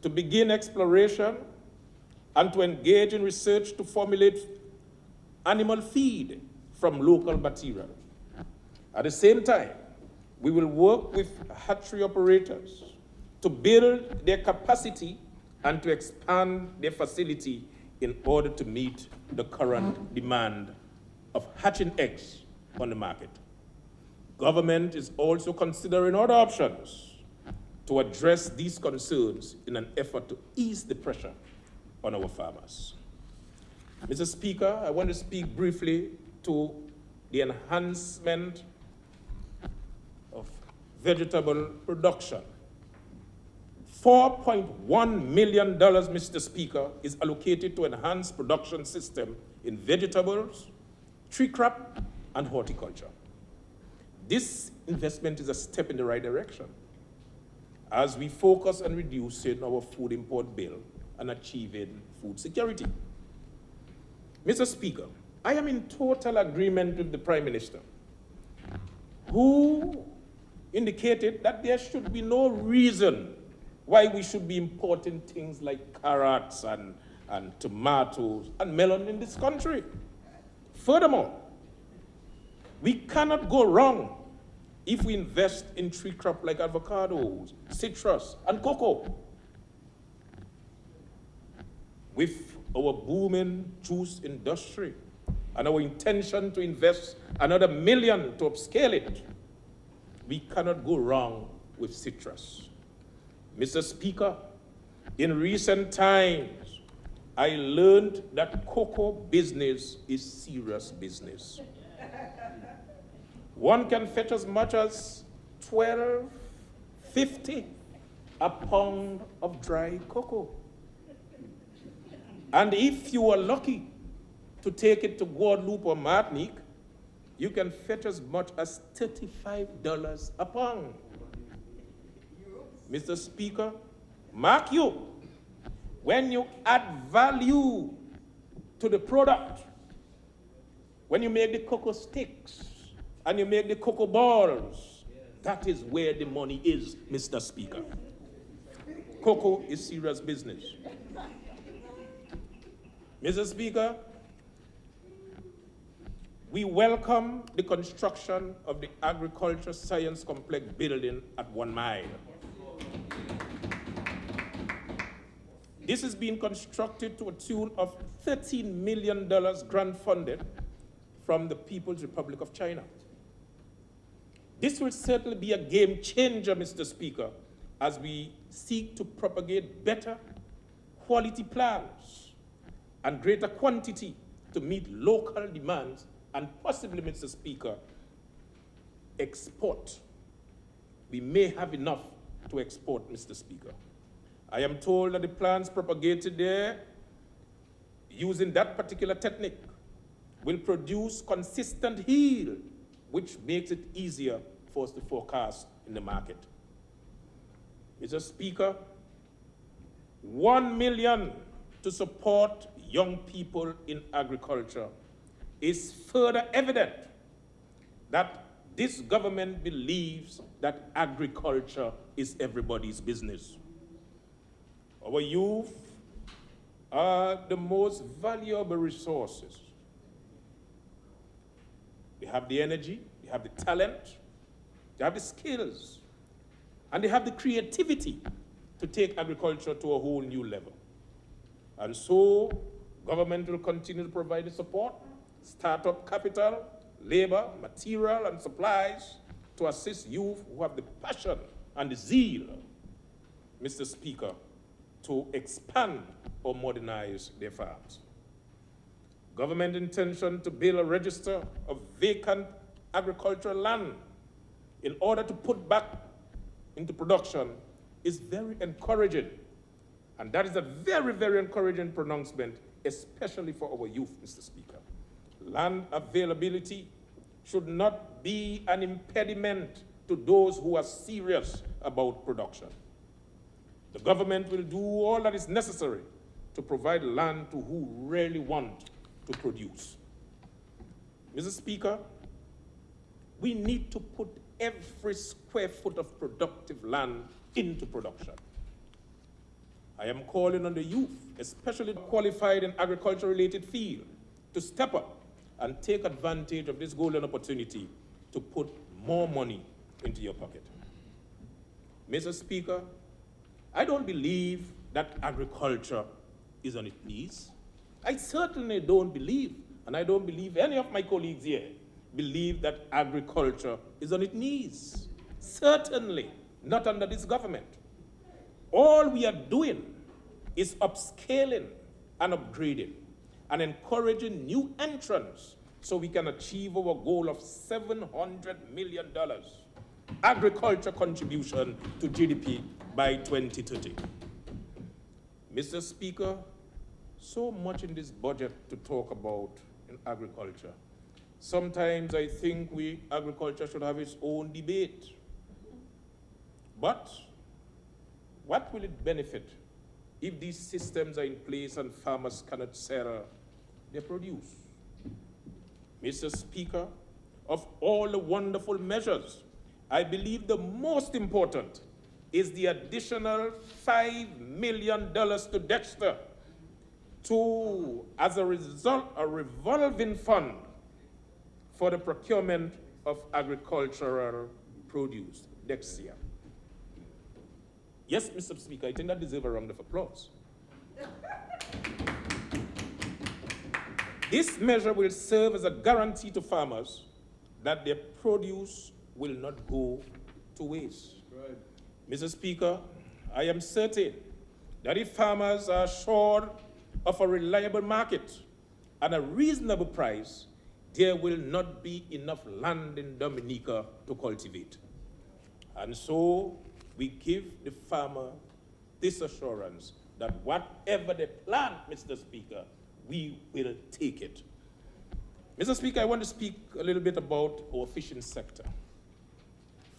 to begin exploration and to engage in research to formulate animal feed from local material. At the same time, we will work with hatchery operators to build their capacity and to expand their facility in order to meet the current demand of hatching eggs on the market. Government is also considering other options to address these concerns in an effort to ease the pressure on our farmers. Mr. Speaker, I want to speak briefly to the enhancement of vegetable production. $4.1 million, Mr. Speaker, is allocated to enhance production system in vegetables, tree crop, and horticulture. This investment is a step in the right direction as we focus on reducing our food import bill and achieving food security. Mr. Speaker, I am in total agreement with the Prime Minister, who indicated that there should be no reason why we should be importing things like carrots and tomatoes and melon in this country. Furthermore, we cannot go wrong if we invest in tree crop like avocados, citrus, and cocoa. With our booming juice industry and our intention to invest another $1 million to upscale it, we cannot go wrong with citrus. Mr. Speaker, in recent times, I learned that cocoa business is serious business. One can fetch as much as $12.50 a pound of dry cocoa. And if you are lucky to take it to Guadeloupe or Martinique, you can fetch as much as $35 a pound. Mr. Speaker, mark you, when you add value to the product, when you make the cocoa sticks and you make the cocoa balls, that is where the money is, Mr. Speaker. Cocoa is serious business. Mr. Speaker, we welcome the construction of the Agriculture Science Complex building at 1 Mile. This is being constructed to a tune of $13 million grant funded from the People's Republic of China. This will certainly be a game changer, Mr. Speaker, as we seek to propagate better quality plants and greater quantity to meet local demands and possibly, Mr. Speaker, export. We may have enough to export, Mr. Speaker. I am told that the plants propagated there using that particular technique will produce consistent yield, which makes it easier for us to forecast in the market. Mr. Speaker, $1 million to support young people in agriculture is further evident that this government believes that agriculture is everybody's business. Our youth are the most valuable resources. They have the energy, they have the talent, they have the skills, and they have the creativity to take agriculture to a whole new level. And so, government will continue to provide the support, startup capital, labor, material, and supplies to assist youth who have the passion and the zeal, Mr. Speaker, to expand or modernize their farms. Government intention to build a register of vacant agricultural land in order to put back into production is very encouraging. And that is a very, very encouraging pronouncement, especially for our youth, Mr. Speaker. Land availability should not be an impediment to those who are serious about production. The government will do all that is necessary to provide land to who really want to produce. Mr. Speaker, we need to put every square foot of productive land into production. I am calling on the youth, especially qualified in agriculture-related field, to step up and take advantage of this golden opportunity to put more money into your pocket. Mr. Speaker, I don't believe that agriculture is on its knees. I certainly don't believe, and I don't believe any of my colleagues here believe that agriculture is on its knees. Certainly not under this government. All we are doing is upscaling and upgrading and encouraging new entrants so we can achieve our goal of $700 million agriculture contribution to GDP by 2030. Mr. Speaker, so much in this budget to talk about in agriculture. Sometimes I think agriculture should have its own debate. But what will it benefit if these systems are in place and farmers cannot sell their produce? Mr. Speaker, of all the wonderful measures, I believe the most important is the additional $5 million to Dexter as a result, a revolving fund for the procurement of agricultural produce, Dexia. Yes, Mr. Speaker, I think that deserves a round of applause. This measure will serve as a guarantee to farmers that their produce will not go to waste. Right. Mr. Speaker, I am certain that if farmers are assured of a reliable market and a reasonable price, there will not be enough land in Dominica to cultivate. And so we give the farmer this assurance that whatever they plant, Mr. Speaker, we will take it. Mr. Speaker, I want to speak a little bit about our fishing sector.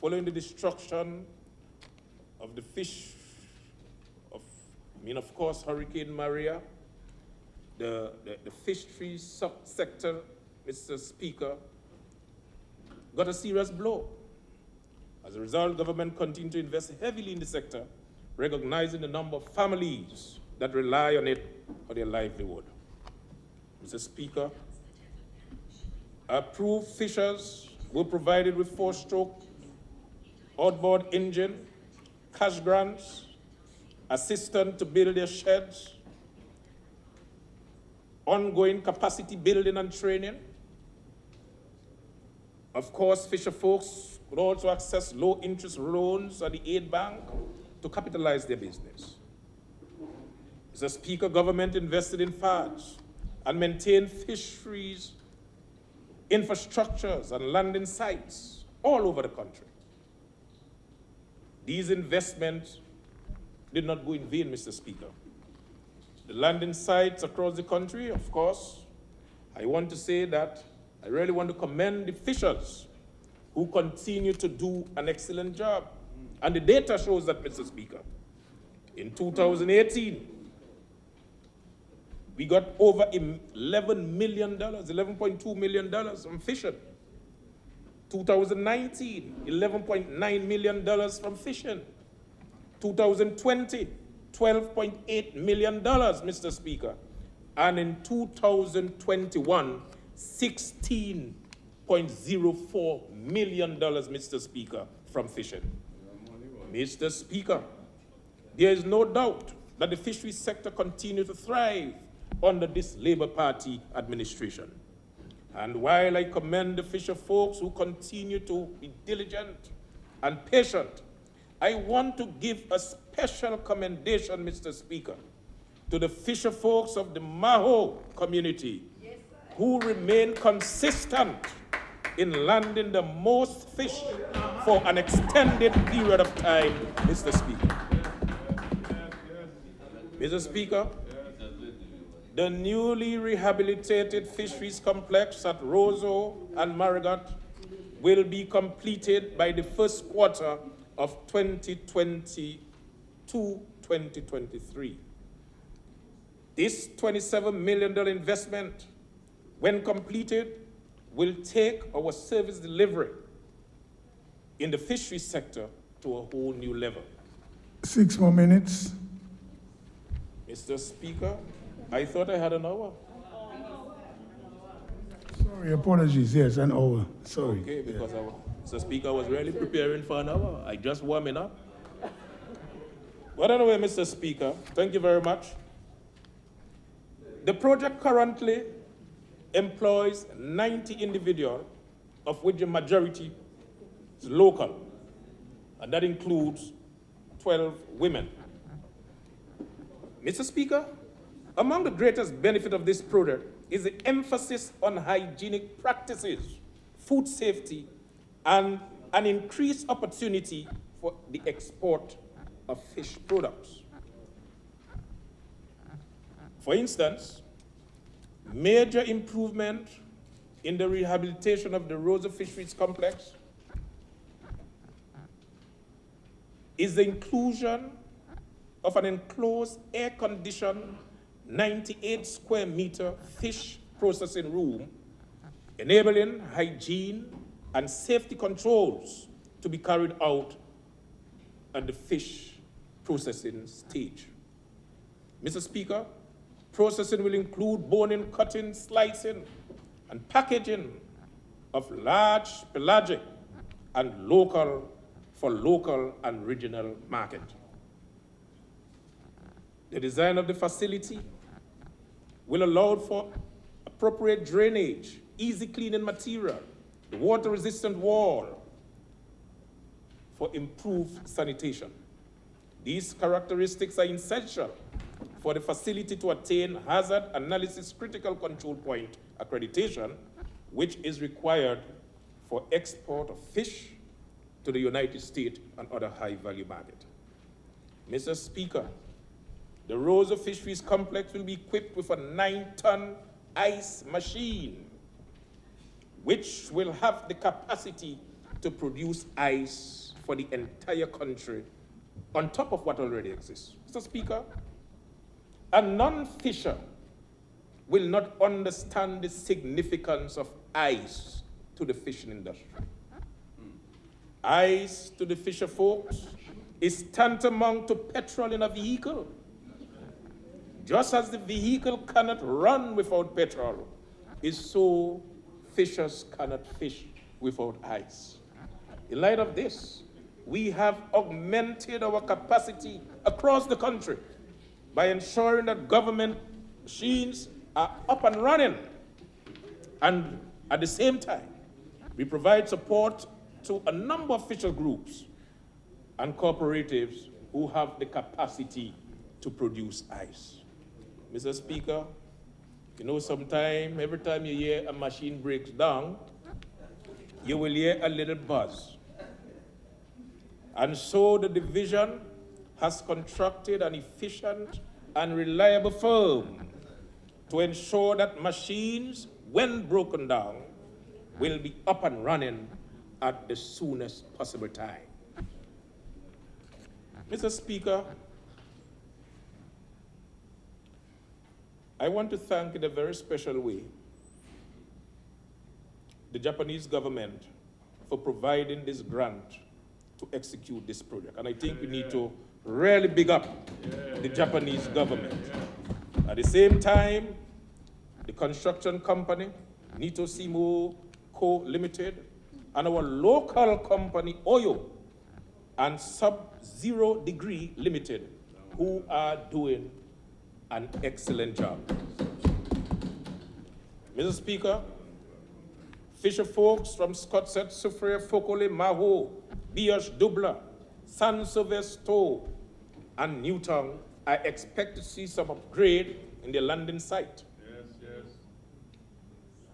Following the destruction of the fish, of course, Hurricane Maria, the fisheries sector, Mr. Speaker, got a serious blow. As a result, government continued to invest heavily in the sector, recognizing the number of families that rely on it for their livelihood. Mr. Speaker, approved fishers were provided with 4-stroke outboard engine, cash grants, assistance to build their sheds, ongoing capacity building and training. Of course, fisher folks would also access low-interest loans at the aid bank to capitalize their business. Mr. Speaker, government invested in FADs and maintained fisheries infrastructures and landing sites all over the country. These investments did not go in vain, Mr. Speaker. The landing sites across the country, of course, I want to say that I really want to commend the fishers who continue to do an excellent job. And the data shows that, Mr. Speaker. In 2018, we got over $11 million, $11.2 million from fishing. 2019, $11.9 million from fishing. 2020, $12.8 million, Mr. Speaker. And in 2021, $16.04 million, Mr. Speaker, from fishing. Mr. Speaker, there is no doubt that the fisheries sector continues to thrive under this Labour Party administration. And while I commend the fisher folks who continue to be diligent and patient, I want to give a special commendation, Mr. Speaker, to the fisher folks of the Maho community who remain consistent in landing the most fish for an extended period of time, Mr. Speaker. Mr. Speaker, the newly rehabilitated fisheries complex at Roseau and Marigot will be completed by the first quarter of 2022-2023. This $27 million investment, when completed, will take our service delivery in the fisheries sector to a whole new level. 6 more minutes. Mr. Speaker, I thought I had an hour. Sorry, apologies. Yes, an hour. Sorry. Okay, because Mr. Speaker, I was really preparing for an hour. I just warming up. Well, anyway, Mr. Speaker, thank you very much. The project currently employs 90 individuals, of which the majority is local, and that includes 12 women. Mr. Speaker, among the greatest benefit of this project is the emphasis on hygienic practices, food safety, and an increased opportunity for the export of fish products. For instance, major improvement in the rehabilitation of the Rosa Fisheries complex is the inclusion of an enclosed, air-conditioned, 98 square meter fish processing room, enabling hygiene and safety controls to be carried out at the fish processing stage. Mr. Speaker, processing will include boning, cutting, slicing, and packaging of large pelagic and local and regional market. The design of the facility will allow for appropriate drainage, easy cleaning material, the water-resistant wall for improved sanitation. These characteristics are essential for the facility to attain hazard analysis critical control point accreditation, which is required for export of fish to the United States and other high-value markets. Mr. Speaker, the Rosa Fisheries complex will be equipped with a 9-ton ice machine, which will have the capacity to produce ice for the entire country on top of what already exists. Mr. Speaker, a non-fisher will not understand the significance of ice to the fishing industry. Ice to the fisher folks is tantamount to petrol in a vehicle. Just as the vehicle cannot run without petrol, is so fishers cannot fish without ice. In light of this, we have augmented our capacity across the country by ensuring that government machines are up and running. And at the same time, we provide support to a number of fisher groups and cooperatives who have the capacity to produce ice. Mr. Speaker, you know, every time you hear a machine breaks down, you will hear a little buzz. And so the division has constructed an efficient and reliable firm to ensure that machines, when broken down, will be up and running at the soonest possible time. Mr. Speaker, I want to thank in a very special way the Japanese government for providing this grant to execute this project. And I think we need to really big up the Japanese government. At the same time, the construction company, Nitosimo Co. Limited, and our local company, Oyo, and Sub-Zero Degree Limited, who are doing an excellent job. Mr. Speaker, fisher folks from Scotset, Soufriere, Fokole, Maho, Bioche, Dubla, San Sylvester, and Newtown, I expect to see some upgrade in their landing site. Yes.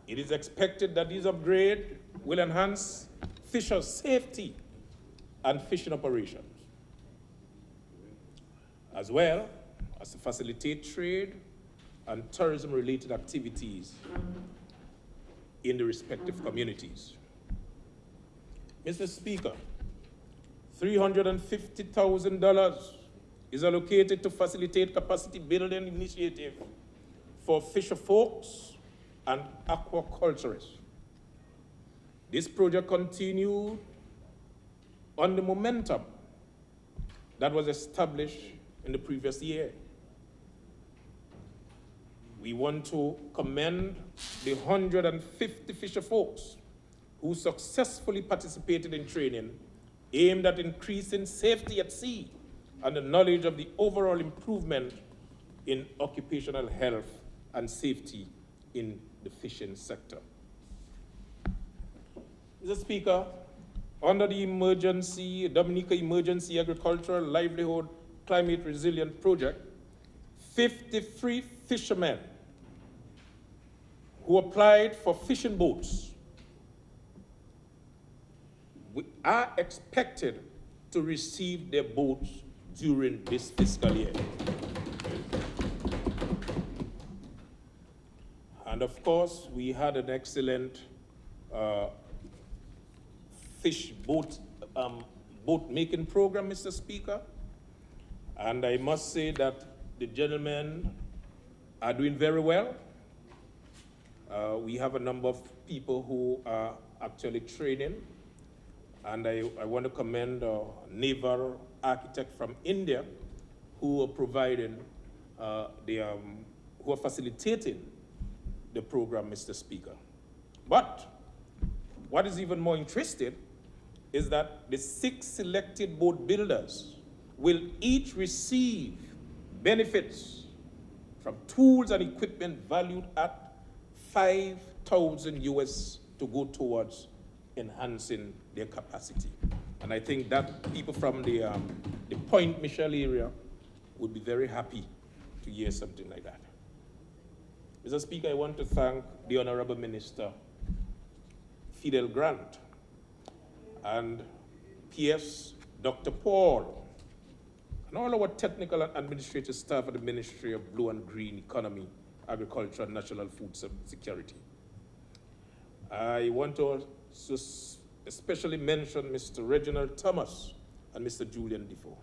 It is expected that these upgrades will enhance fisher safety and fishing operations, as well as to facilitate trade and tourism-related activities in the respective communities. Mr. Speaker, $350,000 is allocated to facilitate capacity building initiative for fisher folks and aquaculturists. This project continued on the momentum that was established in the previous year. We want to commend the 150 fisher folks who successfully participated in training aimed at increasing safety at sea and the knowledge of the overall improvement in occupational health and safety in the fishing sector. Mr. Speaker, under the Dominica Emergency Agricultural Livelihood Climate Resilient Project, 53 fishermen who applied for fishing boats are expected to receive their boats during this fiscal year. And of course, we had an excellent boat making program, Mr. Speaker. And I must say that the gentlemen are doing very well. We have a number of people who are actually training. And I want to commend a naval architect from India who are providing, who are facilitating the program, Mr. Speaker. But what is even more interesting is that the 6 selected boat builders will each receive benefits from tools and equipment valued at $5,000 to go towards enhancing their capacity. And I think that people from the Point Michel area would be very happy to hear something like that. Mr. Speaker, I want to thank the Honorable Minister, Fidel Grant, and PS Dr. Paul, and all our technical and administrative staff at the Ministry of Blue and Green Economy, Agriculture, and National Food Security. I want to also especially mention Mr. Reginald Thomas and Mr. Julian Defoe.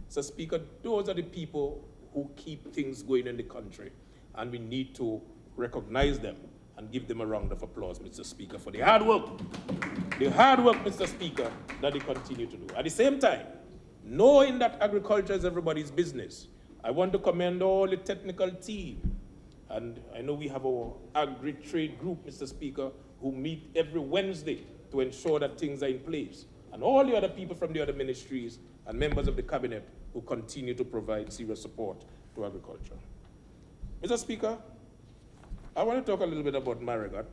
So, Speaker, those are the people who keep things going in the country, and we need to recognize them and give them a round of applause, Mr. Speaker, for the hard work, Mr. Speaker, that they continue to do. At the same time, knowing that agriculture is everybody's business, I want to commend all the technical team. And I know we have our agri-trade group, Mr. Speaker, who meet every Wednesday to ensure that things are in place. And all the other people from the other ministries and members of the cabinet who continue to provide serious support to agriculture. Mr. Speaker, I want to talk a little bit about Marigot.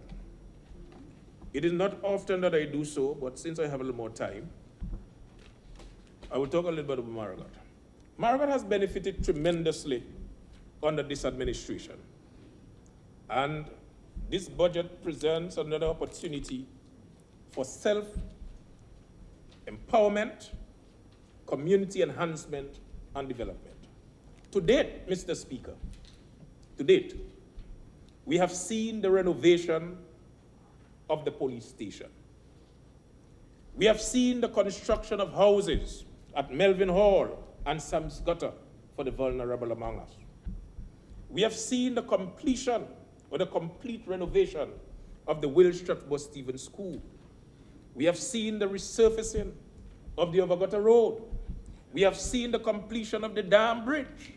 It is not often that I do so, but since I have a little more time, I will talk a little bit about Marigot. Marigot has benefited tremendously under this administration. And this budget presents another opportunity for self-empowerment, community enhancement, and development. To date, Mr. Speaker, we have seen the renovation of the police station. We have seen the construction of houses at Melvin Hall and Sam's Gutter for the vulnerable among us. We have seen the completion or the complete renovation of the Will Strathmore Stevens School. We have seen the resurfacing of the Overgutter Road. We have seen the completion of the Dam Bridge.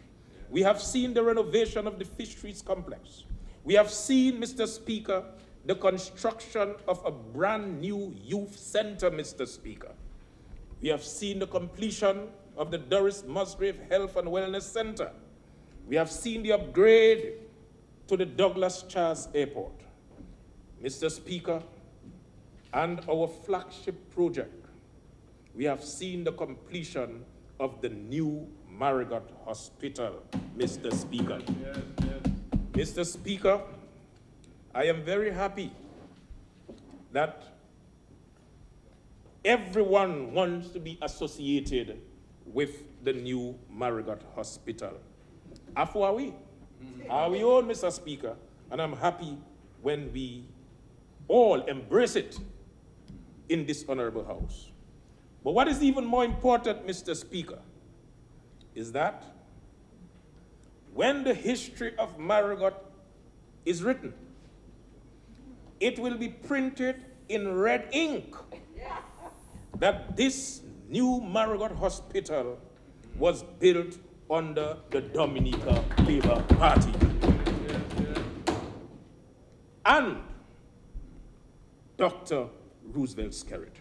We have seen the renovation of the Fisheries complex. We have seen, Mr. Speaker, the construction of a brand new youth center, Mr. Speaker. We have seen the completion of the Doris Musgrave Health and Wellness Center. We have seen the upgrade to the Douglas Charles Airport. Mr. Speaker, and our flagship project, we have seen the completion of the new Marigot Hospital, Mr. Speaker. Yes, yes. Mr. Speaker, I am very happy that everyone wants to be associated with the new Marigot Hospital. Afu are we? Are we all, Mr. Speaker? And I'm happy when we all embrace it in this honorable house. But what is even more important, Mr. Speaker, is that when the history of Marigot is written, it will be printed in red ink that this new Marigot Hospital was built under the Dominica Labour Party. And Dr. Roosevelt Skerrit.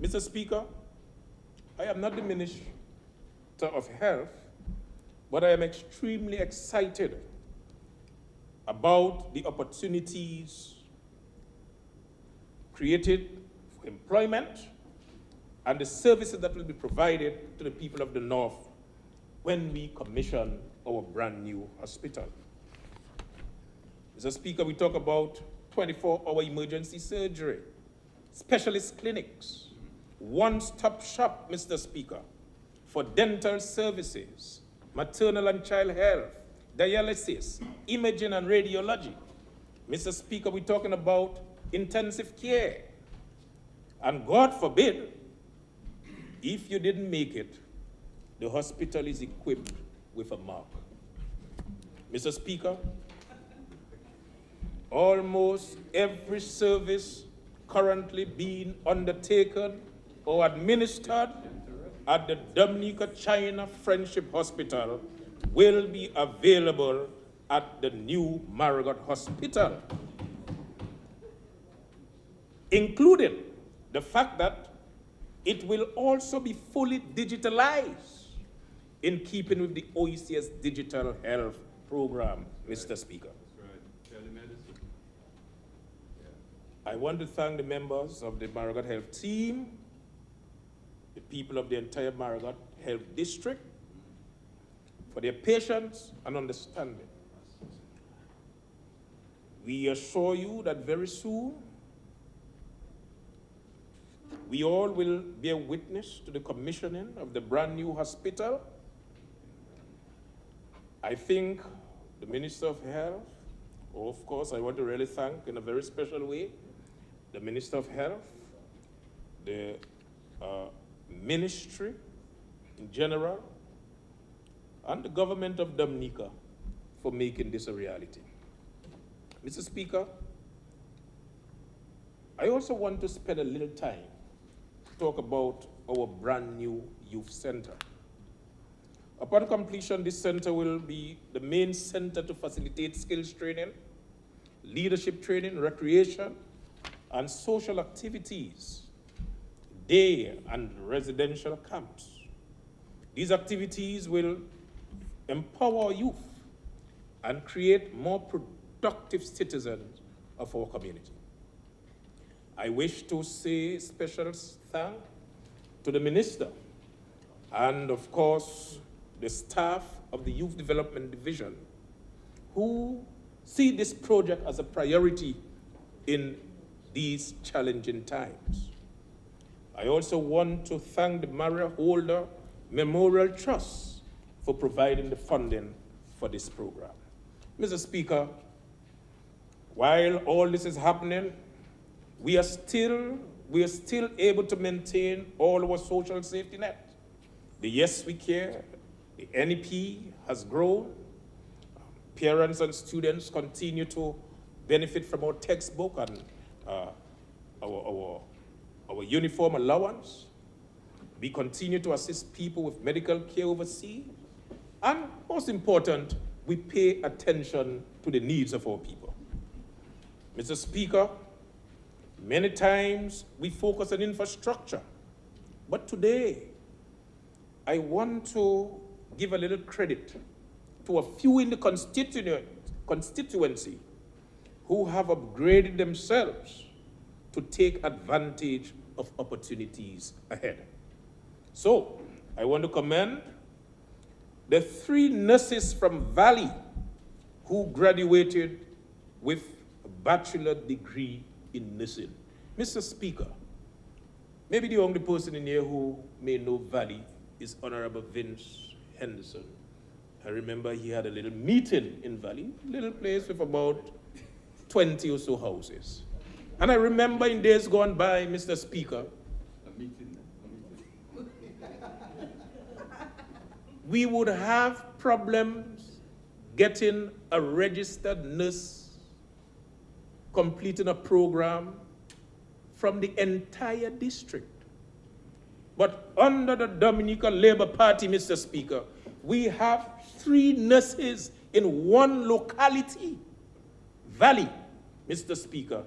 Mr. Speaker, I am not diminished of Health, but I am extremely excited about the opportunities created for employment and the services that will be provided to the people of the North when we commission our brand new hospital. Mr. Speaker, we talk about 24-hour emergency surgery, specialist clinics, one-stop shop, Mr. Speaker, for dental services, maternal and child health, dialysis, imaging and radiology. Mr. Speaker, we're talking about intensive care. And God forbid, if you didn't make it, the hospital is equipped with a mark. Mr. Speaker, almost every service currently being undertaken or administered at the Dominica China Friendship Hospital will be available at the new Marigot Hospital, including the fact that it will also be fully digitalized in keeping with the OECS Digital Health Program, Mr. Speaker. I want to thank the members of the Marigot Health team, the people of the entire Marigot Health District, for their patience and understanding. We assure you that very soon, we all will bear witness to the commissioning of the brand new hospital. I think the Minister of Health, of course, I want to really thank in a very special way the Minister of Health, the ministry in general, and the government of Dominica for making this a reality. Mr. Speaker, I also want to spend a little time to talk about our brand new youth center. Upon completion, this center will be the main center to facilitate skills training, leadership training, recreation, and social activities, day and residential camps. These activities will empower youth and create more productive citizens of our community. I wish to say special thanks to the Minister and, of course, the staff of the Youth Development Division who see this project as a priority in these challenging times. I also want to thank the Maria Holder Memorial Trust for providing the funding for this program. Mr. Speaker, while all this is happening, we are still able to maintain all our social safety net. The Yes We Care, the NEP has grown. Parents and students continue to benefit from our textbook and our uniform allowance. We continue to assist people with medical care overseas. And most important, we pay attention to the needs of our people. Mr. Speaker, many times we focus on infrastructure, but today I want to give a little credit to a few in the constituency who have upgraded themselves to take advantage of opportunities ahead. So, I want to commend the 3 nurses from Valley who graduated with a bachelor degree in nursing. Mr. Speaker, maybe the only person in here who may know Valley is Honorable Vince Henderson. I remember he had a little meeting in Valley, a little place with about 20 or so houses. And I remember in days gone by, Mr. Speaker, we would have problems getting a registered nurse completing a program from the entire district. But under the Dominica Labour Party, Mr. Speaker, we have 3 nurses in one locality, Valley, Mr. Speaker,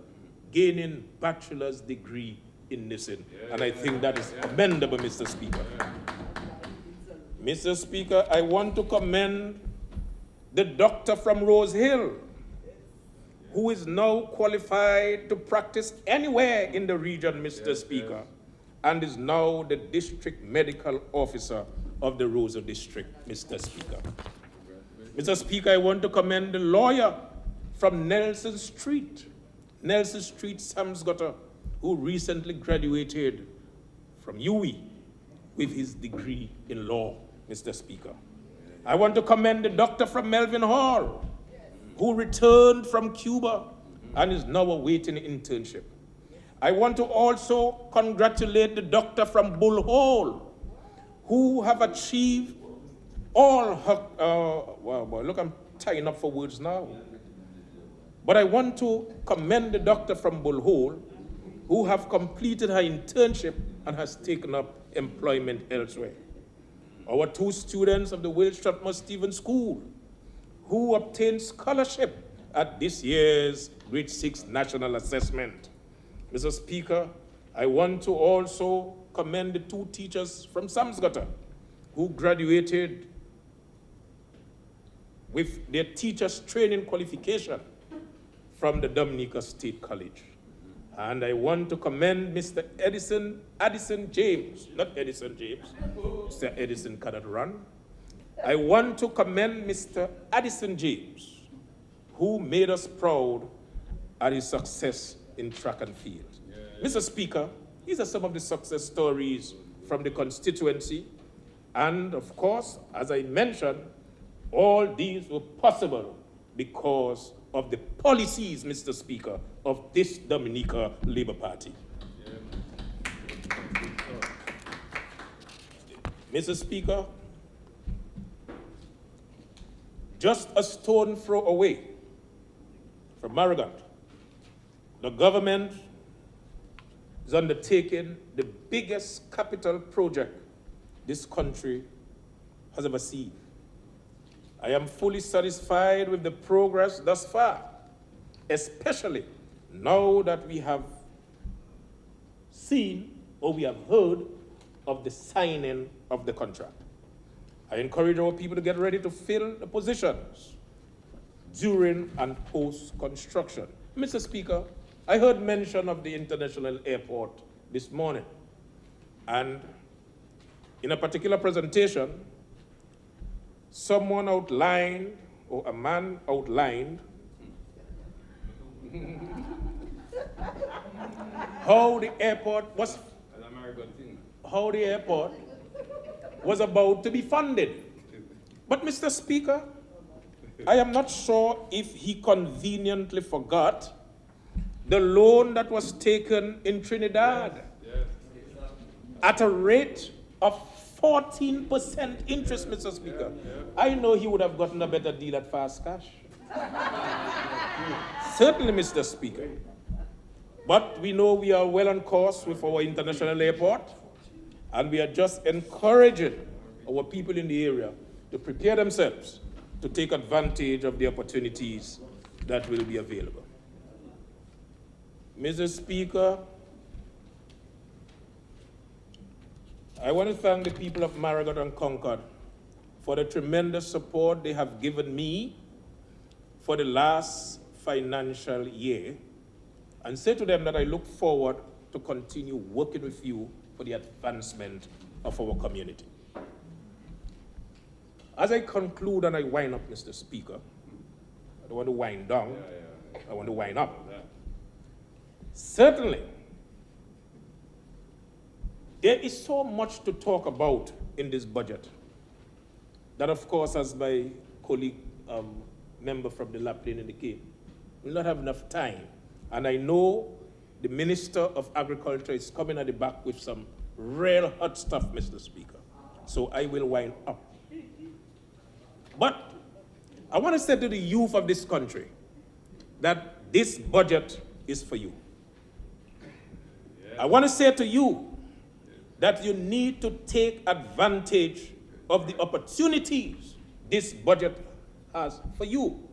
gaining bachelor's degree in nursing. And I think that is commendable, Mr. Speaker. Mr. Speaker, I want to commend the doctor from Rose Hill, who is now qualified to practice anywhere in the region, Mr. Speaker, and is now the district medical officer of the Rosa district, Mr. Speaker. Mr. Speaker, I want to commend the lawyer from Nelson Street, Samsgutter, who recently graduated from UWI with his degree in law, Mr. Speaker. I want to commend the doctor from Melvin Hall, who returned from Cuba and is now awaiting an internship. I want to also congratulate the doctor from Bull Hall, who have achieved all her, look, I'm tying up for words now. But I want to commend the doctor from Bull Hall, who have completed her internship and has taken up employment elsewhere. Our 2 students of the Will Strathmore Stevens School, who obtained scholarship at this year's Grade 6 National Assessment. Mr. Speaker, I want to also commend the 2 teachers from Samsgutter who graduated with their teacher's training qualification from the Dominica State College. And I want to commend Mr. Addison James, not Edison James, Mr. Edison cannot run. I want to commend Mr. Addison James, who made us proud at his success in track and field. Mr. Speaker, these are some of the success stories from the constituency. And of course, as I mentioned, all these were possible because of the policies, Mr. Speaker, of this Dominica Labour Party. Mr. Speaker, just a stone throw away from Marigot, the government is undertaking the biggest capital project this country has ever seen. I am fully satisfied with the progress thus far, especially now that we have seen or we have heard of the signing of the contract. I encourage our people to get ready to fill the positions during and post-construction. Mr. Speaker, I heard mention of the international airport this morning, and in a particular presentation, someone outlined, or a man outlined, how the airport was about to be funded. But Mr. Speaker, I am not sure if he conveniently forgot the loan that was taken in Trinidad at a rate of 14% interest, Mr. Speaker. I know he would have gotten a better deal at Fast Cash. Certainly, Mr. Speaker. But we know we are well on course with our international airport, and we are just encouraging our people in the area to prepare themselves to take advantage of the opportunities that will be available. Mr. Speaker, I want to thank the people of Marigot and Concord for the tremendous support they have given me for the last financial year, and say to them that I look forward to continue working with you for the advancement of our community. As I conclude and I wind up, Mr. Speaker, I don't want to wind down, I want to wind up. Certainly, there is so much to talk about in this budget that, of course, as my colleague, member from the Laplane indicated, we'll not have enough time. And I know the Minister of Agriculture is coming at the back with some real hot stuff, Mr. Speaker. So I will wind up. But I want to say to the youth of this country that this budget is for you. I want to say to you that you need to take advantage of the opportunities this budget has for you.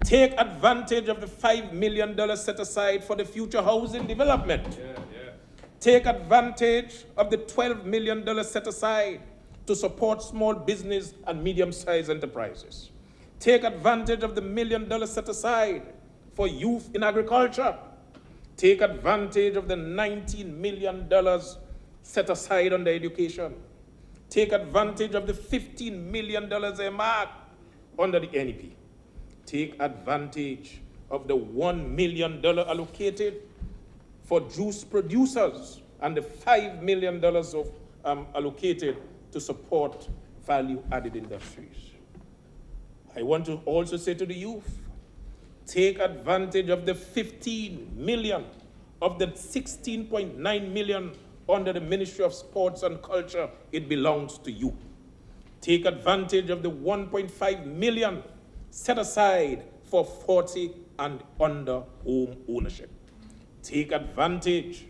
Take advantage of the $5 million set aside for the future housing development. Take advantage of the $12 million set aside to support small business and medium-sized enterprises. Take advantage of the $1 million set aside for youth in agriculture. Take advantage of the $19 million set aside under education. Take advantage of the $15 million earmarked under the NEP. Take advantage of the $1 million allocated for juice producers and the $5 million allocated to support value-added industries. I want to also say to the youth, take advantage of the 15 million of the 16.9 million under the Ministry of Sports and Culture. It belongs to you. Take advantage of the 1.5 million set aside for 40 and under home ownership. Take advantage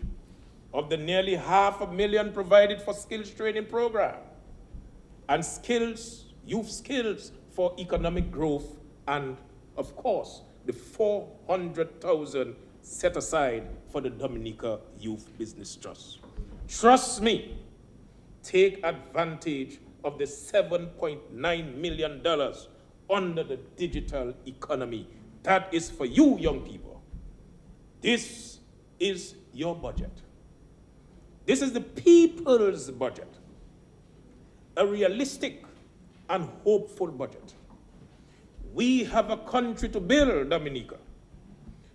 of the nearly $500,000 provided for skills training program and skills, youth skills for economic growth, and of course, the $400,000 set aside for the Dominica Youth Business Trust. Trust me, take advantage of the $7.9 million under the digital economy. That is for you, young people. This is your budget. This is the people's budget. A realistic and hopeful budget. We have a country to build, Dominica.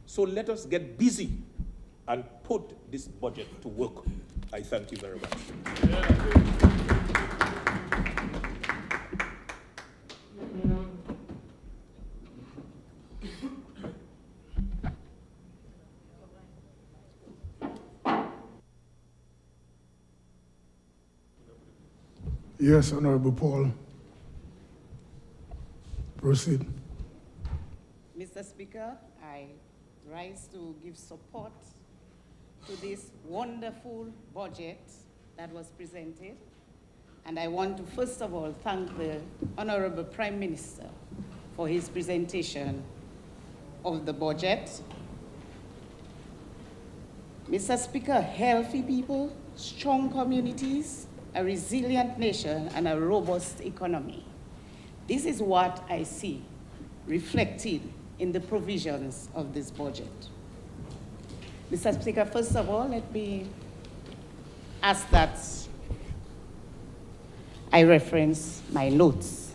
So let us get busy and put this budget to work. I thank you very much. Yes, Honorable Paul. Proceed. Mr. Speaker, I rise to give support to this wonderful budget that was presented. And I want to first of all thank the Honorable Prime Minister for his presentation of the budget. Mr. Speaker, healthy people, strong communities, a resilient nation, and a robust economy. This is what I see reflected in the provisions of this budget. Mr. Speaker, first of all, let me ask that I reference my notes.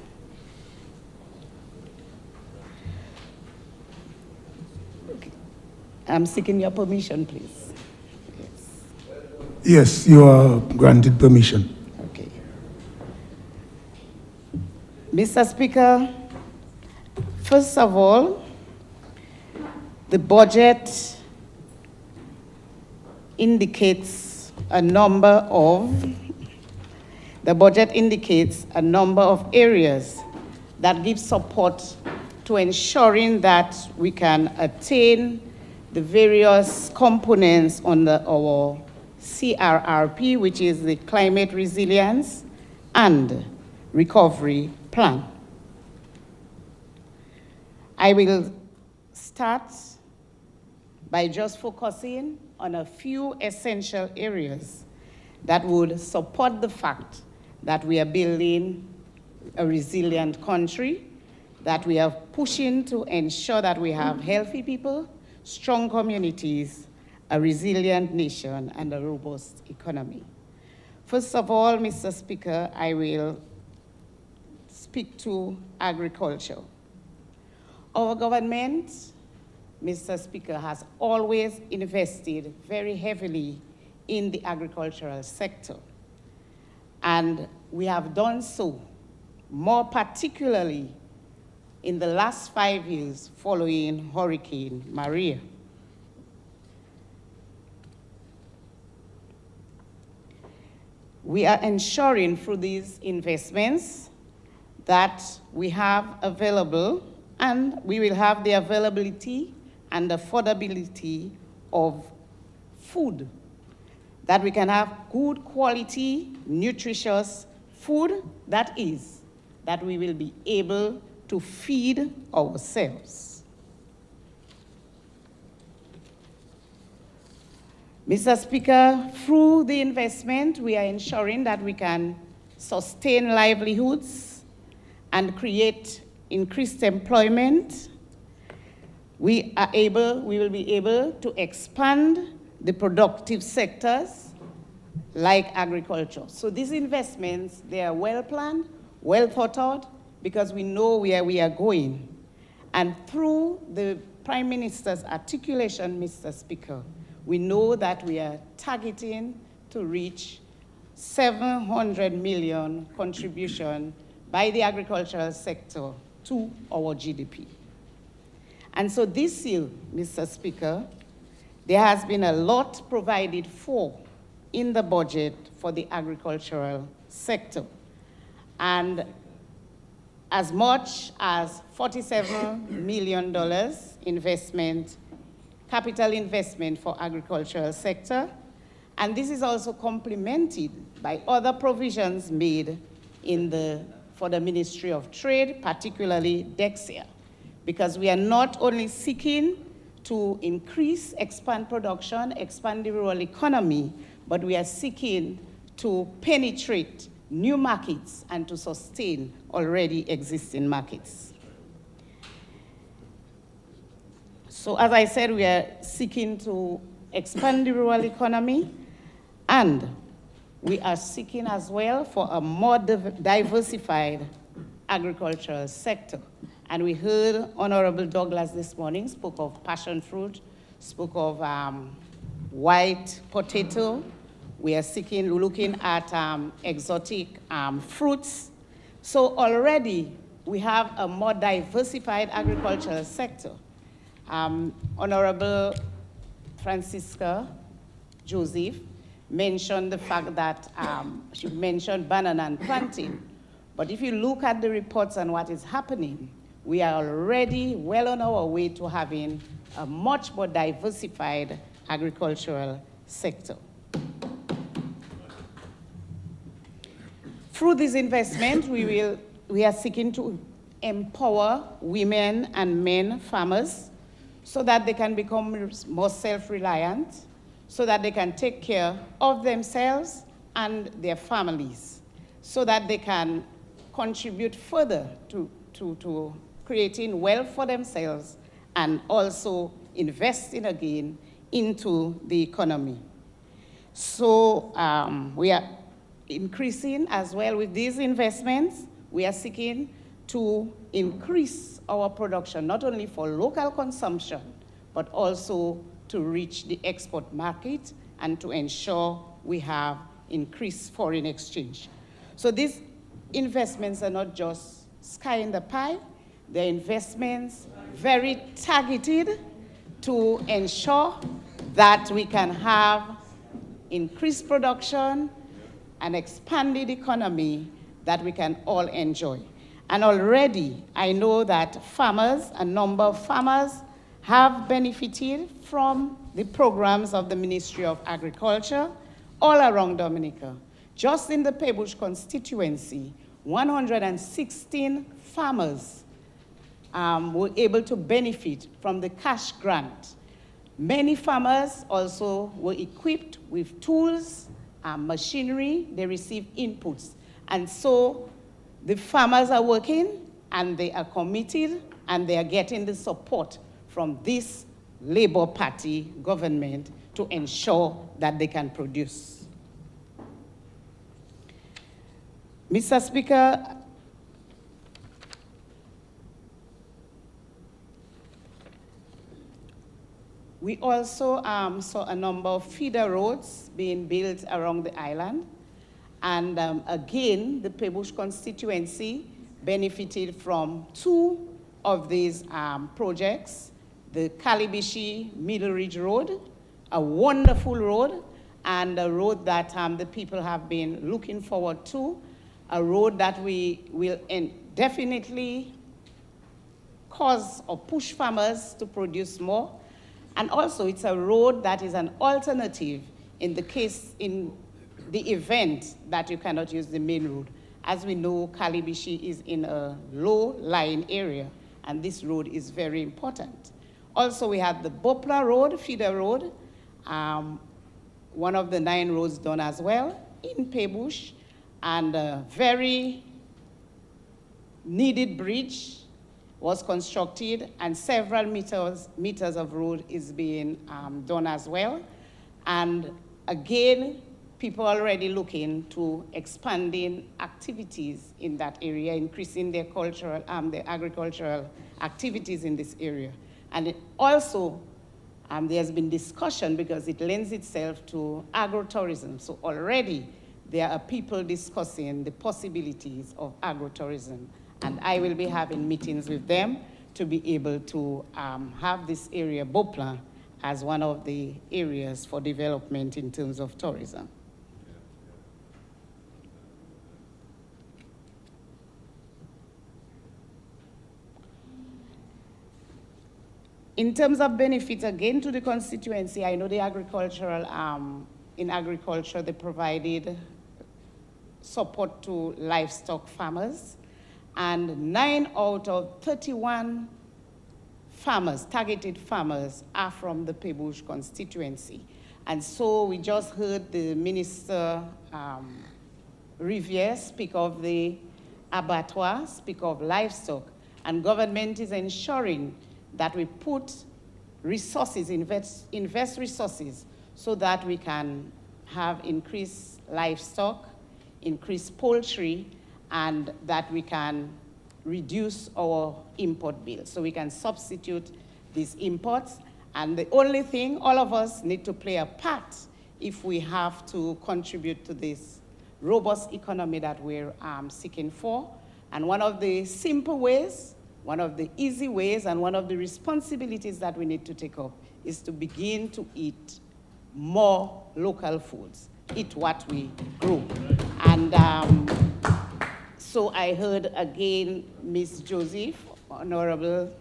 Okay. I'm seeking your permission, please. Yes, you are granted permission. Okay. Mr. Speaker, first of all, the budget indicates a number of areas that give support to ensuring that we can attain the various components under our CRRP, which is the Climate Resilience and Recovery Plan. I will start by just focusing on a few essential areas that would support the fact that we are building a resilient country, that we are pushing to ensure that we have healthy people, strong communities, a resilient nation, and a robust economy. First of all, Mr. Speaker, I will speak to agriculture. Our government, Mr. Speaker, has always invested very heavily in the agricultural sector. And we have done so, more particularly in the last 5 years following Hurricane Maria. We are ensuring through these investments that we have available, and we will have the availability and affordability of food, that we can have good quality, nutritious food, that we will be able to feed ourselves. Mr. Speaker, through the investment, we are ensuring that we can sustain livelihoods, and create increased employment, we will be able to expand the productive sectors like agriculture. So these investments, they are well planned, well thought out, because we know where we are going. And through the Prime Minister's articulation, Mr. Speaker, we know that we are targeting to reach 700 million contribution by the agricultural sector to our GDP. And so this year, Mr. Speaker, there has been a lot provided for in the budget for the agricultural sector. And as much as $47 million investment, capital investment for agricultural sector. And this is also complemented by other provisions made for the Ministry of Trade, particularly DEXIA, because we are not only seeking to expand production, expand the rural economy, but we are seeking to penetrate new markets and to sustain already existing markets. So as I said, we are seeking to expand the rural economy, and we are seeking as well for a more diversified agricultural sector. And we heard Honorable Douglas this morning spoke of passion fruit, spoke of white potato. We are looking at exotic fruits. So already we have a more diversified agricultural sector. Honorable Francisca Joseph mentioned the fact that she mentioned banana and plantain. But if you look at the reports and what is happening, we are already well on our way to having a much more diversified agricultural sector. Through this investment, we are seeking to empower women and men farmers so that they can become more self-reliant, so that they can take care of themselves and their families, so that they can contribute further to creating wealth for themselves and also investing again into the economy. So we are increasing as well with these investments. We are seeking to increase our production, not only for local consumption, but also to reach the export market and to ensure we have increased foreign exchange. So these investments are not just sky in the pie, they're investments very targeted to ensure that we can have increased production and expanded economy that we can all enjoy. And already, I know that a number of farmers have benefited from the programs of the Ministry of Agriculture all around Dominica. Just in the Pebush constituency, 116 farmers were able to benefit from the cash grant. Many farmers also were equipped with tools, machinery, they received inputs. And so the farmers are working and they are committed and they are getting the support from this Labour Party government to ensure that they can produce. Mr. Speaker, we also saw a number of feeder roads being built around the island. And again, the Pebush constituency benefited from two of these projects. The Kalibishi Middle Ridge Road, a wonderful road, and a road that the people have been looking forward to, a road that we will definitely cause or push farmers to produce more. And also, it's a road that is an alternative in the event that you cannot use the main road. As we know, Kalibishi is in a low-lying area, and this road is very important. Also, we have the Bopla Road, feeder road, one of the 9 roads done as well in Pebush. and a very needed bridge was constructed, and several meters of road is being done as well. And again, people are already looking to expanding activities in that area, increasing their their agricultural activities in this area. And it also, there's been discussion because it lends itself to agrotourism. So already there are people discussing the possibilities of agrotourism. And I will be having meetings with them to be able to have this area, Bopla, as one of the areas for development in terms of tourism. In terms of benefits, again, to the constituency, I know the in agriculture, they provided support to livestock farmers, and 9 out of 31 farmers, targeted farmers, are from the Pebush constituency. And so we just heard the Minister Riviere speak of the abattoir, speak of livestock, and government is ensuring that we put resources, invest resources, so that we can have increased livestock, increased poultry, and that we can reduce our import bill. So we can substitute these imports. And the only thing, all of us need to play a part if we have to contribute to this robust economy that we're seeking for. And one of the simple ways, one of the easy ways, and one of the responsibilities that we need to take up is to begin to eat more local foods, eat what we grow. And so I heard again Ms. Joseph, Honorable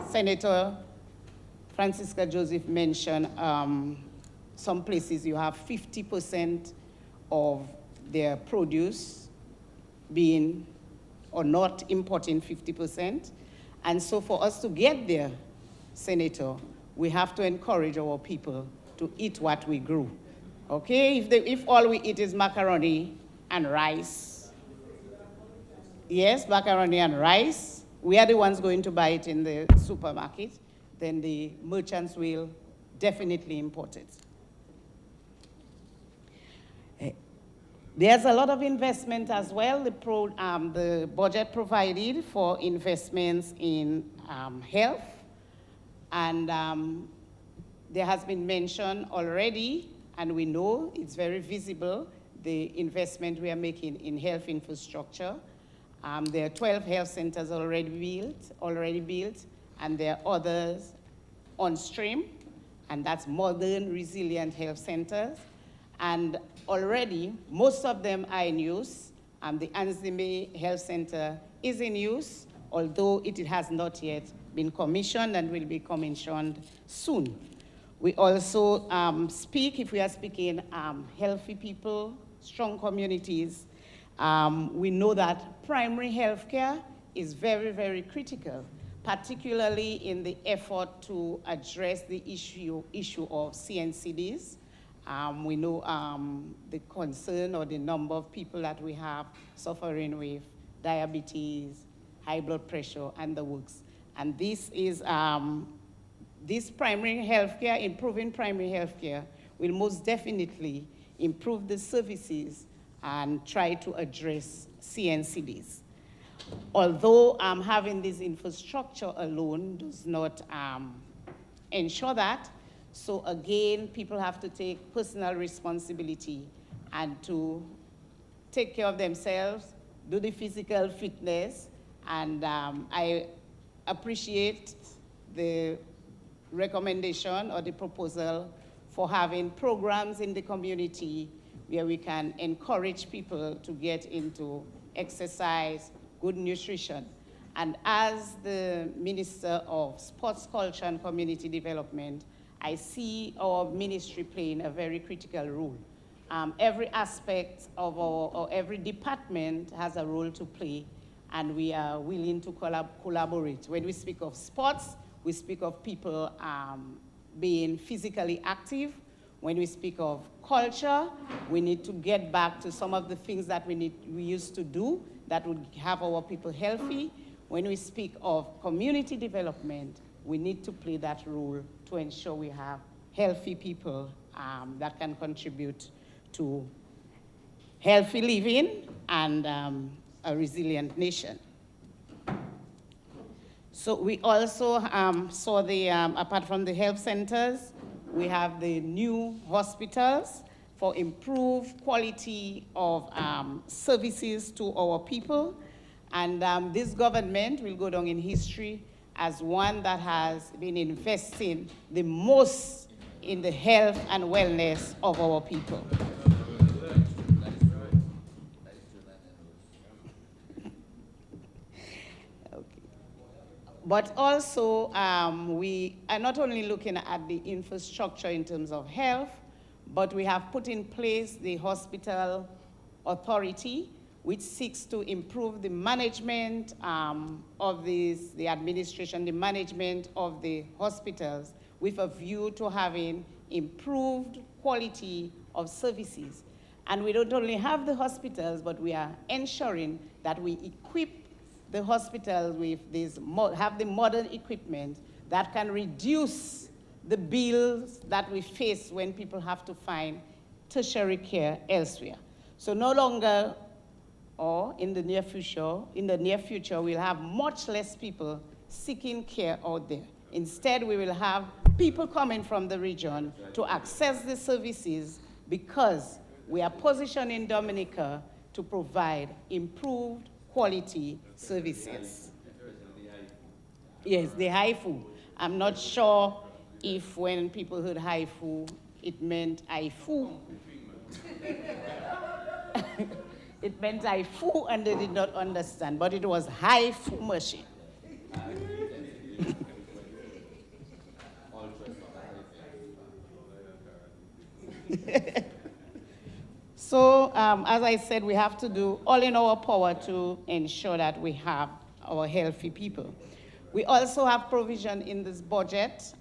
Senator Francisca Joseph mention some places you have 50% of their produce being or not importing 50%. And so for us to get there, Senator, we have to encourage our people to eat what we grew. Okay, if all we eat is macaroni and rice, yes, macaroni and rice, we are the ones going to buy it in the supermarket, then the merchants will definitely import it. There's a lot of investment as well. The budget provided for investments in health, and there has been mentioned already, and we know it's very visible, the investment we are making in health infrastructure. There are 12 health centers already built, and there are others on stream, and that's modern, resilient health centers. And already, most of them are in use. The Anzime Health Center is in use, although it has not yet been commissioned and will be commissioned soon. We also speak, if we are speaking healthy people, strong communities, we know that primary health care is very, very critical, particularly in the effort to address the issue of CNCDs. We know the concern or the number of people that we have suffering with diabetes, high blood pressure, and the works. And this is, this primary health care, improving primary health care, will most definitely improve the services and try to address CNCDs. Although having this infrastructure alone does not ensure that, so again, people have to take personal responsibility and to take care of themselves, do the physical fitness, and I appreciate the recommendation or the proposal for having programs in the community where we can encourage people to get into exercise, good nutrition. And as the Minister of Sports, Culture, and Community Development, I see our ministry playing a very critical role. Every aspect of or every department has a role to play, and we are willing to collaborate. When we speak of sports, we speak of people being physically active. When we speak of culture, we need to get back to some of the things that we used to do that would have our people healthy. When we speak of community development, we need to play that role to ensure we have healthy people that can contribute to healthy living and a resilient nation. So we also saw the, apart from the health centers, we have the new hospitals for improved quality of services to our people. And this government will go down in history as one that has been investing the most in the health and wellness of our people. But also, we are not only looking at the infrastructure in terms of health, but we have put in place the hospital authority, which seeks to improve the management of the administration, the management of the hospitals, with a view to having improved quality of services. And we don't only have the hospitals, but we are ensuring that we equip the hospitals with have the modern equipment that can reduce the bills that we face when people have to find tertiary care elsewhere. So no longer, or in the near future, we'll have much less people seeking care out there. Instead, we will have people coming from the region to access the services because we are positioned in Dominica to provide improved quality services. Yes, the HIFU. I'm not sure if when people heard HIFU, it meant IFU. It meant IFU and they did not understand, but it was HIFU machine. So, as I said, we have to do all in our power to ensure that we have our healthy people. We also have provision in this budget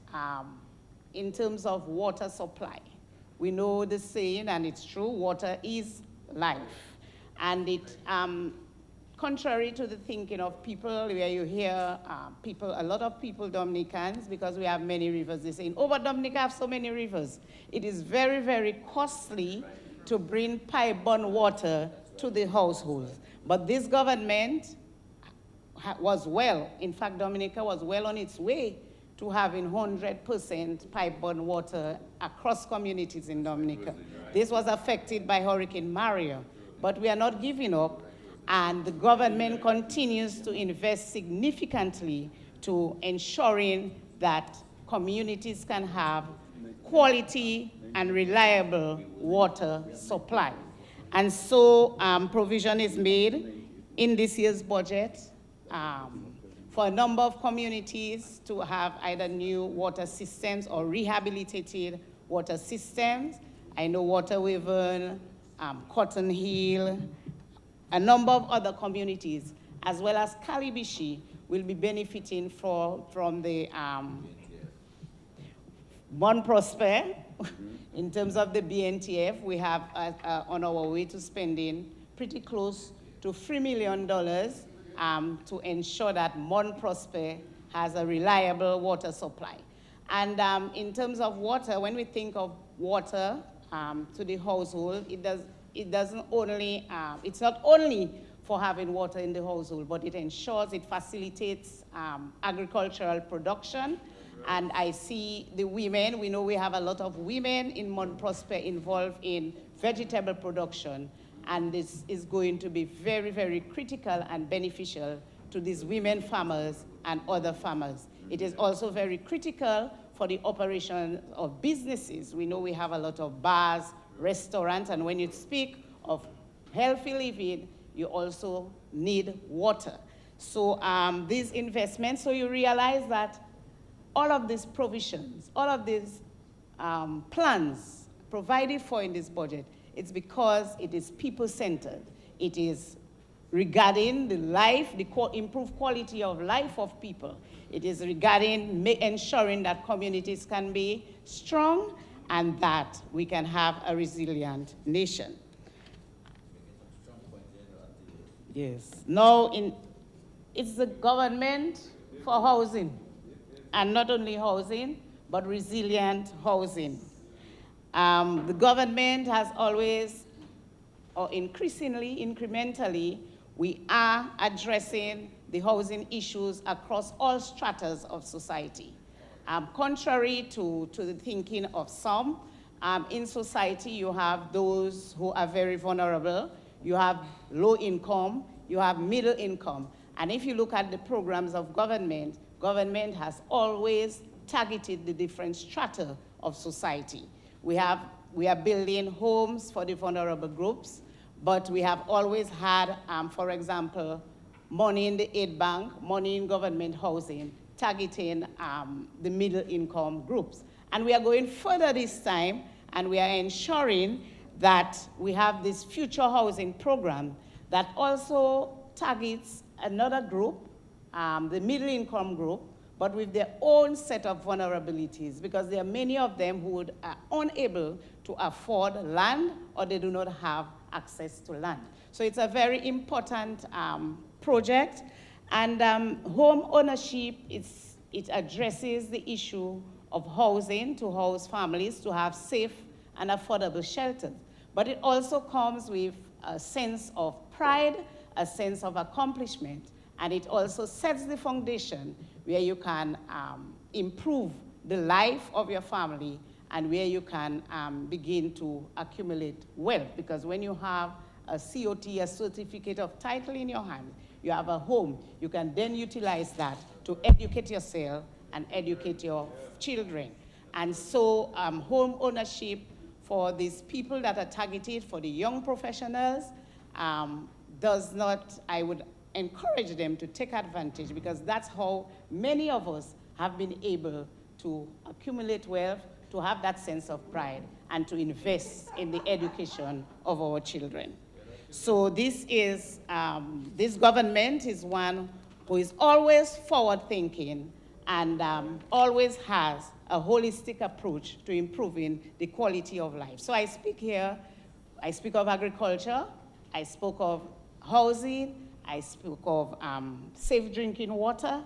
in terms of water supply. We know the saying, and it's true, water is life. And it, contrary to the thinking of people, where you hear a lot of people, Dominicans, because we have many rivers, they say, oh, but Dominica have so many rivers. It is very, very costly to bring pipe-borne water to the households. But this government was well, in fact, Dominica was well on its way to having 100% pipe-borne water across communities in Dominica. This was affected by Hurricane Marigot, but we are not giving up, and the government continues to invest significantly to ensuring that communities can have quality and reliable water supply. And so provision is made in this year's budget for a number of communities to have either new water systems or rehabilitated water systems. I know Waterhaven, Cotton Hill, a number of other communities, as well as Calibishi, will be benefiting from the Bon Prosper. In terms of the BNTF, we have on our way to spending pretty close to $3 million to ensure that Mon Prosper has a reliable water supply. And in terms of water, when we think of water to the household, it's not only for having water in the household, but it ensures, it facilitates agricultural production. And I see the women, we know we have a lot of women in Mount Prosper involved in vegetable production, and this is going to be very, very critical and beneficial to these women farmers and other farmers. It is also very critical for the operation of businesses. We know we have a lot of bars, restaurants, and when you speak of healthy living, you also need water. So these investments, so you realize that all of these provisions, all of these plans provided for in this budget, it's because it is people-centered. It is regarding the improved quality of life of people. It is regarding ensuring that communities can be strong and that we can have a resilient nation. Yes. Now, it's the government for housing, and not only housing, but resilient housing. The government has always, or increasingly, incrementally, we are addressing the housing issues across all stratas of society. Contrary to the thinking of some, in society you have those who are very vulnerable, you have low income, you have middle income. And if you look at the programs of government, government has always targeted the different strata of society. We are building homes for the vulnerable groups, but we have always had, for example, money in the aid bank, money in government housing, targeting the middle income groups. And we are going further this time, and we are ensuring that we have this future housing program that also targets another group, the middle income group, but with their own set of vulnerabilities, because there are many of them who are unable to afford land, or they do not have access to land. So it's a very important project. And home ownership, it addresses the issue of housing, to house families, to have safe and affordable shelter. But it also comes with a sense of pride, a sense of accomplishment, and it also sets the foundation where you can improve the life of your family, and where you can begin to accumulate wealth. Because when you have a COT, a certificate of title in your hand, you have a home, you can then utilize that to educate yourself and educate your children. And so home ownership for these people that are targeted, for the young professionals, I would encourage them to take advantage, because that's how many of us have been able to accumulate wealth, to have that sense of pride, and to invest in the education of our children. So this government is one who is always forward-thinking and always has a holistic approach to improving the quality of life. So I speak here, I speak of agriculture, I spoke of housing, I spoke of safe drinking water,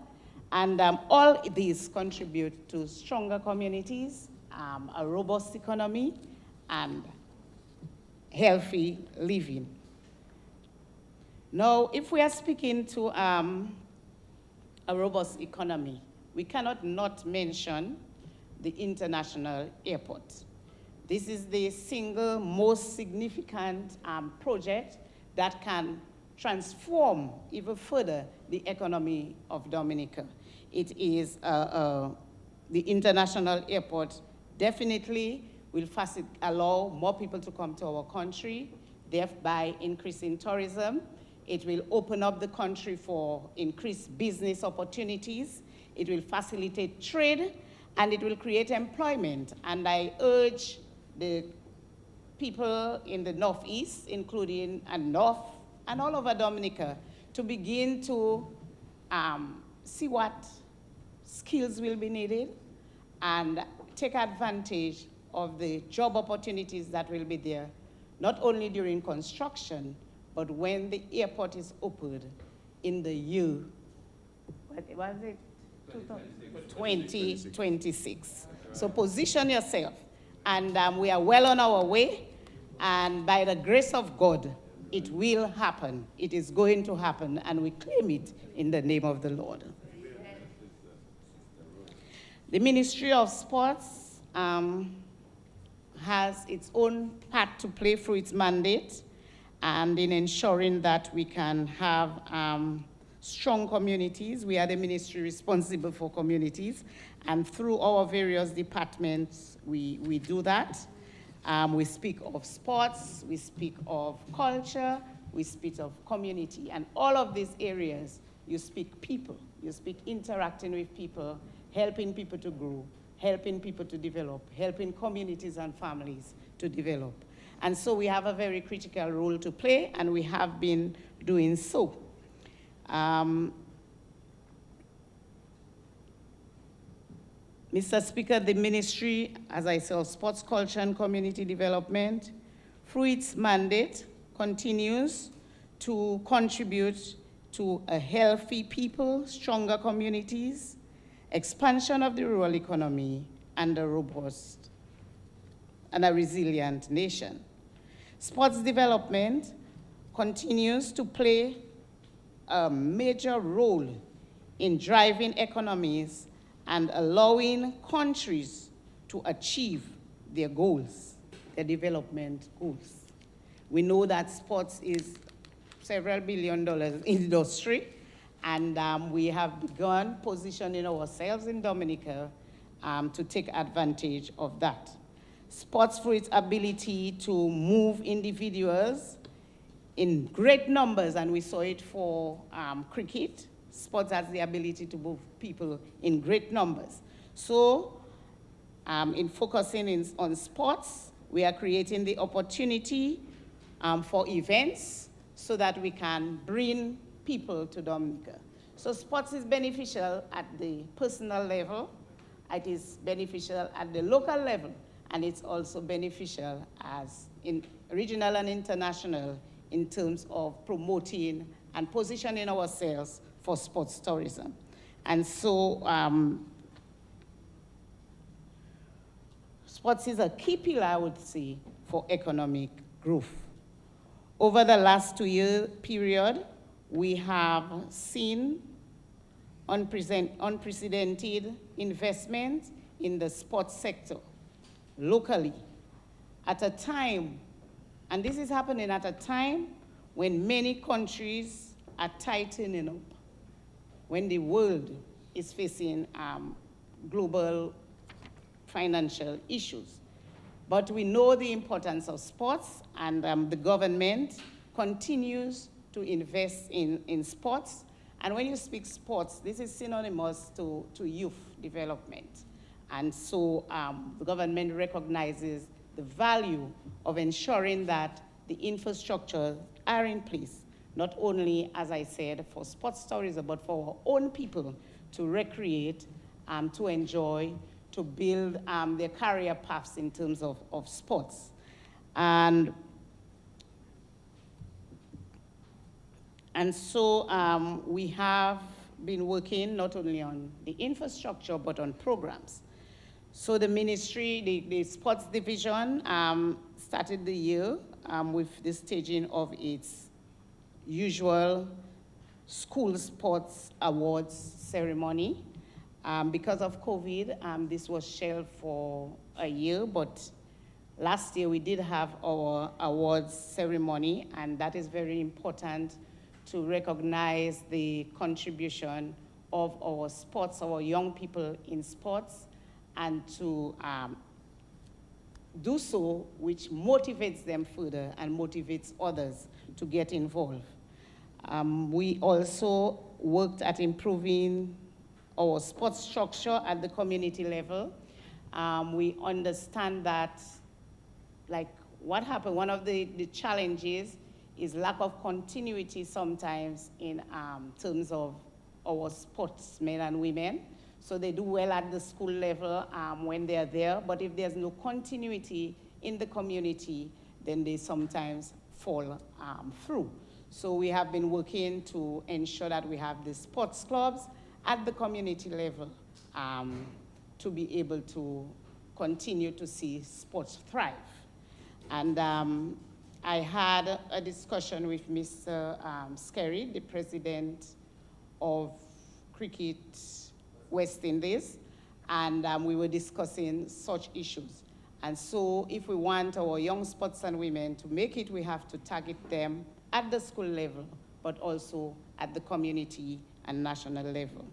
and all these contribute to stronger communities, a robust economy, and healthy living. Now, if we are speaking to a robust economy, we cannot not mention the international airport. This is the single most significant project that can transform even further the economy of Dominica. It is the international airport definitely will allow more people to come to our country, thereby increasing tourism. It will open up the country for increased business opportunities. It will facilitate trade, and it will create employment. And I urge the people in the Northeast, including North and all over Dominica, to begin to see what skills will be needed and take advantage of the job opportunities that will be there, not only during construction, but when the airport is opened in the year, what was it? 2026. So position yourself. And we are well on our way. And by the grace of God, it will happen. It is going to happen. And we claim it in the name of the Lord. The Ministry of Sports has its own part to play through its mandate, and in ensuring that we can have strong communities. We are the ministry responsible for communities, and through our various departments, we do that. We speak of sports, we speak of culture, we speak of community, and all of these areas, you speak people, you speak interacting with people, helping people to grow, helping people to develop, helping communities and families to develop. And so we have a very critical role to play, and we have been doing so. Mr. Speaker, the Ministry, as I said, of Sports, Culture and Community Development, through its mandate, continues to contribute to a healthy people, stronger communities, expansion of the rural economy, and a robust and a resilient nation. Sports development continues to play a major role in driving economies and allowing countries to achieve their goals, their development goals. We know that sports is several $billion industry, and we have begun positioning ourselves in Dominica to take advantage of that. Sports, for its ability to move individuals in great numbers, and we saw it for cricket. Sports has the ability to move people in great numbers. So in focusing on sports, we are creating the opportunity for events so that we can bring people to Dominica. So sports is beneficial at the personal level, it is beneficial at the local level, and it's also beneficial as in regional and international in terms of promoting and positioning ourselves for sports tourism. And so sports is a key pillar, I would say, for economic growth. Over the last 2-year period, we have seen unprecedented investment in the sports sector locally at a time, and this is happening at a time when many countries are tightening up, when the world is facing global financial issues. But we know the importance of sports, and the government continues to invest in sports. And when you speak sports, this is synonymous to youth development. And so the government recognizes the value of ensuring that the infrastructure are in place, not only, as I said, for sports tourism, but for our own people to recreate, to enjoy, to build their career paths in terms of sports. And so we have been working not only on the infrastructure, but on programs. So the ministry, the sports division started the year with the staging of its usual school sports awards ceremony. Because of COVID, this was shelved for a year, but last year we did have our awards ceremony, and that is very important to recognize the contribution of our sports, our young people in sports, and to do so, which motivates them further and motivates others to get involved. We also worked at improving our sports structure at the community level. We understand that, like what happened, one of the challenges is lack of continuity sometimes in terms of our sportsmen and women. So they do well at the school level when they're there, but if there's no continuity in the community, then they sometimes fall through. So we have been working to ensure that we have the sports clubs at the community level to be able to continue to see sports thrive. And I had a discussion with Mr. Skerry, the president of Cricket West Indies, and we were discussing such issues. And so if we want our young sportsmen and women to make it, we have to target them at the school level, but also at the community and national level.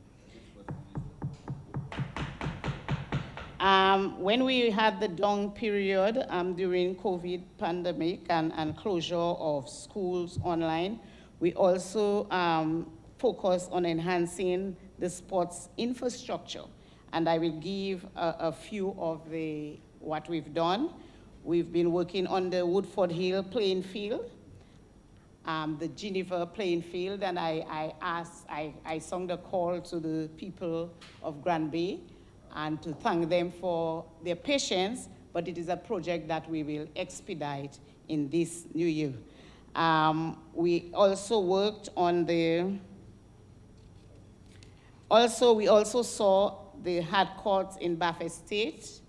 When we had the down period during COVID pandemic and closure of schools online, we also focused on enhancing the sports infrastructure. And I will give a few of what we've done. We've been working on the Woodford Hill playing field, the Geneva playing field, and I sung the call to the people of Grand Bay and to thank them for their patience, but it is a project that we will expedite in this new year. We also worked on the, we also saw the hard courts in Bath Estate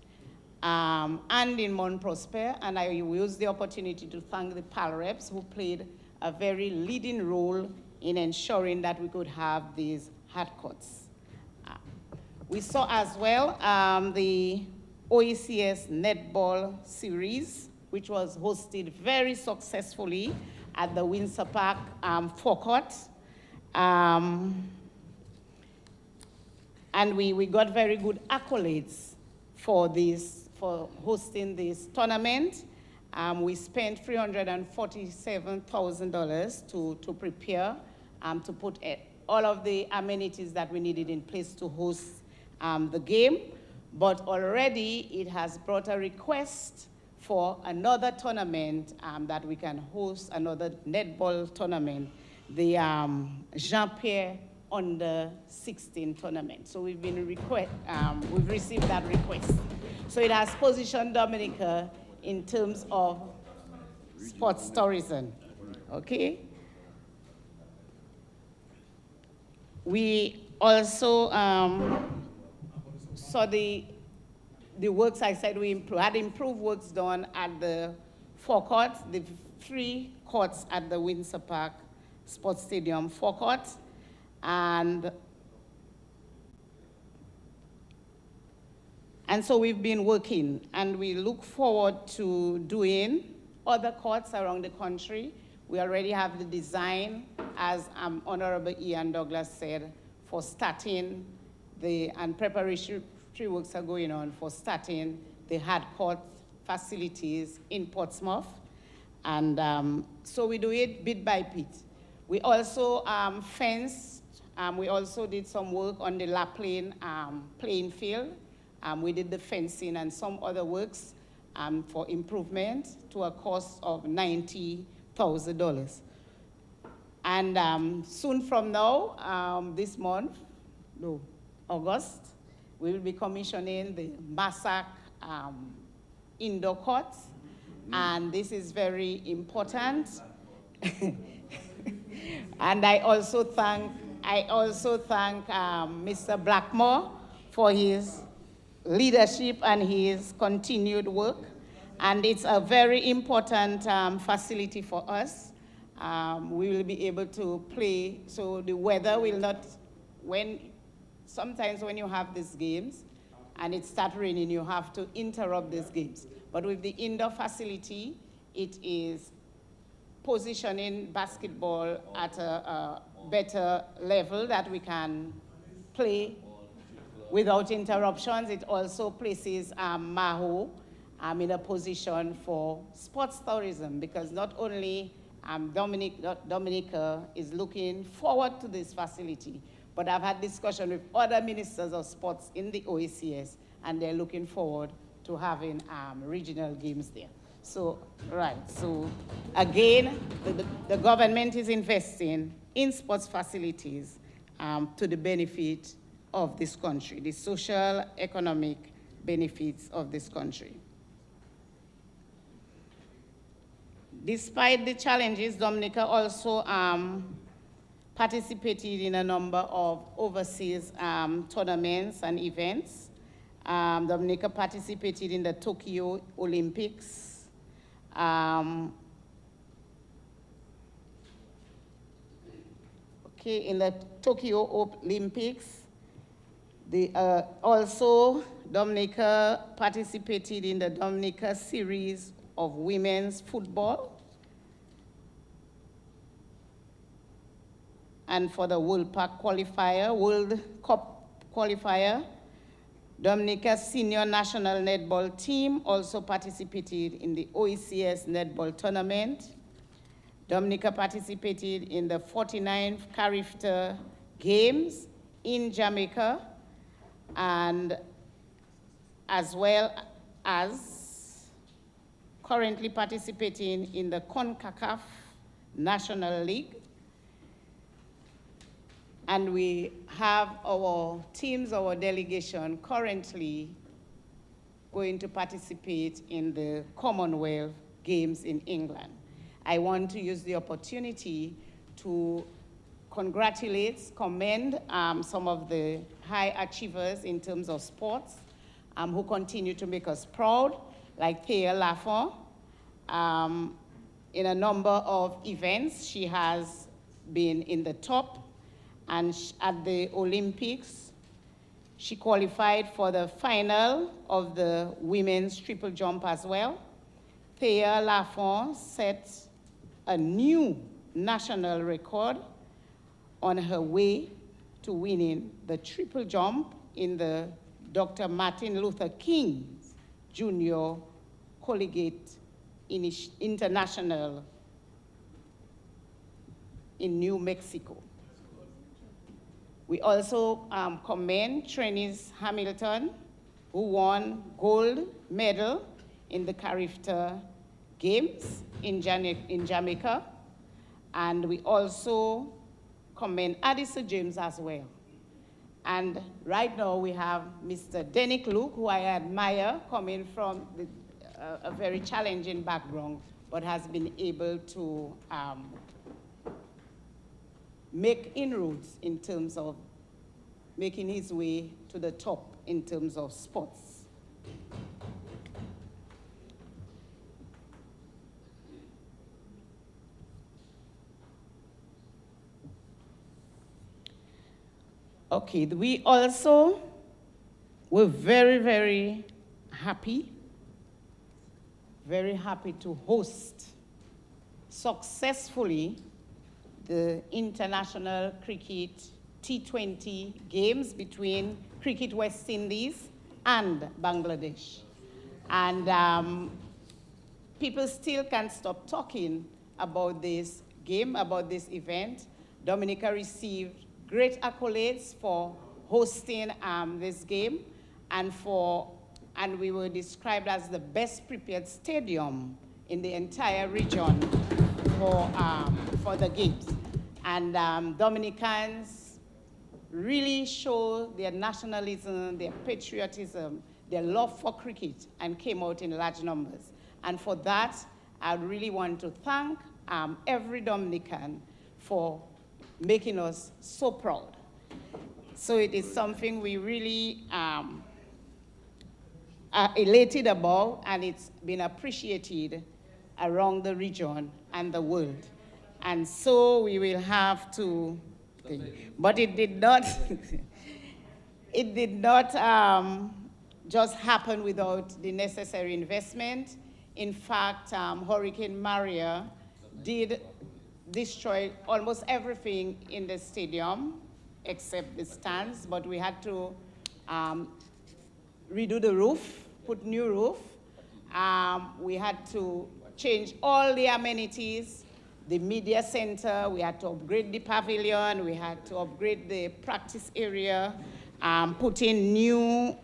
and in Mount Prosper, and I will use the opportunity to thank the PAL reps who played a very leading role in ensuring that we could have these hard courts. We saw as well the OECS netball series, which was hosted very successfully at the Windsor Park forecourt. And we got very good accolades for hosting this tournament. We spent $347,000 to prepare, to put all of the amenities that we needed in place to host the game. But already it has brought a request for another tournament that we can host, another netball tournament, the Jean-Pierre Under 16 tournament. So we've received that request. So it has positioned Dominica in terms of sports tourism, okay? We also saw the works. I said we had improved works done at the forecourt, the 3 courts at the Windsor Park Sports Stadium forecourt, and so we've been working, and we look forward to doing other courts around the country. We already have the design, as Honorable Ian Douglas said, for starting and preparatory works are going on for starting the hard court facilities in Portsmouth. And so we do it bit by bit. We also fenced, we also did some work on the La Plaine playing field. We did the fencing and some other works for improvement to a cost of $90,000. And soon from now, this month, no, August, we will be commissioning the Massac indoor court, and this is very important. And I also thank Mr. Blackmore for his leadership and his continued work. And it's a very important facility for us. We will be able to play, so the weather will not, sometimes when you have these games and it starts raining, you have to interrupt these games. But with the indoor facility, it is positioning basketball at a better level that we can play without interruptions. It also places Maho in a position for sports tourism, because not only Dominica is looking forward to this facility, but I've had discussion with other ministers of sports in the OECS, and they're looking forward to having regional games there. So, right, so again, the government is investing in sports facilities to the benefit of this country, the social, economic benefits of this country. Despite the challenges, Dominica also participated in a number of overseas tournaments and events. Dominica participated in the Tokyo Olympics. In the Tokyo Olympics, also Dominica participated in the Dominica series of women's football. And for the World Cup qualifier, Dominica's senior national netball team also participated in the OECS netball tournament. Dominica participated in the 49th Carifta Games in Jamaica, and as well as currently participating in the CONCACAF National League. And we have our teams, our delegation currently going to participate in the Commonwealth Games in England. I want to use the opportunity to congratulate, commend some of the high achievers in terms of sports who continue to make us proud, like Thea Lafont. In a number of events, she has been in the top, and at the Olympics, she qualified for the final of the women's triple jump as well. Thea Lafont set a new national record on her way to winning the triple jump in the Dr. Martin Luther King Jr. Collegiate International in New Mexico. We also commend Trennis Hamilton, who won gold medal in the Carifta Games in Jamaica. And we also commend Addison James as well. And right now we have Mr. Denick Luke, who I admire, coming from a very challenging background, but has been able to make inroads in terms of making his way to the top in terms of sports. Okay, we also were very, very happy to host successfully the International Cricket T20 games between Cricket West Indies and Bangladesh. And people still can't stop talking about this game, about this event. Dominica received great accolades for hosting this game, and we were described as the best prepared stadium in the entire region for the games. And Dominicans really show their nationalism, their patriotism, their love for cricket, and came out in large numbers. And for that, I really want to thank every Dominican for making us so proud. So it is something we really are elated about, and it's been appreciated around the region and the world. And so we will have to think. But it did not, it did not just happen without the necessary investment. In fact, Hurricane Maria did destroy almost everything in the stadium except the stands, but we had to redo the roof, put new roof. We had to change all the amenities, the media center, we had to upgrade the pavilion, we had to upgrade the practice area, put in new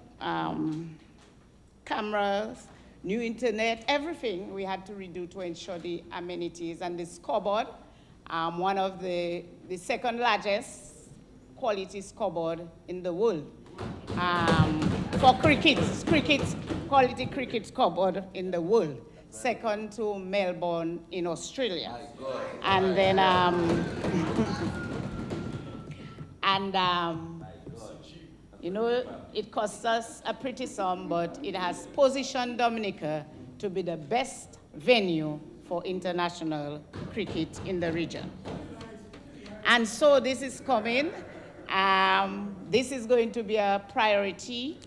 cameras, new internet, everything we had to redo to ensure the amenities. And the scoreboard, one of the second largest quality scoreboard in the world for quality cricket scoreboard in the world, second to Melbourne in Australia. And then, you know, it cost us a pretty sum, but it has positioned Dominica to be the best venue for international cricket in the region. And so this is coming. This is going to be a priority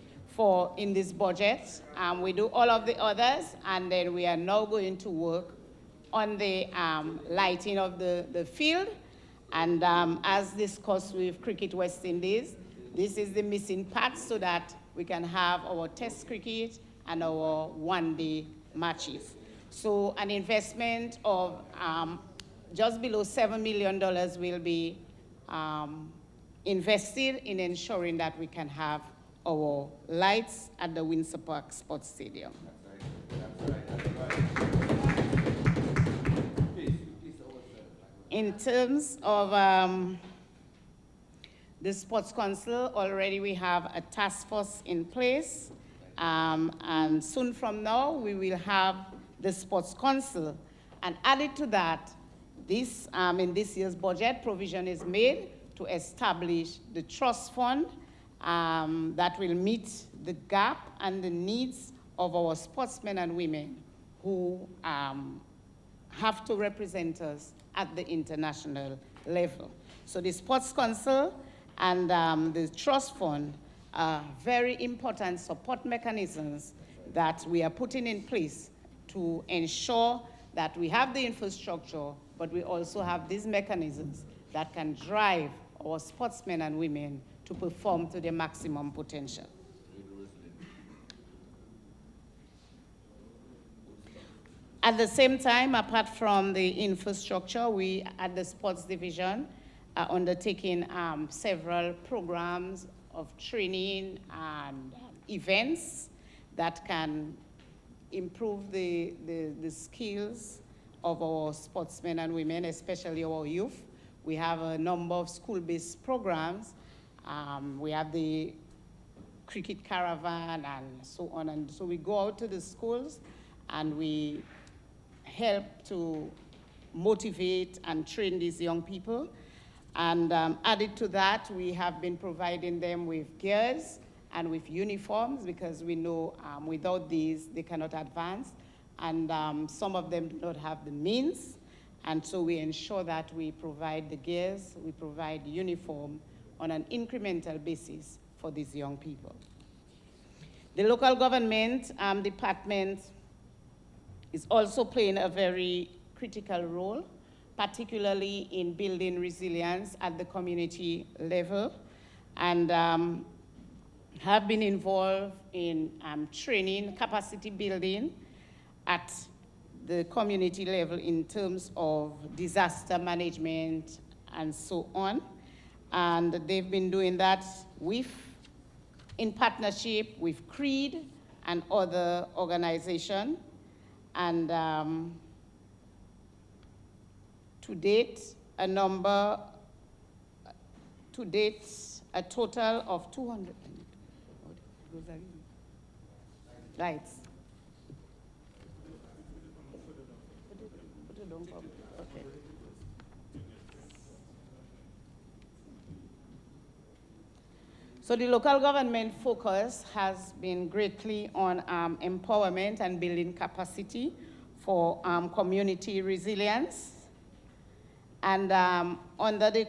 in this budget. We do all of the others, and then we are now going to work on the lighting of the field. And as discussed with Cricket West Indies, this is the missing part so that we can have our test cricket and our one-day matches. So an investment of just below $7 million will be invested in ensuring that we can have our lights at the Windsor Park Sports Stadium. In terms of The Sports Council, already we have a task force in place, and soon from now, we will have the Sports Council. And added to that, this, in this year's budget, provision is made to establish the trust fund that will meet the gap and the needs of our sportsmen and women who have to represent us at the international level. So the Sports Council and the Trust Fund are very important support mechanisms that we are putting in place to ensure that we have the infrastructure, but we also have these mechanisms that can drive our sportsmen and women to perform to their maximum potential. At the same time, apart from the infrastructure, we at the sports division are undertaking several programs of training and events that can improve the skills of our sportsmen and women, especially our youth. We have a number of school-based programs. We have the cricket caravan and so on. And so we go out to the schools and we help to motivate and train these young people. And added to that, we have been providing them with gears and with uniforms because we know without these, they cannot advance. And some of them do not have the means. And so we ensure that we provide the gears, we provide uniform on an incremental basis for these young people. The local government department is also playing a very critical role, particularly in building resilience at the community level, and have been involved in training, capacity building at the community level in terms of disaster management and so on. And they've been doing that in partnership with CREED and other organizations. And to date, a total of 200, lights. Okay. So the local government focus has been greatly on empowerment and building capacity for community resilience. And under the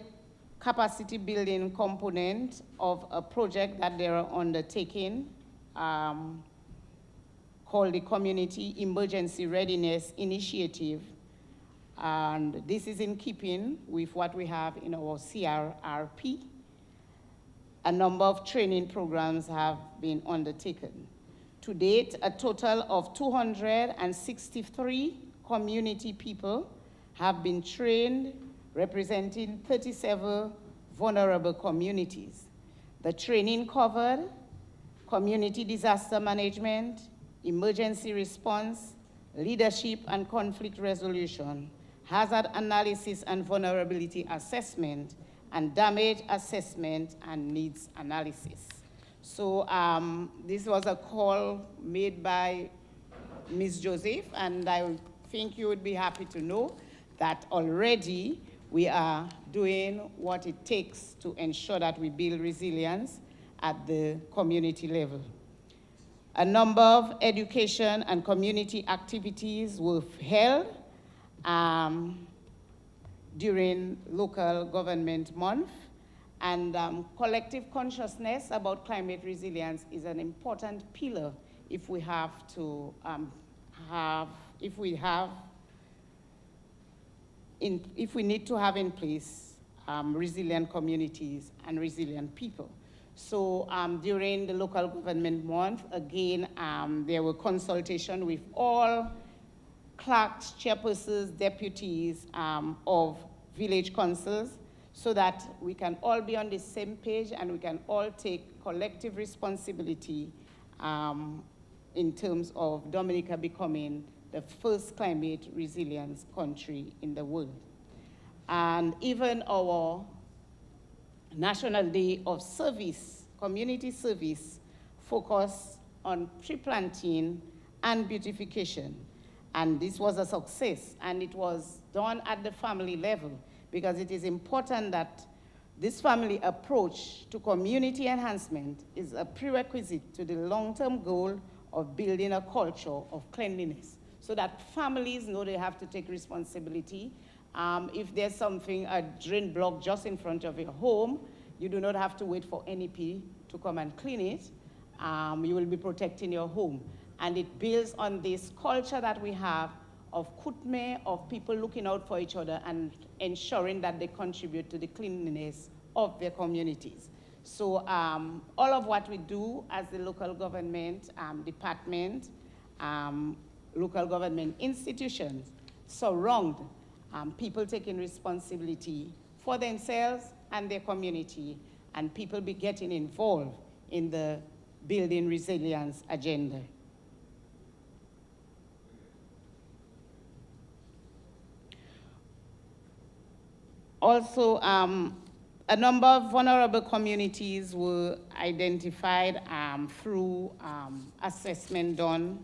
capacity building component of a project that they are undertaking called the Community Emergency Readiness Initiative. And this is in keeping with what we have in our CRRP. A number of training programs have been undertaken. To date, a total of 263 community people have been trained, representing 37 vulnerable communities. The training covered community disaster management, emergency response, leadership and conflict resolution, hazard analysis and vulnerability assessment, and damage assessment and needs analysis. So this was a call made by Ms. Joseph, and I think you would be happy to know that already we are doing what it takes to ensure that we build resilience at the community level. A number of education and community activities were held during local government month, and collective consciousness about climate resilience is an important pillar if we have to if we need to have in place resilient communities and resilient people. So during the local government month, again, there were consultations with all clerks, chairpersons, deputies of village councils, so that we can all be on the same page and we can all take collective responsibility in terms of Dominica becoming the first climate resilience country in the world. And even our National Day of Service, community service, focused on tree planting and beautification. And this was a success, and it was done at the family level, because it is important that this family approach to community enhancement is a prerequisite to the long-term goal of building a culture of cleanliness, so that families know they have to take responsibility. If there's something, a drain block just in front of your home, you do not have to wait for NEP to come and clean it. You will be protecting your home. And it builds on this culture that we have of kutme, of people looking out for each other and ensuring that they contribute to the cleanliness of their communities. So all of what we do as the local government department, local government institutions surround people taking responsibility for themselves and their community, and people be getting involved in the building resilience agenda. Also, a number of vulnerable communities were identified through assessment done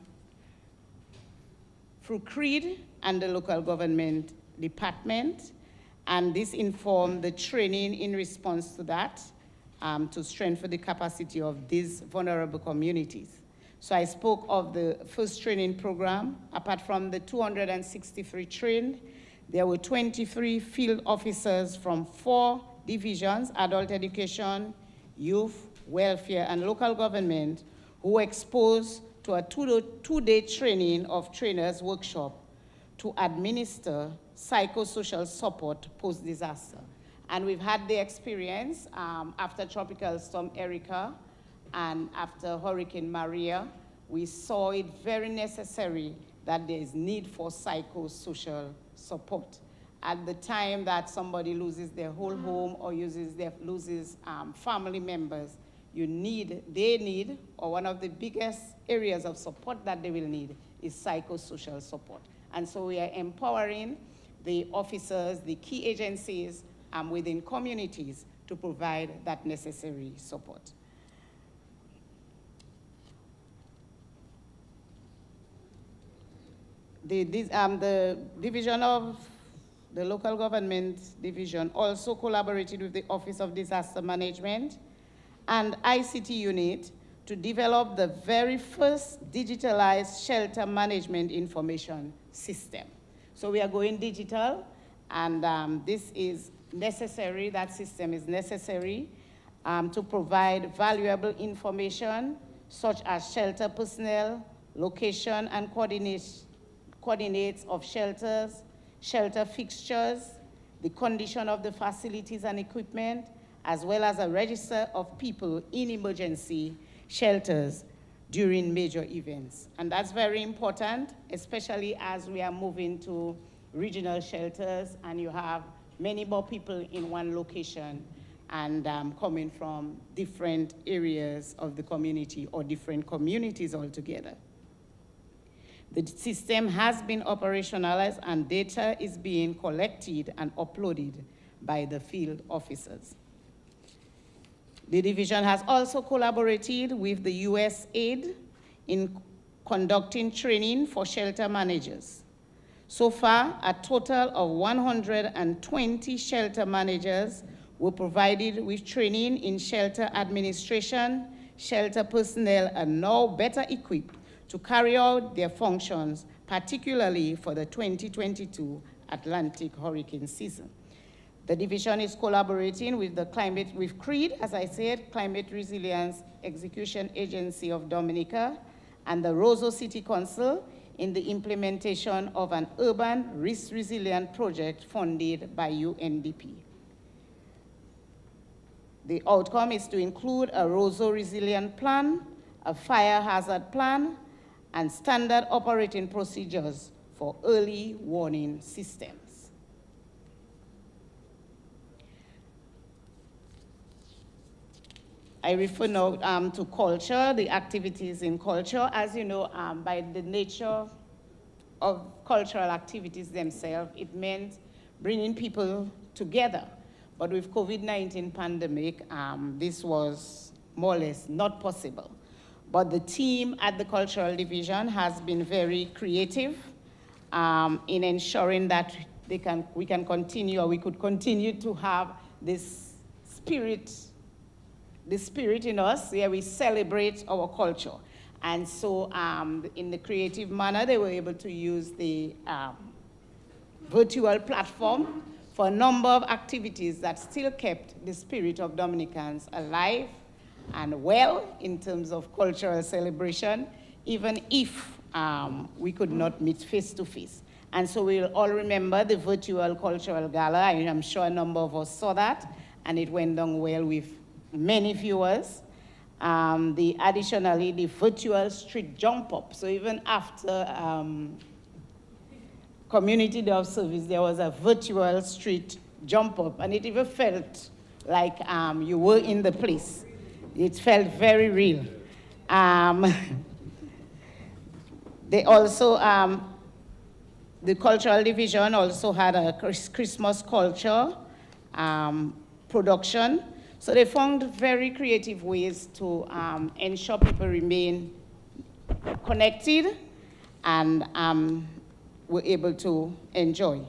through CREED and the local government department, and this informed the training in response to that to strengthen the capacity of these vulnerable communities. So I spoke of the first training program. Apart from the 263 trained, there were 23 field officers from 4 divisions, adult education, youth, welfare, and local government, who were exposed to a two-day training of trainers workshop to administer psychosocial support post-disaster. And we've had the experience after Tropical Storm Erica and after Hurricane Maria. We saw it very necessary that there is need for psychosocial support. At the time that somebody loses their whole home or loses family members, they need, or one of the biggest areas of support that they will need is psychosocial support. And so we are empowering the officers, the key agencies within communities to provide that necessary support. The division of the local government division also collaborated with the Office of Disaster Management and ICT unit to develop the very first digitalized shelter management information system. So we are going digital, and this is necessary, that system is necessary to provide valuable information such as shelter personnel, location and coordinates of shelters, shelter fixtures, the condition of the facilities and equipment, as well as a register of people in emergency shelters during major events. And that's very important, especially as we are moving to regional shelters and you have many more people in one location and coming from different areas of the community or different communities altogether. The system has been operationalized and data is being collected and uploaded by the field officers. The division has also collaborated with the USAID in conducting training for shelter managers. So far, a total of 120 shelter managers were provided with training in shelter administration. Shelter personnel are now better equipped to carry out their functions, particularly for the 2022 Atlantic hurricane season. The division is collaborating with with CREED, as I said, Climate Resilience Execution Agency of Dominica, and the Roseau City Council in the implementation of an urban risk resilient project funded by UNDP. The outcome is to include a Roseau resilient plan, a fire hazard plan, and standard operating procedures for early warning systems. I refer now to culture, the activities in culture. As you know, by the nature of cultural activities themselves, it meant bringing people together. But with COVID-19 pandemic, this was more or less not possible. But the team at the Cultural Division has been very creative in ensuring that we can continue, or we could continue to have this spirit in us where we celebrate our culture. And so in the creative manner, they were able to use the virtual platform for a number of activities that still kept the spirit of Dominicans alive and well in terms of cultural celebration, even if we could not meet face to face. And so we'll all remember the virtual cultural gala. I'm sure a number of us saw that, and it went down well with many viewers. Additionally, the virtual street jump up. So even after Community Day of Service, there was a virtual street jump up, and it even felt like you were in the place. It felt very real. They also, the Cultural Division also had a Christmas culture production. So they found very creative ways to ensure people remain connected and were able to enjoy.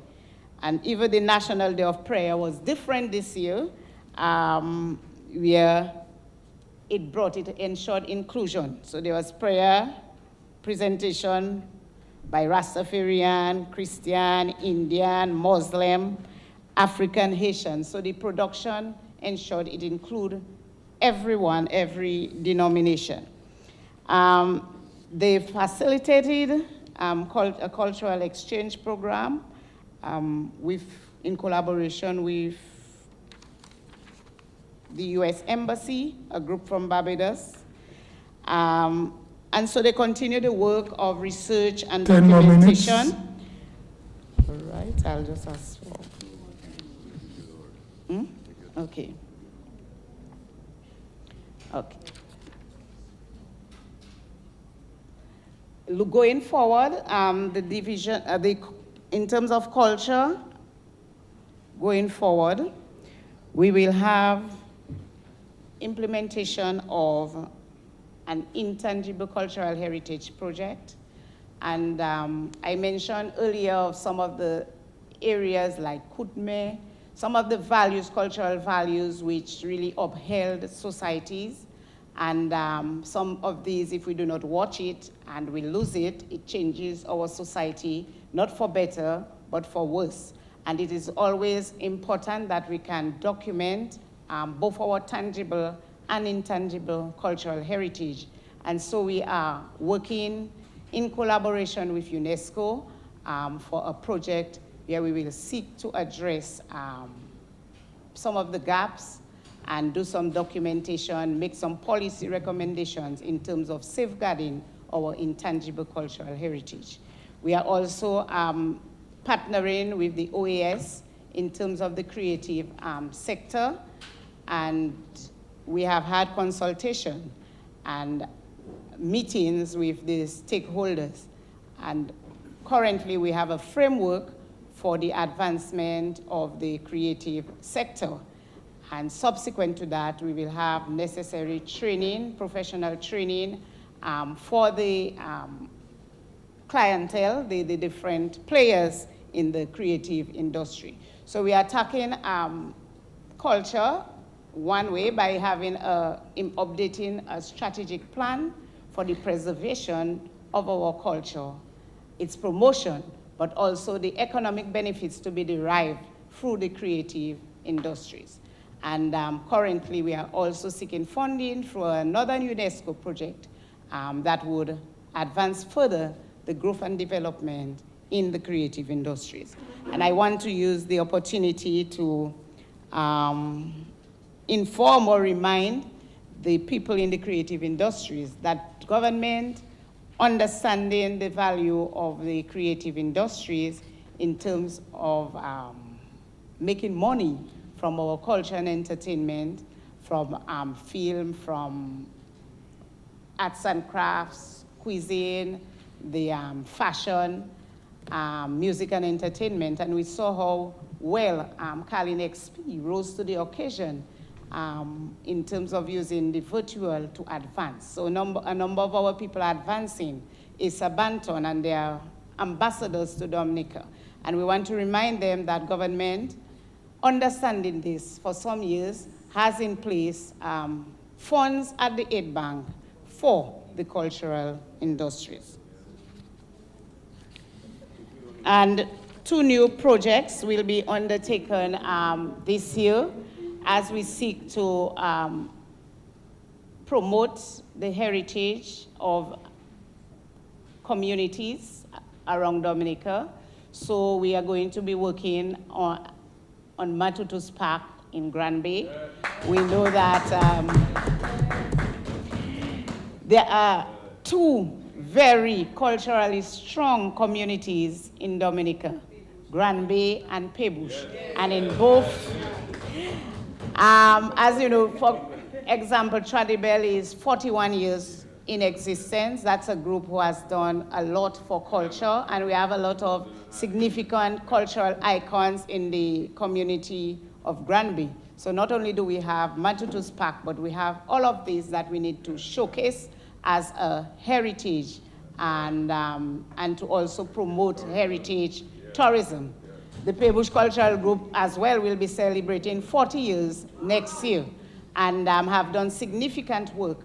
And even the National Day of Prayer was different this year, where it ensured inclusion. So there was prayer, presentation by Rastafarian, Christian, Indian, Muslim, African, Haitian. So the production ensured it include everyone, every denomination. They facilitated a cultural exchange program in collaboration with the US Embassy, a group from Barbados. And so they continue the work of research and 10 more minutes. documentation. All right, I'll just ask for. Okay. Okay. Going forward, the division, in terms of culture, going forward, we will have implementation of an intangible cultural heritage project. And I mentioned earlier of some of the areas like Kutme, some of the values, cultural values, which really upheld societies. And some of these, if we do not watch it and we lose it, it changes our society, not for better, but for worse. And it is always important that we can document both our tangible and intangible cultural heritage. And so we are working in collaboration with UNESCO for a project where we will seek to address some of the gaps and do some documentation, make some policy recommendations in terms of safeguarding our intangible cultural heritage. We are also partnering with the OAS in terms of the creative sector, and we have had consultation and meetings with the stakeholders. And currently we have a framework for the advancement of the creative sector. And subsequent to that, we will have necessary training, professional training for the clientele, the different players in the creative industry. So we are tackling culture one way by having updating a strategic plan for the preservation of our culture, its promotion, but also the economic benefits to be derived through the creative industries. And currently, we are also seeking funding for another UNESCO project that would advance further the growth and development in the creative industries. And I want to use the opportunity to inform or remind the people in the creative industries that government understanding the value of the creative industries in terms of making money from our culture and entertainment, from film, from arts and crafts, cuisine, the fashion, music and entertainment. And we saw how well, Carlin XP rose to the occasion in terms of using the virtual to advance. So a number of our people are advancing. Issa Banton, and they are ambassadors to Dominica. And we want to remind them that government, understanding this for some years, has in place funds at the aid bank for the cultural industries. And 2 new projects will be undertaken this year as we seek to promote the heritage of communities around Dominica. So we are going to be working on Matutus Park in Grand Bay. We know that there are 2 very culturally strong communities in Dominica, Grand Bay and Pebush. And in both, as you know, for example, Tradibel is 41 years in existence. That's a group who has done a lot for culture, and we have a lot of significant cultural icons in the community of Granby. So not only do we have Matutus Park, but we have all of these that we need to showcase as a heritage and to also promote heritage tourism. The Pebush Cultural Group as well will be celebrating 40 years next year and have done significant work.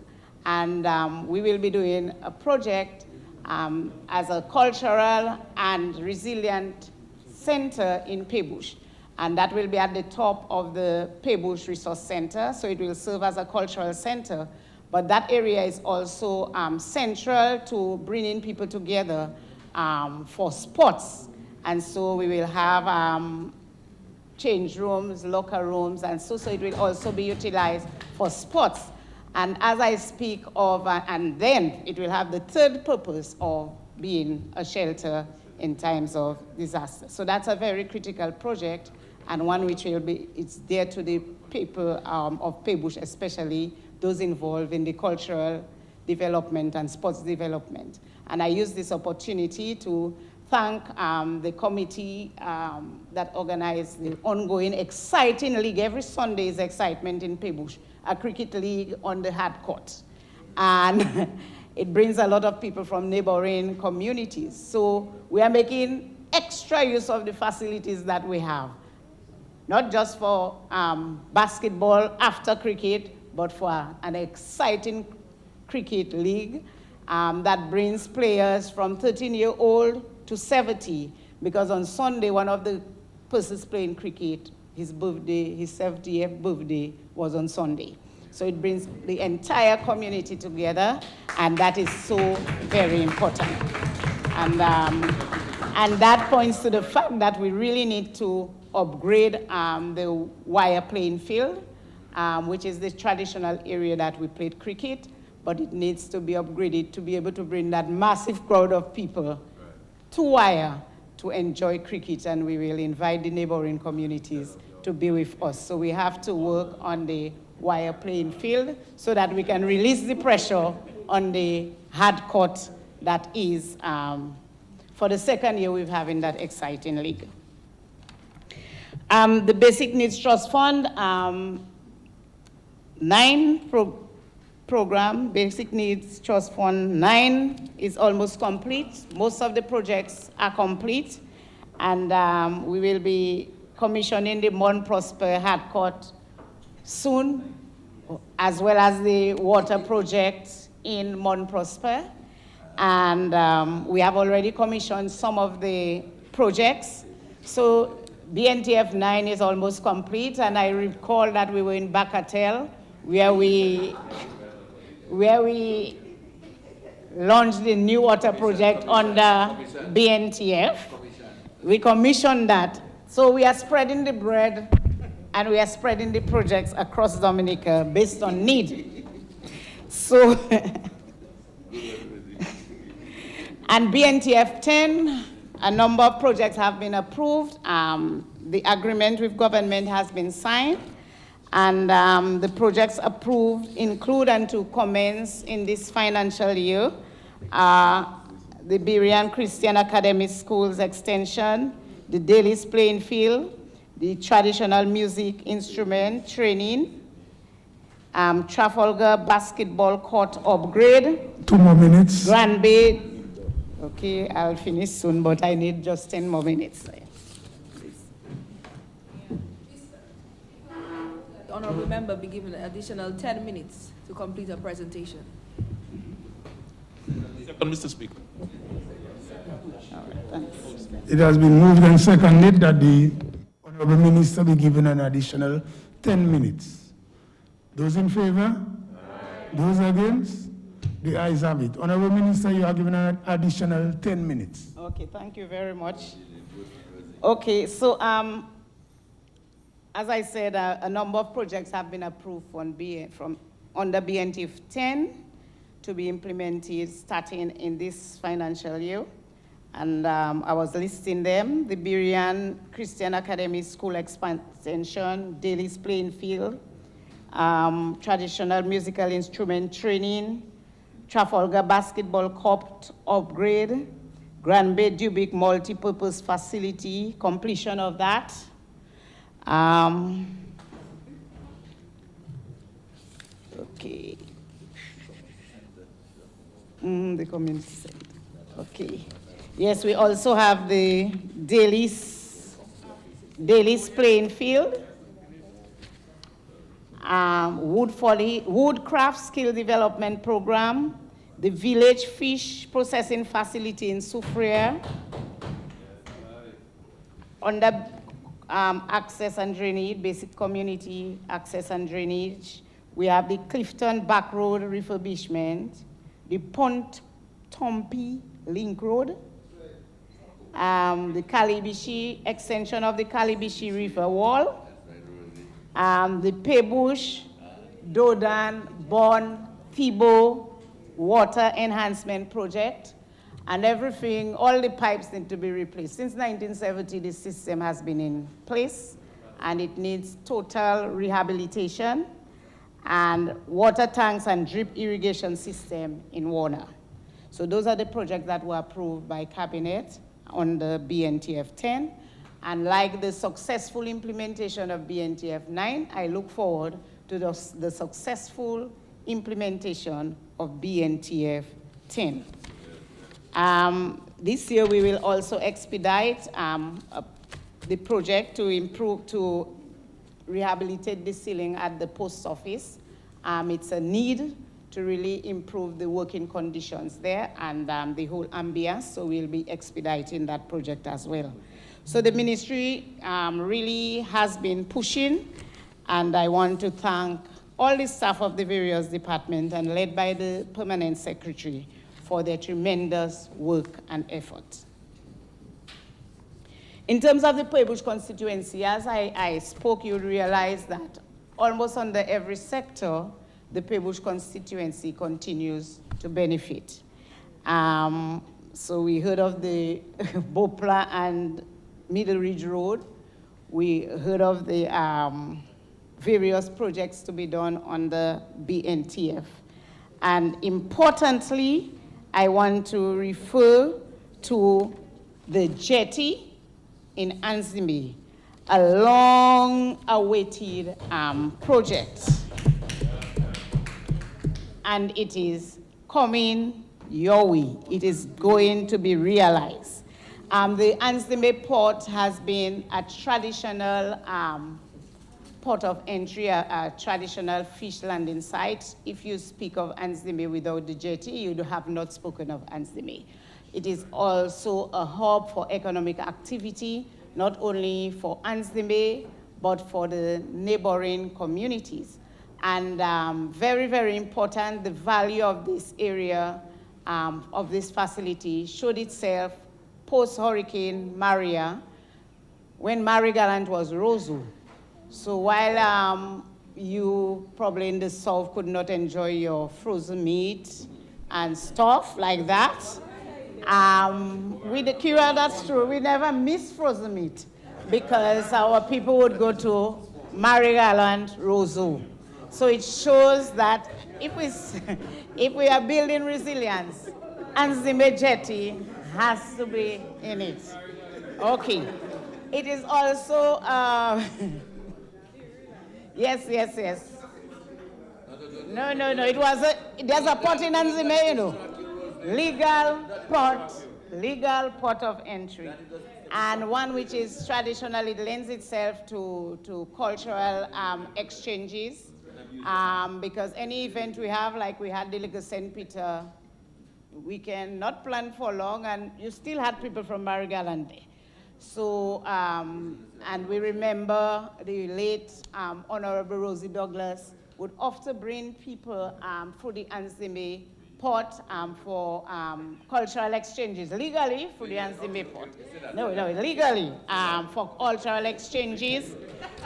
And we will be doing a project as a cultural and resilient center in Pebush. And that will be at the top of the Pebush Resource Center, so it will serve as a cultural center. But that area is also central to bringing people together for sports. And so we will have change rooms, locker rooms, and so it will also be utilized for sports. And as I speak of, and then it will have the 3rd purpose of being a shelter in times of disaster. So that's a very critical project, and one which will be, it's dear to the people of Pebush, especially those involved in the cultural development and sports development. And I use this opportunity to thank the committee that organized the ongoing exciting league. Every Sunday is excitement in Pebush, a cricket league on the hard court. And it brings a lot of people from neighboring communities. So we are making extra use of the facilities that we have, not just for basketball after cricket, but for an exciting cricket league that brings players from 13-year-old to 70, because on Sunday, one of the persons playing cricket, his birthday, his 70th birthday was on Sunday. So it brings the entire community together, and that is so very important. And that points to the fact that we really need to upgrade the wire playing field, which is the traditional area that we played cricket, but it needs to be upgraded to be able to bring that massive crowd of people to wire to enjoy cricket, and we will invite the neighboring communities to be with us. So we have to work on the wire playing field so that we can release the pressure on the hard court that is, for the 2nd year we're having that exciting league. The Basic Needs Trust Fund, 9 program, Basic Needs Trust Fund 9 is almost complete. Most of the projects are complete, and we will be commissioning the Mon Prosper hard court soon, as well as the water project in Mon Prosper. And we have already commissioned some of the projects. So BNTF 9 is almost complete, and I recall that we were in Bacatel, where we launched the new water project under BNTF. We commissioned that. So we are spreading the bread, and we are spreading the projects across Dominica based on need. So, and BNTF 10, a number of projects have been approved. The agreement with government has been signed, and the projects approved include and to commence in this financial year, the Berean Christian Academy Schools Extension, the Daly's Playing Field, the traditional music instrument training, Trafalgar basketball court upgrade. 2 more minutes. Grand Bay, okay, I'll finish soon, but I need just 10 more minutes. The honorable member be given an additional 10 minutes to complete her presentation. Second, Mr. Speaker. All right, thanks. It has been moved and seconded that the Honorable Minister be given an additional 10 minutes. Those in favor? Those against? The ayes have it. Honorable Minister, you are given an additional 10 minutes. Okay, thank you very much. Okay, so as I said, a number of projects have been approved from under BNTF 10 to be implemented starting in this financial year. And I was listing them: the Birian Christian Academy School expansion, Daly's playing field, traditional musical instrument training, Trafalgar basketball court upgrade, Grand Bay Dubic multi-purpose facility, completion of that. Okay. The community center. Okay. Yes, we also have the Daly's playing field, woodcraft skill development program, the village fish processing facility in Soufriere, under access and drainage, basic community access and drainage. We have the Clifton Back Road refurbishment, the Pont Tompi Link Road, the Kalibishi extension of the Kalibishi River Wall, the Paybush, Dodan, Bon, Thibault water enhancement project, and everything, all the pipes need to be replaced. Since 1970, this system has been in place, and it needs total rehabilitation, and water tanks and drip irrigation system in Warner. So those are the projects that were approved by Cabinet on the BNTF 10. And like the successful implementation of BNTF 9, I look forward to the successful implementation of BNTF 10. This year we will also expedite the project to rehabilitate the ceiling at the post office. It's a need to really improve the working conditions there and the whole ambience, so we'll be expediting that project as well. So the ministry really has been pushing, and I want to thank all the staff of the various departments and led by the permanent secretary for their tremendous work and effort. In terms of the Paybush constituency, as I spoke, you would realize that almost under every sector, the Paybush constituency continues to benefit. So we heard of the Bopla and Middle Ridge Road. We heard of the various projects to be done on the BNTF. And importantly, I want to refer to the jetty in Anzimbi, a long-awaited project. And it is coming your way. It is going to be realized. The Anzimbi port has been a traditional port of entry, a traditional fish landing site. If you speak of Anzimbi without the jetty, you have not spoken of Anzimbi. It is also a hub for economic activity, not only for Anzimbi, but for the neighboring communities. And very, very important, the value of this area, of this facility, showed itself post-Hurricane Maria, when Marigot was Roseau. So while you probably in the South could not enjoy your frozen meat and stuff like that, with the Kira, that's true, we never miss frozen meat because our people would go to Marigot and Roseau. So it shows that if we are building resilience, Anzimbi Jetty has to be in it. Okay. It is also, yes. No, it was there's a port in Anzime, you know. Legal port of entry. And one which is traditionally lends itself to cultural exchanges. Because any event we have, like we had the Legal St. Peter, we can not plan for long, and you still had people from Marigot there. So, and we remember the late Honorable Rosie Douglas would often bring people through the Anzime port for cultural exchanges, legally through the Anzime port. No, legally for cultural exchanges.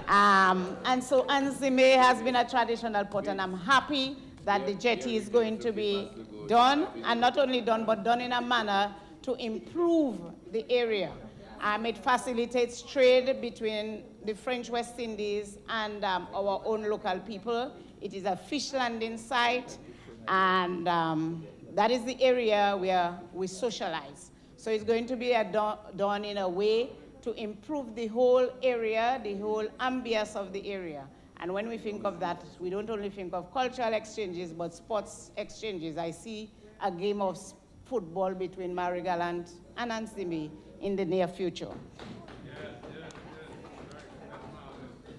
And so Anzime has been a traditional port, and I'm happy that the jetty is going to be done, and not only done, but done in a manner to improve the area. It facilitates trade between the French West Indies and our own local people. It is a fish landing site, and that is the area where we socialize. So it's going to be done in a way to improve the whole area, the whole ambience of the area. And when we think of that, we don't only think of cultural exchanges, but sports exchanges. I see a game of football between Marigot and Anzime in the near future.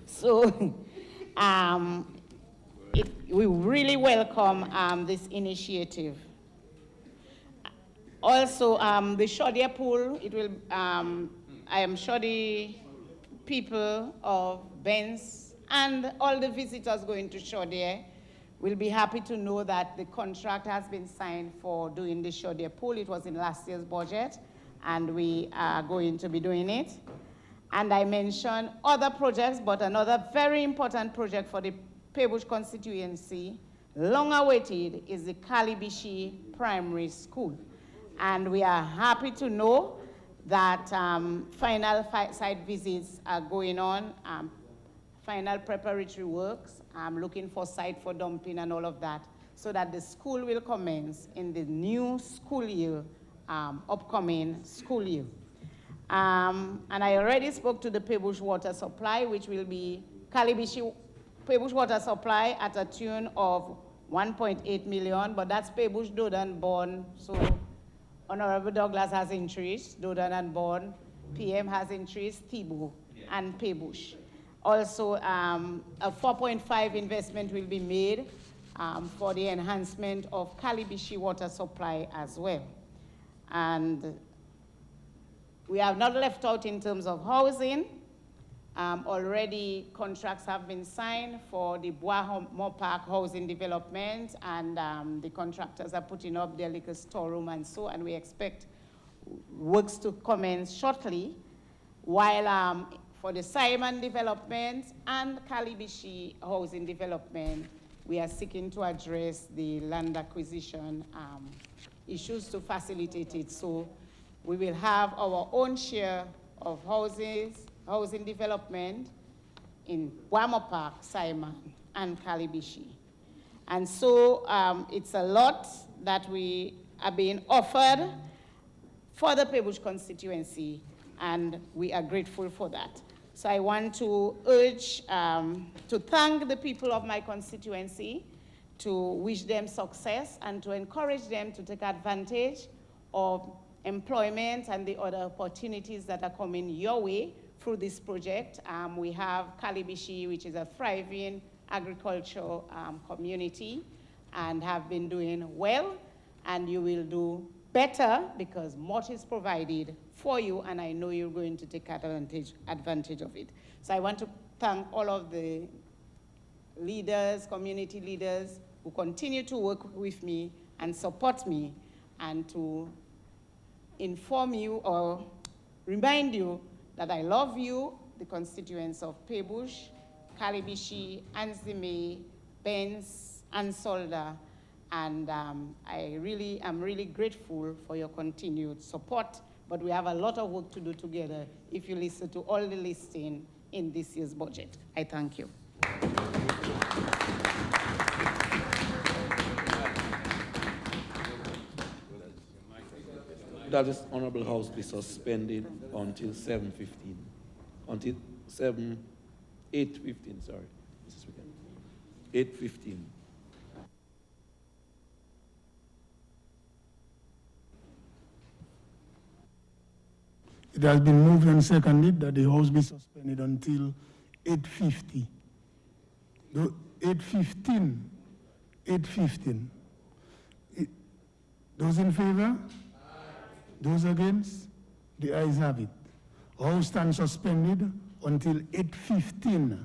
So we really welcome this initiative. Also, the Shodia pool, it will, I am sure the people of Benz and all the visitors going to Shodia will be happy to know that the contract has been signed for doing the Shodia pool. It was in last year's budget, and we are going to be doing it. And I mentioned other projects, but another very important project for the Pebush constituency, long awaited, is the Kalibishi Primary School. And we are happy to know that final site visits are going on, final preparatory works. I'm looking for site for dumping and all of that, so that the school will commence in the new school year, upcoming school year. And I already spoke to the Pebush water supply, which will be Kalibishi Pebush water supply at a tune of 1.8 million, but that's Pebush, Dodan, Born. So Honorable Douglas has increased, Dodan and Born. PM has increased, Thibault and Pebush. Also, a 4.5 investment will be made for the enhancement of Kalibishi water supply as well. And we have not left out in terms of housing. Already contracts have been signed for the Bois Park housing development, and the contractors are putting up their liquor storeroom and so, and we expect works to commence shortly, while for the Simon development and Kalibishi housing development, we are seeking to address the land acquisition issues to facilitate it. So we will have our own share of housing development in Bois Park, Simon, and Kalibishi. And so it's a lot that we are being offered for the Pebush constituency, and we are grateful for that. So I want to urge, to thank the people of my constituency, to wish them success, and to encourage them to take advantage of employment and the other opportunities that are coming your way through this project. We have Kalibishi, which is a thriving agricultural community, and have been doing well, and you will do better because much is provided for you, and I know you're going to take advantage of it. So I want to thank all of the leaders, community leaders, who continue to work with me and support me, and to inform you or remind you that I love you, the constituents of Pebush, Kalibishi, Anzime, Benz, and Solda, and I'm really grateful for your continued support, but we have a lot of work to do together if you listen to all the listing in this year's budget. I thank you. That this Honorable House be suspended until 7:15. until 8:15, sorry, Mrs. Speaker. 8:15. It has been moved and seconded that the House be suspended until 8:50. 8:15. 8:15. Those in favor? Those against? The ayes have it. House stands suspended until 8:15.